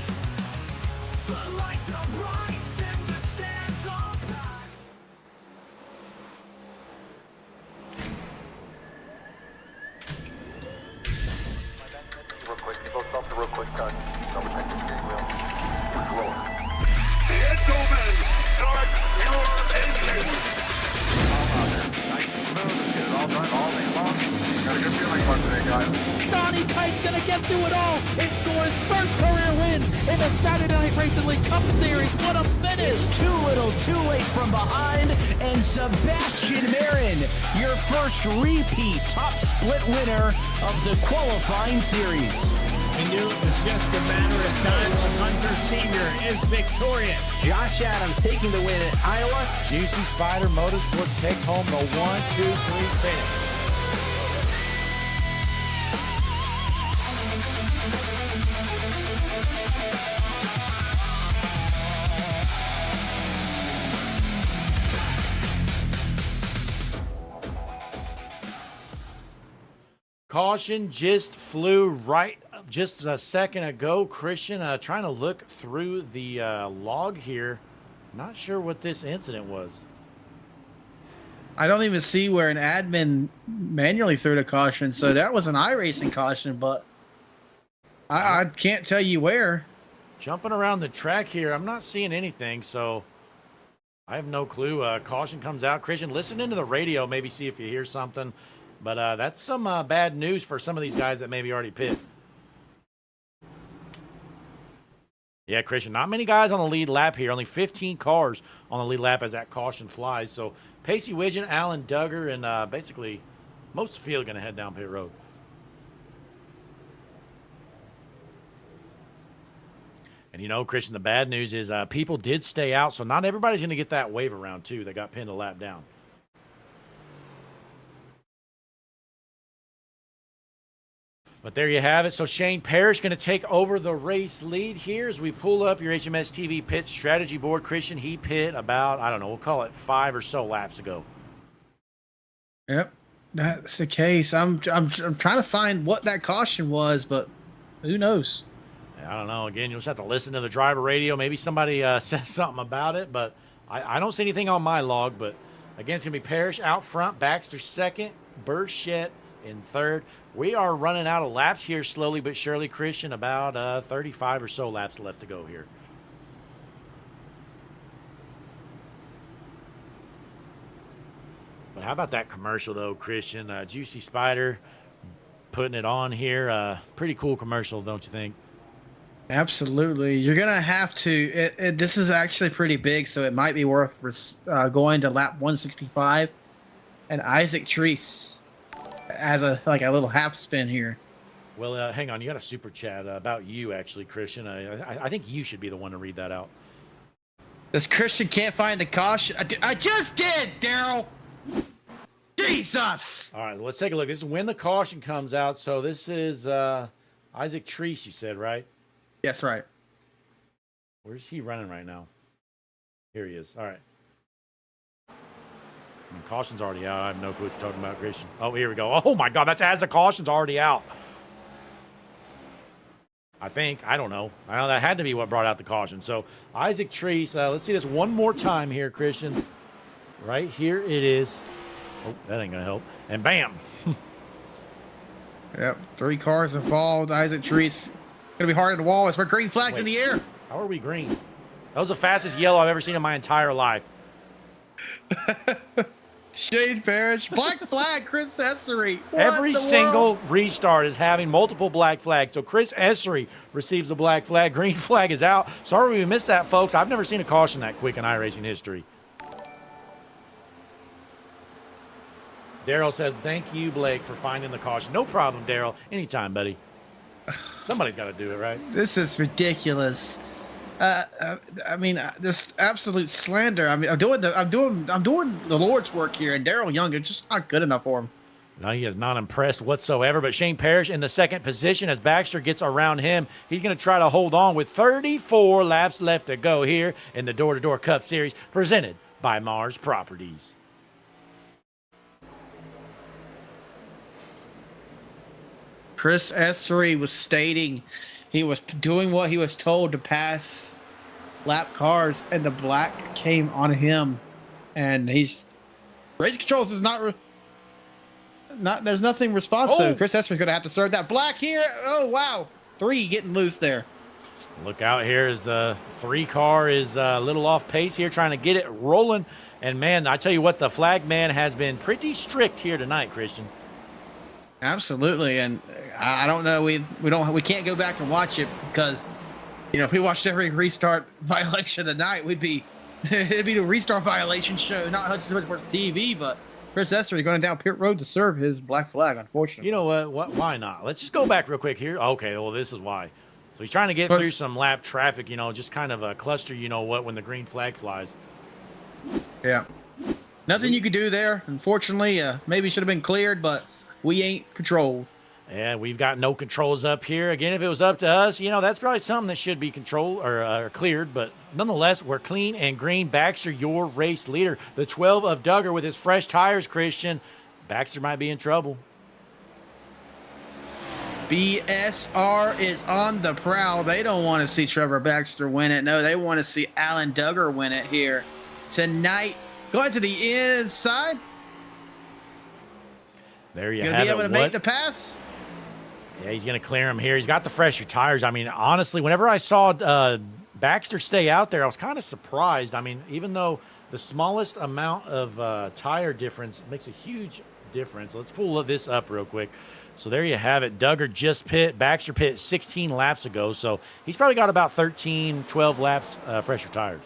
Real quick, you both stop the real quick, cut. Double check the steering wheel. Control. Gentlemen, start your engines. All out there. Nice and smooth. Let's get it all done all day long. Got a good feeling about today, guys. Donnie Kite's gonna get through it all and score his first career win in the Saturday Night Racing League Cup Series. What a finish! Too little, too late from behind, and Sebastian Marin, your first repeat top split winner of the qualifying series. We knew it was just a matter of time. Hunter Sr. is victorious. Josh Adams taking the win at Iowa. Juicy Spider Motorsports takes home the 1-2-3 finish. Caution just flew right just a second ago. Christian trying to look through the log here. Not sure what this incident was. I don't even see where an admin manually threw the caution, so that was an iRacing caution, but I can't tell you where. Jumping around the track here, I'm not seeing anything, so I have no clue. Caution comes out. Christian, listen into the radio, maybe see if you hear something. But that's some bad news for some of these guys that maybe already pit. Yeah, Christian, not many guys on the lead lap here. Only 15 cars on the lead lap as that caution flies. So Pacey Widgeon, Alan Duggar, and basically most of the field going to head down pit road. And, you know, Christian, the bad news is people did stay out, so not everybody's going to get that wave around, too, that got pinned a lap down. But there you have it. So Shane Parrish going to take over the race lead here as we pull up your HMS TV pit strategy board. Christian, he pit about, I don't know, we'll call it 5 or so laps ago. Yep, that's the case. I'm trying to find what that caution was, but who knows? I don't know. Again, you'll just have to listen to the driver radio. Maybe somebody says something about it, but I don't see anything on my log. But again, it's going to be Parrish out front, Baxter second, Burchett in third. We are running out of laps here slowly but surely, Christian. About 35 or so laps left to go here. But how about that commercial, though, Christian? Juicy Spider putting it on here. Pretty cool commercial, don't you think? Absolutely. You're going to have to... this is actually pretty big, so it might be worth going to lap 165. And Isaac Treese as a little half spin here. Well, hang on. You got a super chat about you, actually, Christian. I think you should be the one to read that out. This Christian can't find the caution. I just did, Daryl. Jesus. All right, let's take a look. This is when the caution comes out. So this is Isaac Treese, you said, right? Yes, right. Where's he running right now? Here he is. All right. I mean, caution's already out. I have no clue what you're talking about, Christian. Oh, here we go. Oh, my God. That's as the caution's already out. I think. I don't know. That had to be what brought out the caution. So, Isaac Treese. Let's see this one more time here, Christian. Right here it is. Oh, that ain't going to help. And bam. Yep. 3 cars involved. Isaac Treese. Going to be hard at the wall. It's where green flags in the air. How are we green? That was the fastest yellow I've ever seen in my entire life. Shane Parrish, black flag, Chris Essery. Every single restart is having multiple black flags. So Chris Essery receives a black flag. Green flag is out. Sorry we missed that, folks. I've never seen a caution that quick in iRacing history. Daryl says, thank you, Blake, for finding the caution. No problem, Daryl. Anytime, buddy. Somebody's got to do it, right? This is ridiculous. I mean, just absolute slander. I mean, I'm doing the Lord's work here, and Daryl Young, it's just not good enough for him. No, he is not impressed whatsoever. But Shane Parrish in the second position as Baxter gets around him. He's going to try to hold on with 34 laps left to go here in the Door-to-Door Cup Series presented by Mars Properties. Chris Essery was stating he was doing what he was told to pass lap cars, and the black came on him, and he's race controls is not there's nothing responsive. Oh. Chris Esmer's going to have to serve that black here. Oh wow, 3 getting loose there. Look out here as 3 car is a little off pace here, trying to get it rolling. And man, I tell you what, the flag man has been pretty strict here tonight, Christian. Absolutely, and I don't know. We can't go back and watch it because, if we watched every restart violation tonight, it'd be the restart violation show, not Hutchinson Motorsports TV. But Chris Esser is going down pit road to serve his black flag. Unfortunately, you know what? Why not? Let's just go back real quick here. Okay, well this is why. So he's trying to get through some lap traffic. just kind of a cluster. When the green flag flies. Yeah, nothing you could do there. Unfortunately, maybe should have been cleared, but we ain't controlled. Yeah, we've got no controls up here. Again, if it was up to us, that's probably something that should be controlled or cleared. But nonetheless, we're clean and green. Baxter, your race leader. The 12 of Duggar with his fresh tires, Christian. Baxter might be in trouble. BSR is on the prowl. They don't want to see Trevor Baxter win it. No, they want to see Alan Duggar win it here tonight. Going to the inside. There you have it. Gonna be able to make the pass? Yeah, he's going to clear him here. He's got the fresher tires. I mean, honestly, whenever I saw Baxter stay out there, I was kind of surprised. I mean, even though the smallest amount of tire difference makes a huge difference. Let's pull this up real quick. So there you have it. Duggar just pit. Baxter pit 16 laps ago. So he's probably got about 13, 12 laps fresher tires.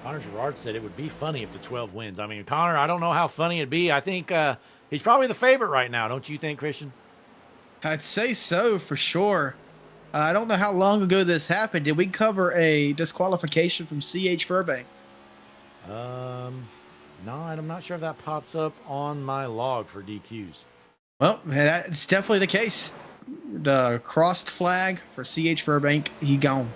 Connor Gerard said it would be funny if the 12 wins. I mean, Connor, I don't know how funny it'd be. I think he's probably the favorite right now. Don't you think, Christian? I'd say so for sure. I don't know how long ago this happened. Did we cover a disqualification from C.H. Furbank? No, I'm not sure if that pops up on my log for DQs. Well, that's definitely the case. The crossed flag for C.H. Furbank, he gone.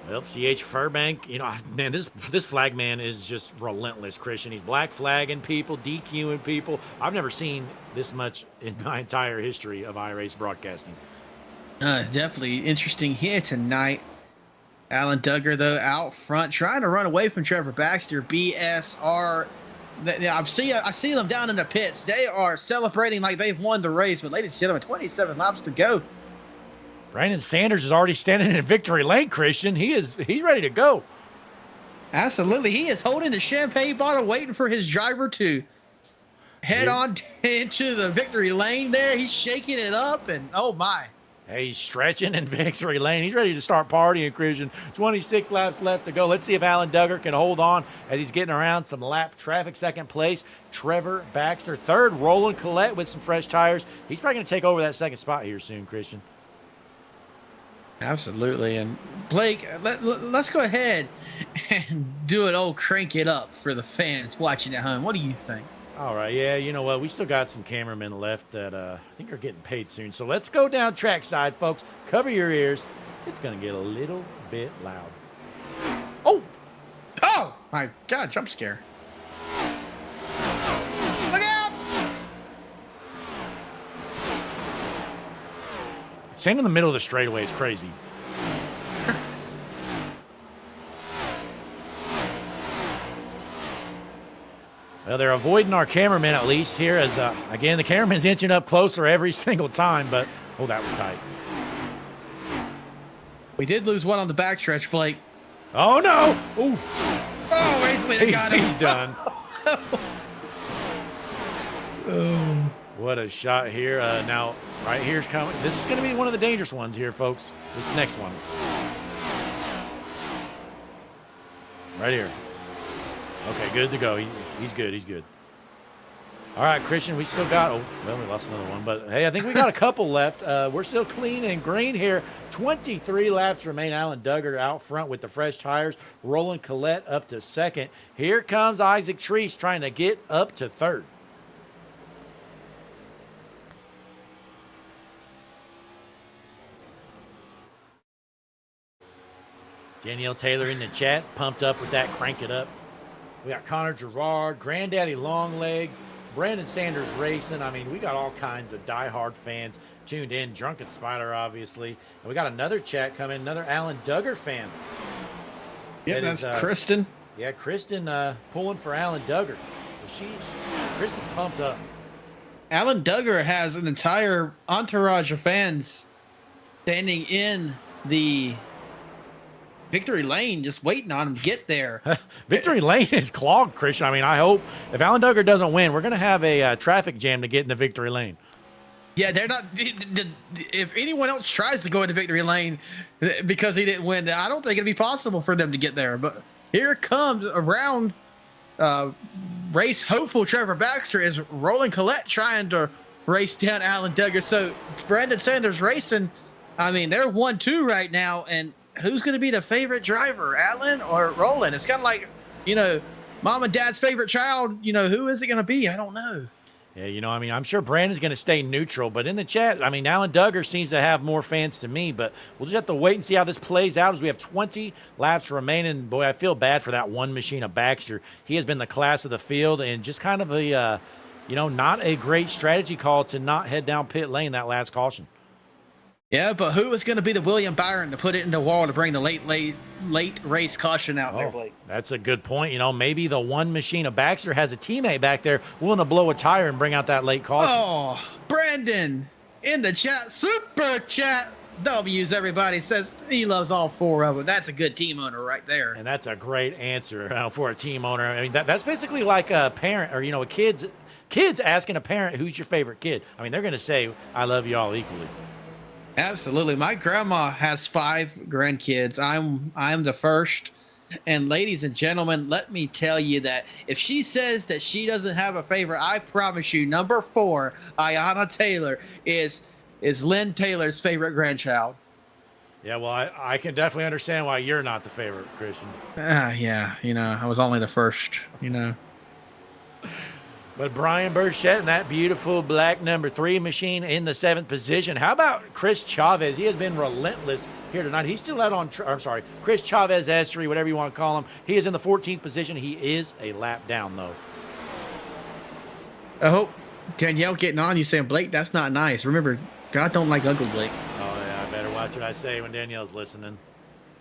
Well, C.H. Furbank, man, this flag man is just relentless, Christian. He's black flagging people, DQing people. I've never seen this much in my entire history of iRace broadcasting. Definitely interesting here tonight. Alan Duggar, though, out front, trying to run away from Trevor Baxter. BSR, I see them down in the pits. They are celebrating like they've won the race. But, ladies and gentlemen, 27 laps to go. Brandon Sanders is already standing in victory lane, Christian. He's ready to go. Absolutely. He is holding the champagne bottle, waiting for his driver to head on into the victory lane there. He's shaking it up, and oh, my. Hey, he's stretching in victory lane. He's ready to start partying, Christian. 26 laps left to go. Let's see if Alan Duggar can hold on as he's getting around some lap traffic. Second place, Trevor Baxter. Third, Roland Collette with some fresh tires. He's probably going to take over that second spot here soon, Christian. Absolutely. And Blake, let's go ahead and do an old crank it up for the fans watching at home. What do you think? All right. Yeah, you know what? We still got some cameramen left that I think are getting paid soon. So let's go down trackside, folks. Cover your ears. It's going to get a little bit loud. Oh! Oh, my God, jump scare. Look out! Staying in the middle of the straightaway is crazy. Well, they're avoiding our cameraman at least here as, again, the cameraman's inching up closer every single time, but, oh, that was tight. We did lose one on the backstretch, Blake. Oh, no! Ooh. Oh, Ainsley got him. He's done. Oh. What a shot here. Now, right here's coming. This is going to be one of the dangerous ones here, folks. This next one. Right here. Okay, good to go. He's good. He's good. All right, Christian, we still got, oh, well, we lost another one. But, hey, I think we got a couple left. We're still clean and green here. 23 laps remain. Alan Duggar out front with the fresh tires. Roland Collette up to second. Here comes Isaac Treese trying to get up to third. Danielle Taylor in the chat, pumped up with that crank it up. We got Connor Gerard, Granddaddy Longlegs, Brandon Sanders Racing. I mean, we got all kinds of diehard fans tuned in. Drunken Spider, obviously. And we got another chat coming, another Alan Duggar fan. Yeah, That that's is, Kristen. Yeah, Kristen pulling for Alan Duggar. Kristen's pumped up. Alan Duggar has an entire entourage of fans standing in the victory lane, just waiting on him to get there. Victory lane is clogged, Christian. I mean, I hope if Alan Duggar doesn't win, we're going to have a traffic jam to get in the victory lane. Yeah, they're not. If anyone else tries to go into victory lane because he didn't win, I don't think it'd be possible for them to get there. But here comes around race hopeful Trevor Baxter is Roland Collette trying to race down Alan Duggar. So Brandon Sanders Racing, I mean, they're 1-2 right now. And who's going to be the favorite driver, Alan or Roland? It's kind of like, mom and dad's favorite child. Who is it going to be? I don't know. Yeah, I mean, I'm sure Brandon's going to stay neutral, but in the chat, I mean, Alan Duggar seems to have more fans to me, but we'll just have to wait and see how this plays out as we have 20 laps remaining. Boy, I feel bad for that one machine of Baxter. He has been the class of the field and just kind of a, not a great strategy call to not head down pit lane that last caution. Yeah, but who is going to be the William Byron to put it in the wall to bring the late race caution out there, Blake? That's a good point. Maybe the one machine of Baxter has a teammate back there willing to blow a tire and bring out that late caution. Oh, Brandon in the chat, super chat W's, everybody says he loves all four of them. That's a good team owner right there. And that's a great answer for a team owner. I mean, that's basically like a parent or, a kid's asking a parent, who's your favorite kid? I mean, they're going to say, I love you all equally. Absolutely. My grandma has 5 grandkids. I'm the first. And ladies and gentlemen, let me tell you that if she says that she doesn't have a favorite, I promise you, number 4, Ayanna Taylor, is Lynn Taylor's favorite grandchild. Yeah, well, I can definitely understand why you're not the favorite, Christian. Yeah, I was only the first, But Brian Burchett and that beautiful black number 3 machine in the 7th position. How about Chris Chavez? He has been relentless here tonight. He's still out on, Chris Chavez S3, whatever you want to call him. He is in the 14th position. He is a lap down, though. I hope Danielle getting on you saying, Blake, that's not nice. Remember, God don't like ugly, Blake. Oh, yeah, I better watch what I say when Danielle's listening.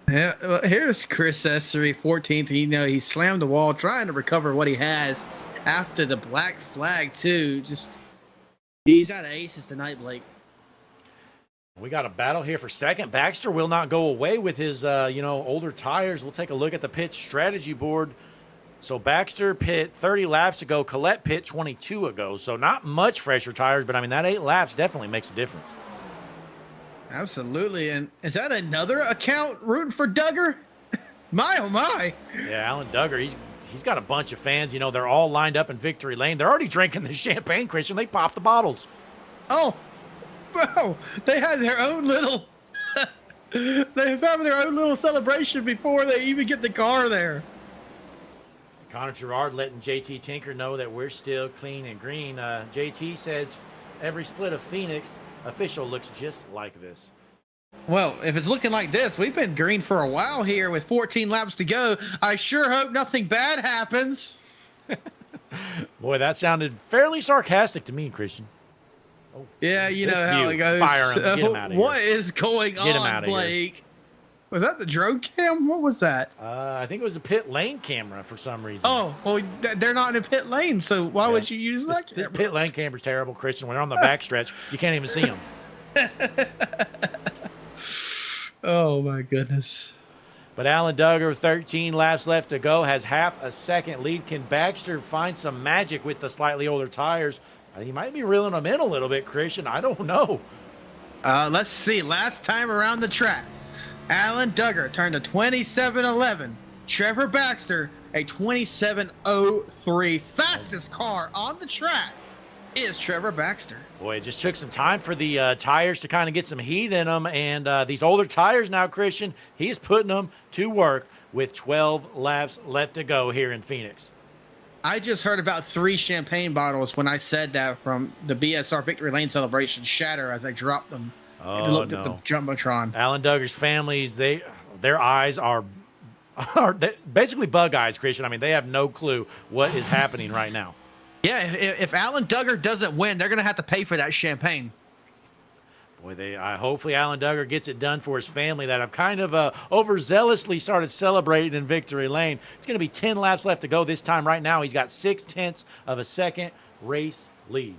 Yeah, well, here's Chris S3, 14th. He slammed the wall trying to recover what he has. After the black flag, too. He's out of aces tonight, Blake. We got a battle here for second. Baxter will not go away with his, older tires. We'll take a look at the pit strategy board. So Baxter pit 30 laps ago. Collette pit 22 ago. So not much fresher tires, but, I mean, that 8 laps definitely makes a difference. Absolutely. And is that another account rooting for Duggar? My, oh, my. Yeah, Alan Duggar, He's got a bunch of fans. They're all lined up in victory lane. They're already drinking the champagne, Christian. They popped the bottles. Oh, bro, they had their own little they're having their own little celebration before they even get the car there. Connor Gerard letting JT Tinker know that we're still clean and green. JT says every split of Phoenix official looks just like this. Well, if it's looking like this, we've been green for a while here with 14 laps to go. I sure hope nothing bad happens. Boy, that sounded fairly sarcastic to me, Christian. Oh, yeah, you know how it goes. Fire him. Get him out of what here. Is going Get him on, out of Blake? Here. Was that the drone cam? What was that? I think it was a pit lane camera for some reason. Oh, well, they're not in a pit lane, so why would you use that camera? This pit lane camera's terrible, Christian. When you're on the backstretch, you can't even see them. Oh, my goodness. But Alan Duggar, with 13 laps left to go, has half a second lead. Can Baxter find some magic with the slightly older tires? He might be reeling them in a little bit, Christian. I don't know. Let's see. Last time around the track, Alan Duggar turned a 27.11. Trevor Baxter, a 27.03. Fastest car on the track is Trevor Baxter. Boy, it just took some time for the tires to kind of get some heat in them. And these older tires now, Christian, he's putting them to work with 12 laps left to go here in Phoenix. I just heard about 3 champagne bottles when I said that from the BSR Victory Lane celebration shatter as I dropped them. Oh, and looked no. at the Jumbotron. Alan Duggar's families, their eyes are basically bug eyes, Christian. I mean, they have no clue what is happening right now. Yeah, if Alan Duggar doesn't win, they're going to have to pay for that champagne. Hopefully Alan Duggar gets it done for his family that have kind of overzealously started celebrating in victory lane. It's going to be 10 laps left to go this time. Right now, he's got 0.6 of a second race lead.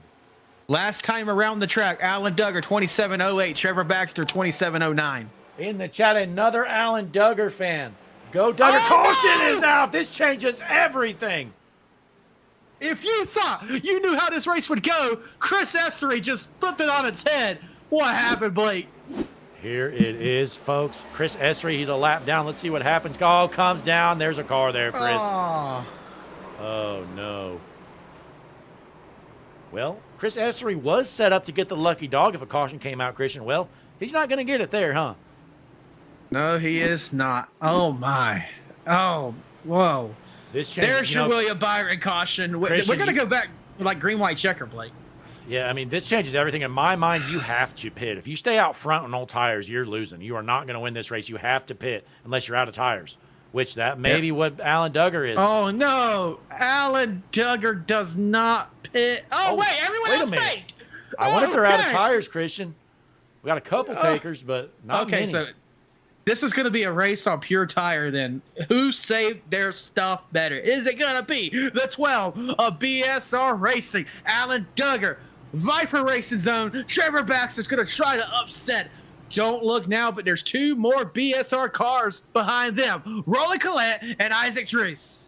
Last time around the track, Alan Duggar 27.08, Trevor Baxter 27.09. In the chat, another Alan Duggar fan. Go Duggar. Caution is out. This changes everything. If you thought you knew how this race would go, Chris Essery just flipped it on its head. What happened, Blake? Here it is, folks. Chris Essery, he's a lap down. Let's see what happens. Oh, comes down. There's a car there, Chris. Oh, no. Well, Chris Essery was set up to get the lucky dog if a caution came out, Christian. Well, he's not going to get it there, huh? No, he is not. Oh, my. Oh, whoa. There's your William Byron caution. Christian, we're going to go back like green, white checker, Blake. Yeah, I mean, this changes everything. In my mind, you have to pit. If you stay out front on old tires, you're losing. You are not going to win this race. You have to pit unless you're out of tires, which that may be what Alan Duggar is. Oh, no. Alan Duggar does not pit. Oh, wait. Everyone else faked. I wonder if they're out of tires, Christian. We got a couple takers, but not many. So this is going to be a race on pure tire then. Who saved their stuff better? Is it going to be the 12 of BSR Racing, Alan Duggar, Viper Racing Zone? Trevor Baxter's going to try to upset. Don't look now, but there's two more BSR cars behind them. Rolly Collette and Isaac Treese.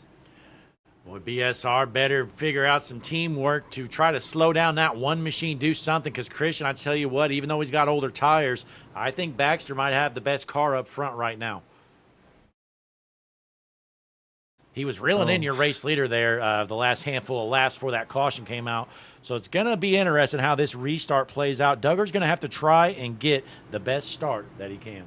Boy, BSR better figure out some teamwork to try to slow down that one machine, do something, because Christian, I tell you what, even though he's got older tires, I think Baxter might have the best car up front right now. He was reeling in your race leader there the last handful of laps before that caution came out. So it's going to be interesting how this restart plays out. Duggar's going to have to try and get the best start that he can.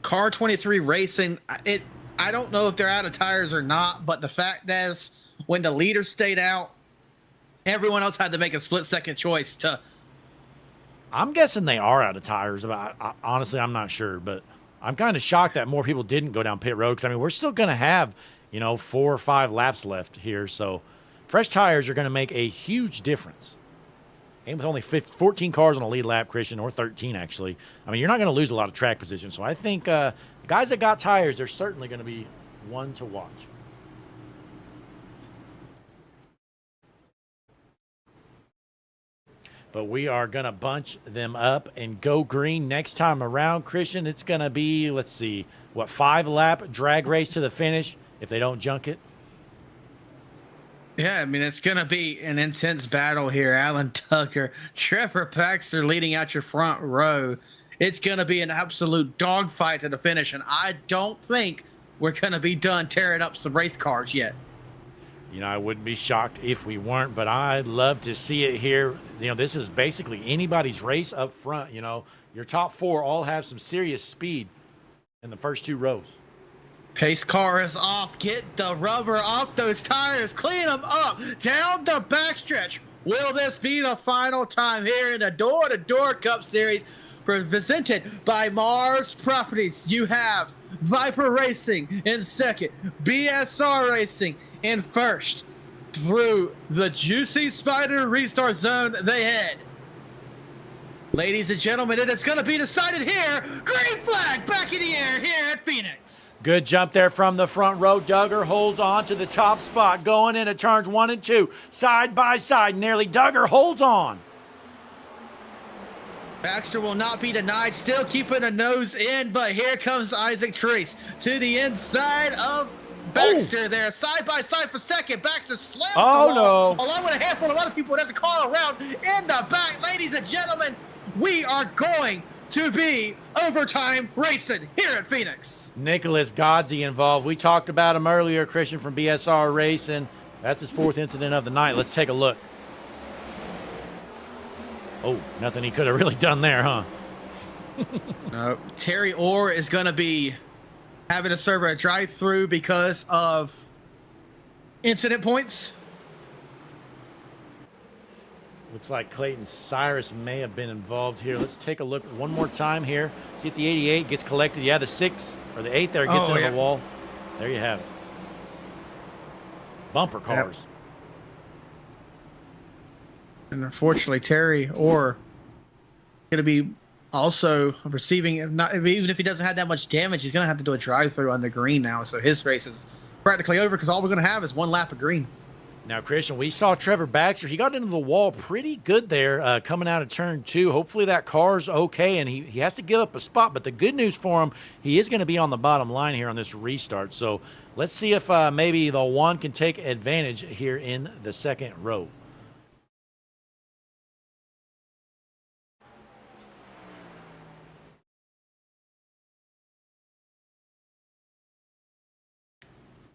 Car 23 Racing, I don't know if they're out of tires or not, but the fact is when the leader stayed out, everyone else had to make a split-second choice to... I'm guessing they are out of tires. Honestly, I'm not sure, but I'm kind of shocked that more people didn't go down pit road because, I mean, we're still going to have, 4 or 5 laps left here, so fresh tires are going to make a huge difference. And with only 14 cars on a lead lap, Christian, or 13 actually, I mean, you're not going to lose a lot of track position. So I think the guys that got tires, they're certainly going to be one to watch. But we are going to bunch them up and go green next time around, Christian. It's going to be, let's see, 5-lap drag race to the finish if they don't junk it. Yeah, I mean, it's going to be an intense battle here. Alan Duggar, Trevor Baxter leading out your front row. It's going to be an absolute dogfight to the finish, and I don't think we're going to be done tearing up some race cars yet. I wouldn't be shocked if we weren't, but I'd love to see it here. This is basically anybody's race up front. Your top 4 all have some serious speed in the first 2 rows. Pace car is off. Get the rubber off those tires. Clean them up. Down the backstretch. Will this be the final time here in the Door-to-Door Cup Series presented by Mars Properties? You have Viper Racing in second, BSR Racing in first. Through the Juicy Spider Restart Zone they head. Ladies and gentlemen, it is going to be decided here. Green flag back in the air here at Phoenix. Good jump there from the front row. Duggar holds on to the top spot, going into turns 1 and 2, side by side. Nearly Duggar holds on. Baxter will not be denied, still keeping a nose in, but here comes Isaac Treese to the inside of Baxter there, side by side for second. Baxter slams the wall, along with a handful of other people. There's a car around in the back. Ladies and gentlemen, we are going to be overtime racing here at Phoenix. Nicholas Godsey involved. We talked about him earlier, Christian, from BSR Racing. That's his 4th incident of the night. Let's take a look. Oh, nothing he could have really done there, huh? No, Terry Orr is going to be having to serve a drive-through because of incident points. Looks like Clayton Cyrus may have been involved here. Let's take a look one more time here. See if the 88 gets collected. Yeah, the 6 or the 8 there gets into the wall. There you have it. Bumper cars. Yep. And unfortunately, Terry Orr going to be Also, receiving, not even if he doesn't have that much damage, he's going to have to do a drive-through on the green now. So his race is practically over because all we're going to have is one lap of green. Now, Christian, we saw Trevor Baxter. He got into the wall pretty good there coming out of turn 2. Hopefully that car's okay, and he has to give up a spot. But the good news for him, he is going to be on the bottom line here on this restart. So let's see if maybe the one can take advantage here in the second row.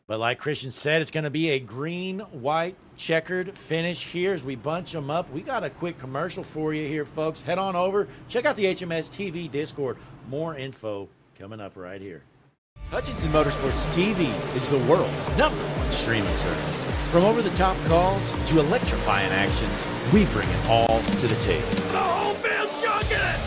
But like Christian said, it's going to be a green, white, checkered finish here as we bunch them up. We got a quick commercial for you here, folks. Head on over. Check out the HMS TV Discord. More info coming up right here. Hutchinson Motorsports TV is the world's #1 streaming service. From over-the-top calls to electrifying action, we bring it all to the table. The whole field's chunking it.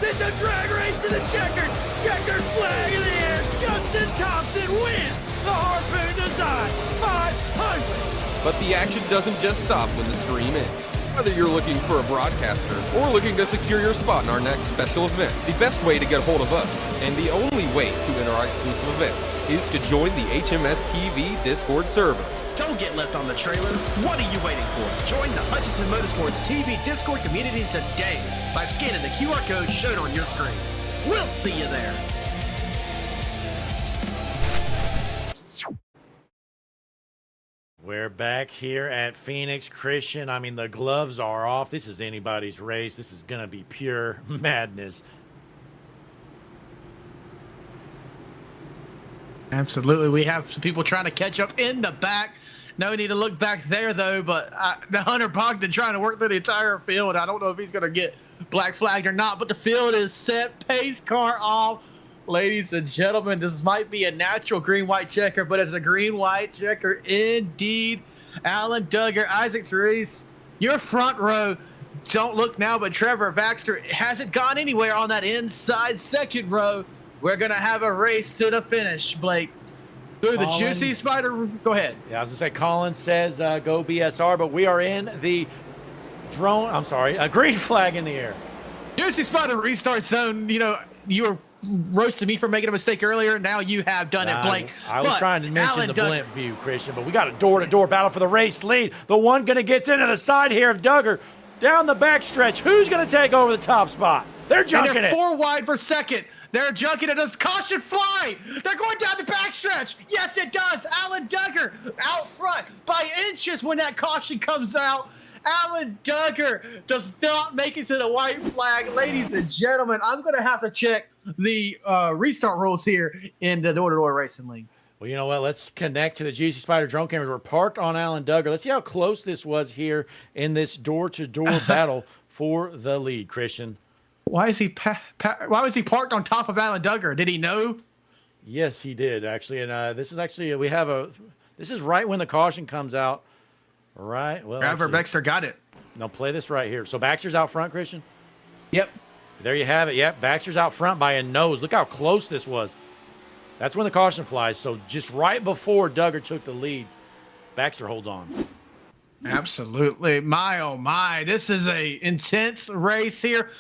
It's a drag race to the checkered flag in the air. Justin Thompson wins the Harpoon Design 500. But the action doesn't just stop when the stream ends. Whether you're looking for a broadcaster or looking to secure your spot in our next special event, the best way to get a hold of us, and the only way to enter our exclusive events, is to join the HMS TV Discord server. Don't get left on the trailer. What are you waiting for? Join the Hutchinson Motorsports TV Discord community today by scanning the QR code shown on your screen. We'll see you there. We're back here at Phoenix, Christian. I mean, the gloves are off. This is anybody's race. This is going to be pure madness. Absolutely. We have some people trying to catch up in the back. No need to look back there, though, but the Hunter Bogdan trying to work through the entire field. I don't know if he's going to get black flagged or not, but the field is set. Pace car off. Ladies and gentlemen, this might be a natural green-white checker, but it's a green-white checker indeed. Alan Duggar, Isaac Therese, your front row. Don't look now, but Trevor Baxter hasn't gone anywhere on that inside second row. We're going to have a race to the finish, Blake. Through the Juicy Spider. Go ahead. Yeah, I was going to say, Colin says go BSR, but we are in the a green flag in the air. Juicy Spider restart zone. You know, you were roasted me for making a mistake earlier. Now you have done it, Blake. I was trying to mention the blimp view, Christian, but we got a door-to-door battle for the race lead. The one going to get into the side here of Duggar. Down the backstretch. Who's going to take over the top spot? They're junking it. 4 wide for second. They're junking it. Does caution fly? They're going down the backstretch. Yes, it does. Alan Duggar out front by inches when that caution comes out. Alan Duggar does not make it to the white flag. Ladies and gentlemen, I'm going to have to check the restart rules here in the door-to-door racing league. Well, you know what? Let's connect to the Juicy Spider drone cameras. We're parked on Alan Duggar. Let's see how close this was here in this door-to-door battle for the lead, Christian. Why is he parked on top of Alan Duggar? Did he know? Yes, he did, actually. And this is actually, this is right when the caution comes out. Right. Well, Trevor Baxter got it. No, play this right here. So Baxter's out front, Christian? Yep. There you have it. Yep, Baxter's out front by a nose. Look how close this was. That's when the caution flies. So just right before Duggar took the lead, Baxter holds on. Absolutely. My, oh, my. This is a intense race here.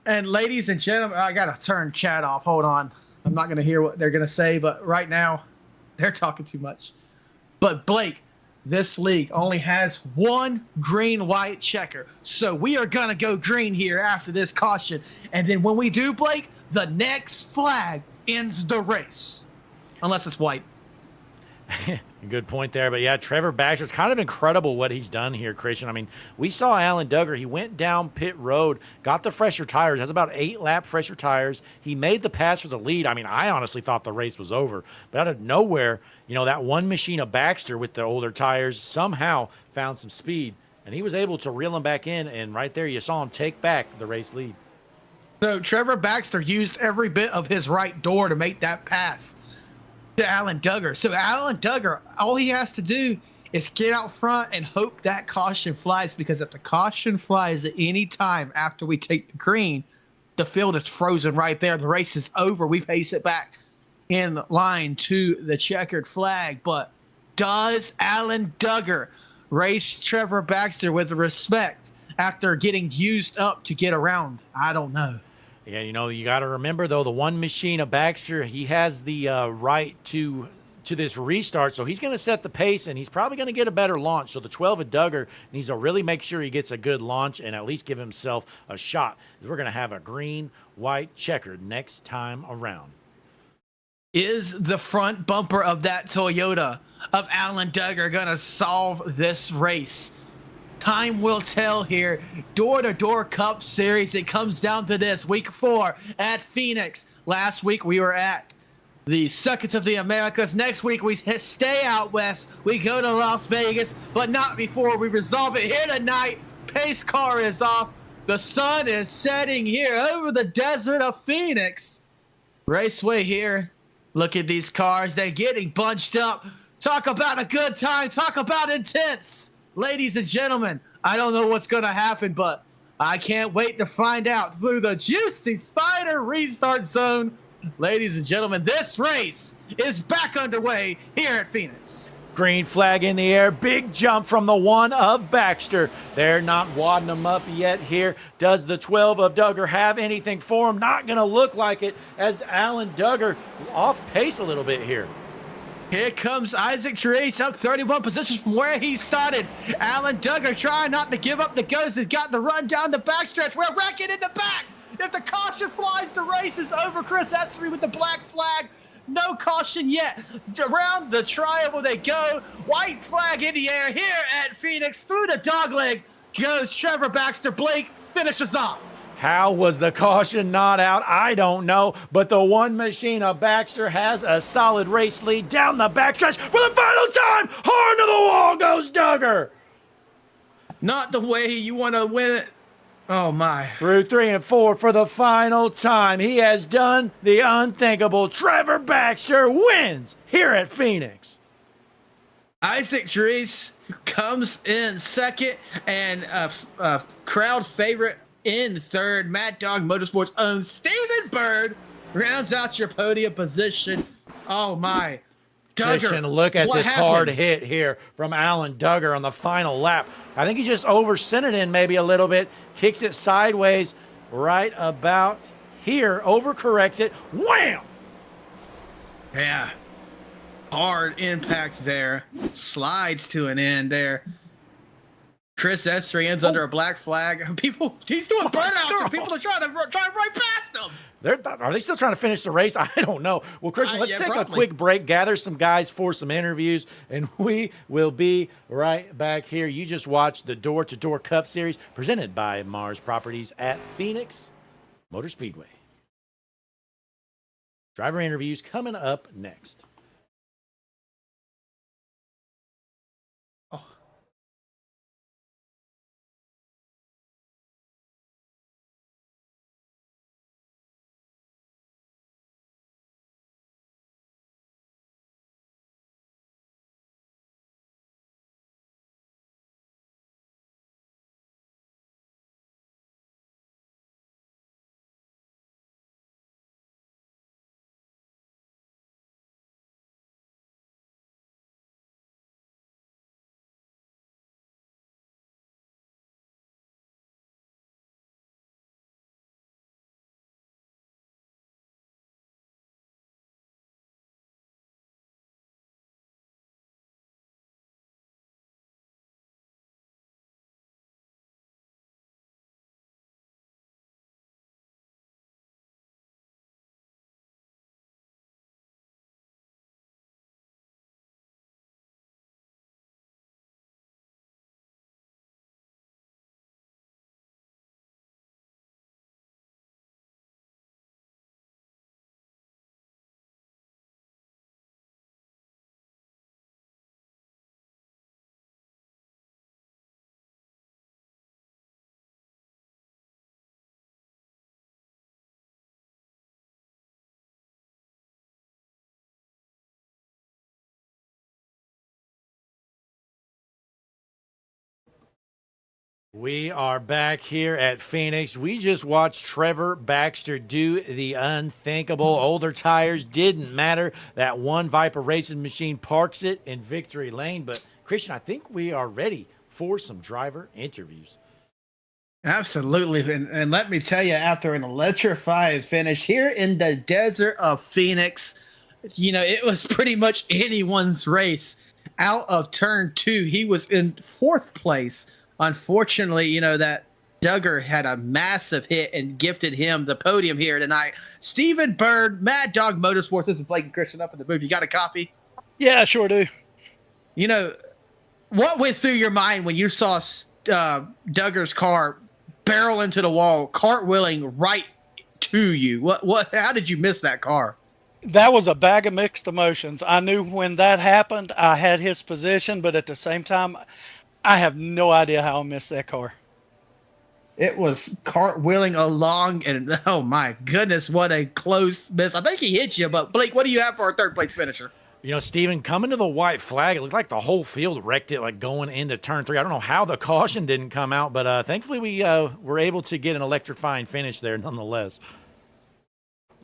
And ladies and gentlemen, I got to turn chat off. Hold on. I'm not going to hear what they're going to say, but right now they're talking too much. But Blake, this league only has one green-white checker. So we are going to go green here after this caution. And then when we do, Blake, the next flag ends the race. Unless it's white. Good point there. But, yeah, Trevor Baxter, it's kind of incredible what he's done here, Christian. I mean, we saw Alan Duggar. He went down pit road, got the fresher tires, has about 8-lap fresher tires. He made the pass for the lead. I mean, I honestly thought the race was over. But out of nowhere, you know, that one machine of Baxter with the older tires somehow found some speed. And he was able to reel him back in. And right there, you saw him take back the race lead. So Trevor Baxter used every bit of his right door to make that pass to Alan Duggar. So Alan Duggar, all he has to do is get out front and hope that caution flies, because if the caution flies at any time after we take the green, the field is frozen right there. The race is over. We pace it back in line to the checkered flag. But does Alan Duggar race Trevor Baxter with respect after getting used up to get around? I don't know. Yeah, you got to remember, though, the one machine of Baxter, he has the right to this restart, so he's going to set the pace, and he's probably going to get a better launch. So the 12 of Duggar needs to really make sure he gets a good launch and at least give himself a shot. We're going to have a green, white, checkered next time around. Is the front bumper of that Toyota of Alan Duggar going to solve this race? Time will tell here. Door-to-door Cup Series. It comes down to this. Week 4 at Phoenix. Last week we were at the Circuit of the Americas. Next week we stay out west. We go to Las Vegas, but not before we resolve it here tonight. Pace car is off. The sun is setting here over the desert of Phoenix. Raceway here. Look at these cars. They're getting bunched up. Talk about a good time. Talk about intense. Ladies and gentlemen, I don't know what's going to happen, but I can't wait to find out through the Juicy Spider Restart Zone. Ladies and gentlemen, this race is back underway here at Phoenix. Green flag in the air. Big jump from the one of Baxter. They're not wadding them up yet here. Does the 12 of Duggar have anything for him? Not going to look like it as Alan Duggar off pace a little bit here. Here comes Isaac Therese up 31 positions from where he started. Alan Duggar trying not to give up the ghost. Has got the run down the backstretch. We're wrecking in the back. If the caution flies, the race is over. Chris Essery with the black flag. No caution yet. Around the triangle they go. White flag in the air here at Phoenix. Through the dogleg goes Trevor Baxter. Blake finishes off. How was the caution not out? I don't know, but the one machine of Baxter has a solid race lead down the backstretch for the final time. Horn to the wall goes Duggar. Not the way you want to win it. Oh, my. Through 3 and 4 for the final time. He has done the unthinkable. Trevor Baxter wins here at Phoenix. Isaac Therese comes in second, and a crowd favorite in third. Mad Dog Motorsports' own Stephen Bird rounds out your podium position. Oh, my. Duggar, Christian, look at this hard hit here from Alan Duggar on the final lap. I think he just over-centered in maybe a little bit, kicks it sideways right about here, overcorrects it, wham! Yeah, hard impact there, slides to an end there. Chris Essery ends under a black flag. He's doing burnouts, and people are trying right past him. Are they still trying to finish the race? I don't know. Well, Christian, let's take a quick break, gather some guys for some interviews, and we will be right back here. You just watched the Door-to-Door Cup Series presented by Mars Properties at Phoenix Motor Speedway. Driver interviews coming up next. We are back here at Phoenix. We just watched Trevor Baxter do the unthinkable. Older tires didn't matter. That one Viper racing machine parks it in victory lane. But, Christian, I think we are ready for some driver interviews. Absolutely. And let me tell you, after an electrifying finish here in the desert of Phoenix, it was pretty much anyone's race. Out of turn 2, he was in 4th place. Unfortunately, that Duggar had a massive hit and gifted him the podium here tonight. Stephen Bird, Mad Dog Motorsports. This is Blake and Christian up in the booth. You got a copy? Yeah, sure do. What went through your mind when you saw Duggar's car barrel into the wall, cartwheeling right to you? How did you miss that car? That was a bag of mixed emotions. I knew when that happened, I had his position, but at the same time, I have no idea how I missed that car. It was cartwheeling along, and oh my goodness, what a close miss. I think he hit you, but Blake, what do you have for our 3rd place finisher? Steven, coming to the white flag, it looked like the whole field wrecked it, like going into turn 3. I don't know how the caution didn't come out, but thankfully we were able to get an electrifying finish there nonetheless.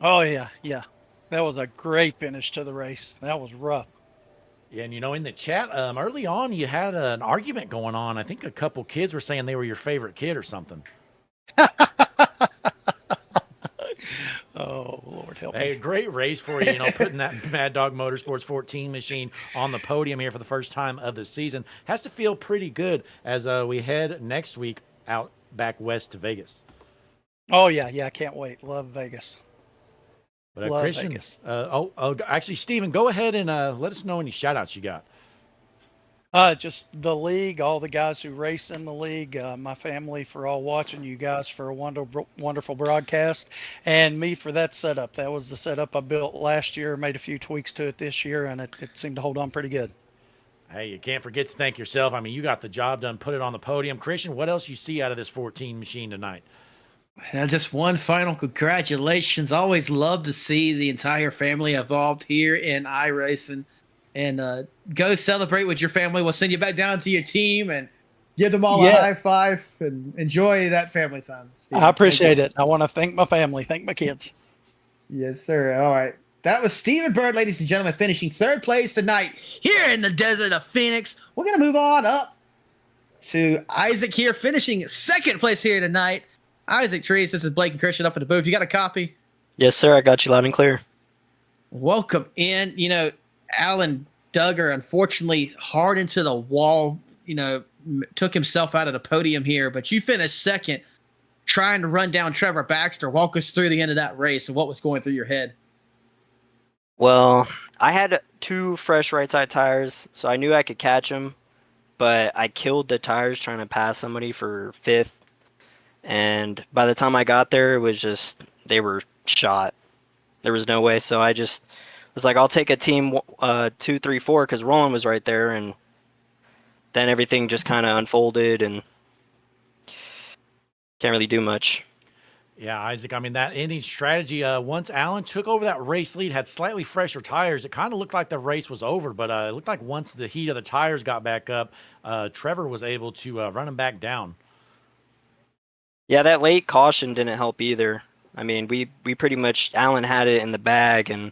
Oh, yeah. That was a great finish to the race. That was rough. Yeah, and in the chat, early on, you had an argument going on. I think a couple kids were saying they were your favorite kid or something. Oh, Lord help me. Hey, great race for you, putting that Mad Dog Motorsports 14 machine on the podium here for the first time of the season. Has to feel pretty good as we head next week out back west to Vegas. Oh, yeah, I can't wait. Love Vegas. But Love Christian, Vegas. Actually, Steven, go ahead and let us know any shout-outs you got. Just the league, all the guys who race in the league, my family for all watching, you guys for a wonderful broadcast, and me for that setup. That was the setup I built last year, made a few tweaks to it this year, and it seemed to hold on pretty good. Hey, you can't forget to thank yourself. I mean, you got the job done, put it on the podium. Christian, what else you see out of this 14 machine tonight? Just one final congratulations. Always love to see the entire family involved here in iRacing. And go celebrate with your family. We'll send you back down to your team and give them all a high five and enjoy that family time. Steve, I appreciate it. I want to thank my family, thank my kids. Yes, sir. All right. That was Stephen Bird, ladies and gentlemen, finishing 3rd place tonight here in the desert of Phoenix. We're going to move on up to Isaac here, finishing 2nd place here tonight. Isaac Trees, this is Blake and Christian up in the booth. You got a copy? Yes, sir. I got you loud and clear. Welcome in. Alan Duggar, unfortunately, hard into the wall, took himself out of the podium here, but you finished 2nd trying to run down Trevor Baxter. Walk us through the end of that race and what was going through your head. Well, I had 2 fresh right side tires, so I knew I could catch him, but I killed the tires trying to pass somebody for 5th. And by the time I got there, it was just, they were shot. There was no way. So I just was like, I'll take a team 2, 3, 4 because Roland was right there. And then everything just kind of unfolded and can't really do much. Yeah, Isaac, I mean, that ending strategy, once Alan took over that race lead, had slightly fresher tires, it kind of looked like the race was over. But it looked like once the heat of the tires got back up, Trevor was able to run him back down. Yeah, that late caution didn't help either. I mean, we pretty much, Alan had it in the bag, and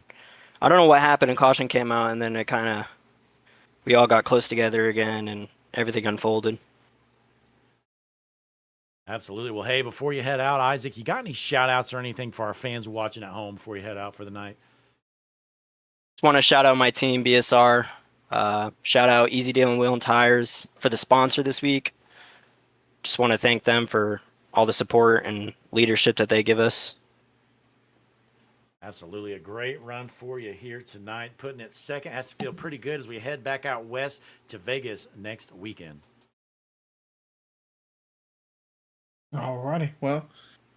I don't know what happened, and caution came out, and then it kind of, we all got close together again, and everything unfolded. Absolutely. Well, hey, before you head out, Isaac, you got any shout-outs or anything for our fans watching at home before you head out for the night? Just want to shout out my team, BSR. Shout out Easy Deal and Wheel and Tires for the sponsor this week. Just want to thank them for all the support and leadership that they give us. Absolutely. A great run for you here tonight. Putting it 2nd. Has to feel pretty good as we head back out west to Vegas next weekend. All righty. Well,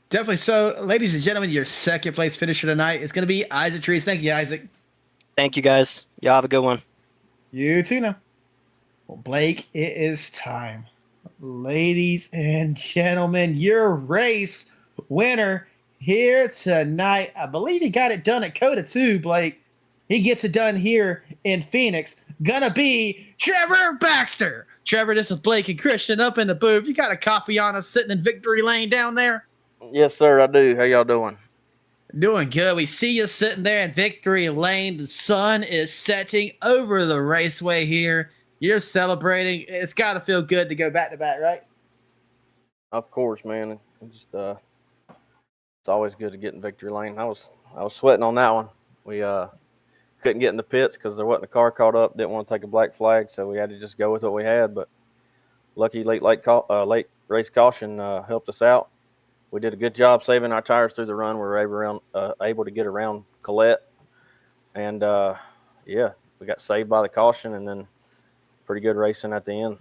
definitely so. Ladies and gentlemen, your 2nd place finisher tonight is going to be Isaac Trees. Thank you, Isaac. Thank you, guys. Y'all have a good one. You too now. Well, Blake, it is time. Ladies and gentlemen, your race winner here tonight. I believe he got it done at Coda too, Blake. He gets it done here in Phoenix. Gonna be Trevor Baxter. Trevor, this is Blake and Christian up in the booth. You got a copy on us sitting in victory lane down there? Yes, sir, I do. How y'all doing? Doing good. We see you sitting there in victory lane. The sun is setting over the raceway here. You're celebrating. It's got to feel good to go back to back, right? Of course, man. It's always good to get in victory lane. I was sweating on that one. We couldn't get in the pits because there wasn't a car caught up. Didn't want to take a black flag, so we had to just go with what we had. But lucky late race caution helped us out. We did a good job saving our tires through the run. We were able to get around Colette, and yeah, we got saved by the caution, and then pretty good racing at the end.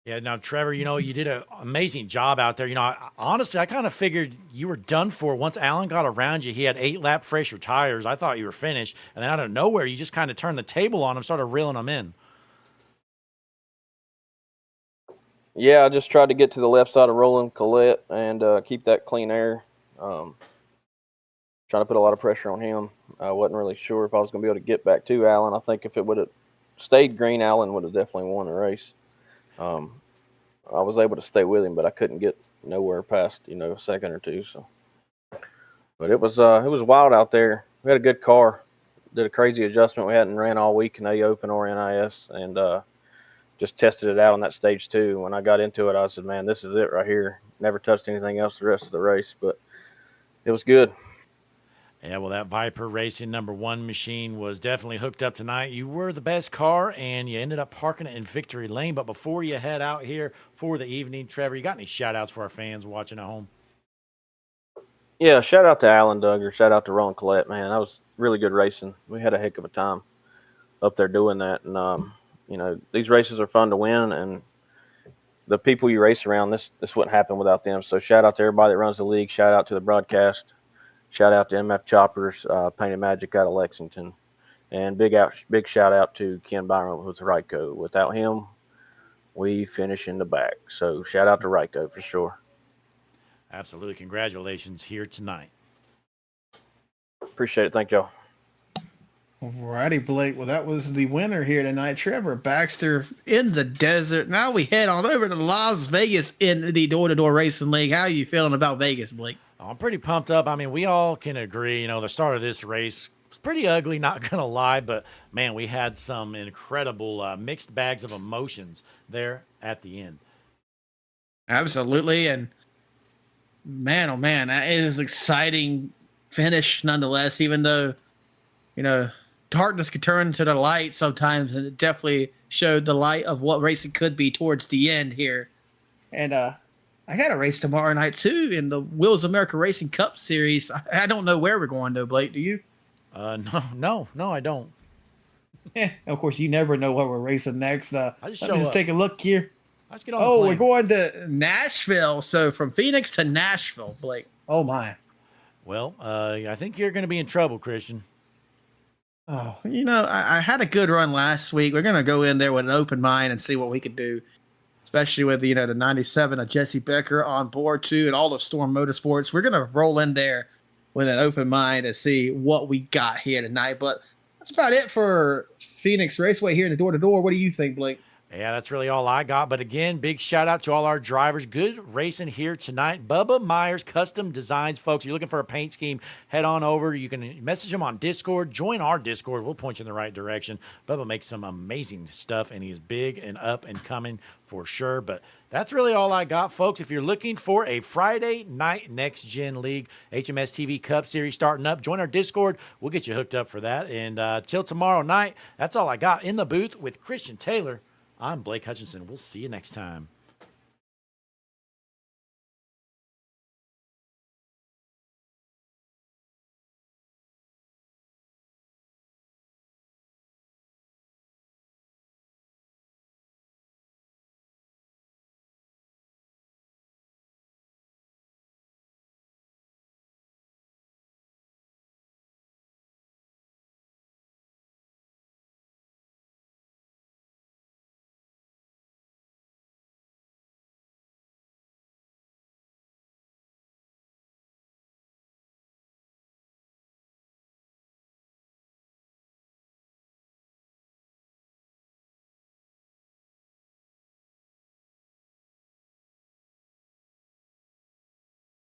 Yeah, now, Trevor, you did an amazing job out there. Honestly, I kind of figured you were done for. Once Alan got around you, he had 8-lap fresher tires. I thought you were finished. And then out of nowhere, you just kind of turned the table on him, started reeling them in. Yeah, I just tried to get to the left side of Roland Colette and keep that clean air. Trying to put a lot of pressure on him. I wasn't really sure if I was going to be able to get back to Alan. I think if it would have stayed green, Alan would have definitely won the race. I was able to stay with him, but I couldn't get nowhere past, a second or two. So, but it was wild out there. We had a good car. Did a crazy adjustment we hadn't ran all week in A Open or NIS, and just tested it out on that stage 2. When I got into it, I said, "Man, this is it right here." Never touched anything else the rest of the race, but it was good. Yeah, well, that Viper Racing #1 machine was definitely hooked up tonight. You were the best car, and you ended up parking it in victory lane. But before you head out here for the evening, Trevor, you got any shout-outs for our fans watching at home? Yeah, shout out to Alan Duggar. Shout out to Ron Collette, man. That was really good racing. We had a heck of a time up there doing that. And, these races are fun to win, and the people you race around, this wouldn't happen without them. So shout out to everybody that runs the league. Shout out to the broadcast. Shout out to MF Choppers, Painted Magic out of Lexington. And big shout out to Ken Byron with Ryko. Without him, we finish in the back. So shout out to Ryko for sure. Absolutely. Congratulations here tonight. Appreciate it. Thank y'all. Alrighty, Blake. Well, that was the winner here tonight, Trevor Baxter in the desert. Now we head on over to Las Vegas in the door-to-door racing league. How are you feeling about Vegas, Blake? I'm pretty pumped up. I mean, we all can agree, the start of this race was pretty ugly, not going to lie, but, man, we had some incredible mixed bags of emotions there at the end. Absolutely, and man, oh, man, that is an exciting finish nonetheless, even though, darkness could turn into the light sometimes, and it definitely showed the light of what racing could be towards the end here. And I got a race tomorrow night, too, in the Wheels America Racing Cup Series. I don't know where we're going, though, Blake. Do you? No, I don't. Yeah, of course, you never know what we're racing next. Let me just take a look here. I just get on the plane. We're going to Nashville. So from Phoenix to Nashville, Blake. Oh, my. Well, I think you're going to be in trouble, Christian. Oh, I had a good run last week. We're going to go in there with an open mind and see what we could do. Especially with, the 97 of Jesse Becker on board, too, and all of Storm Motorsports. We're going to roll in there with an open mind and see what we got here tonight. But that's about it for Phoenix Raceway here in the door-to-door. What do you think, Blake? Yeah, that's really all I got. But again, big shout out to all our drivers. Good racing here tonight. Bubba Myers Custom Designs, folks. You're looking for a paint scheme, head on over. You can message him on Discord. Join our Discord. We'll point you in the right direction. Bubba makes some amazing stuff, and he is big and up and coming for sure. But that's really all I got, folks. If you're looking for a Friday night Next Gen League HMS TV Cup Series starting up, join our Discord. We'll get you hooked up for that. And till tomorrow night, that's all I got. In the booth with Christian Taylor, I'm Blake Hutchinson. We'll see you next time.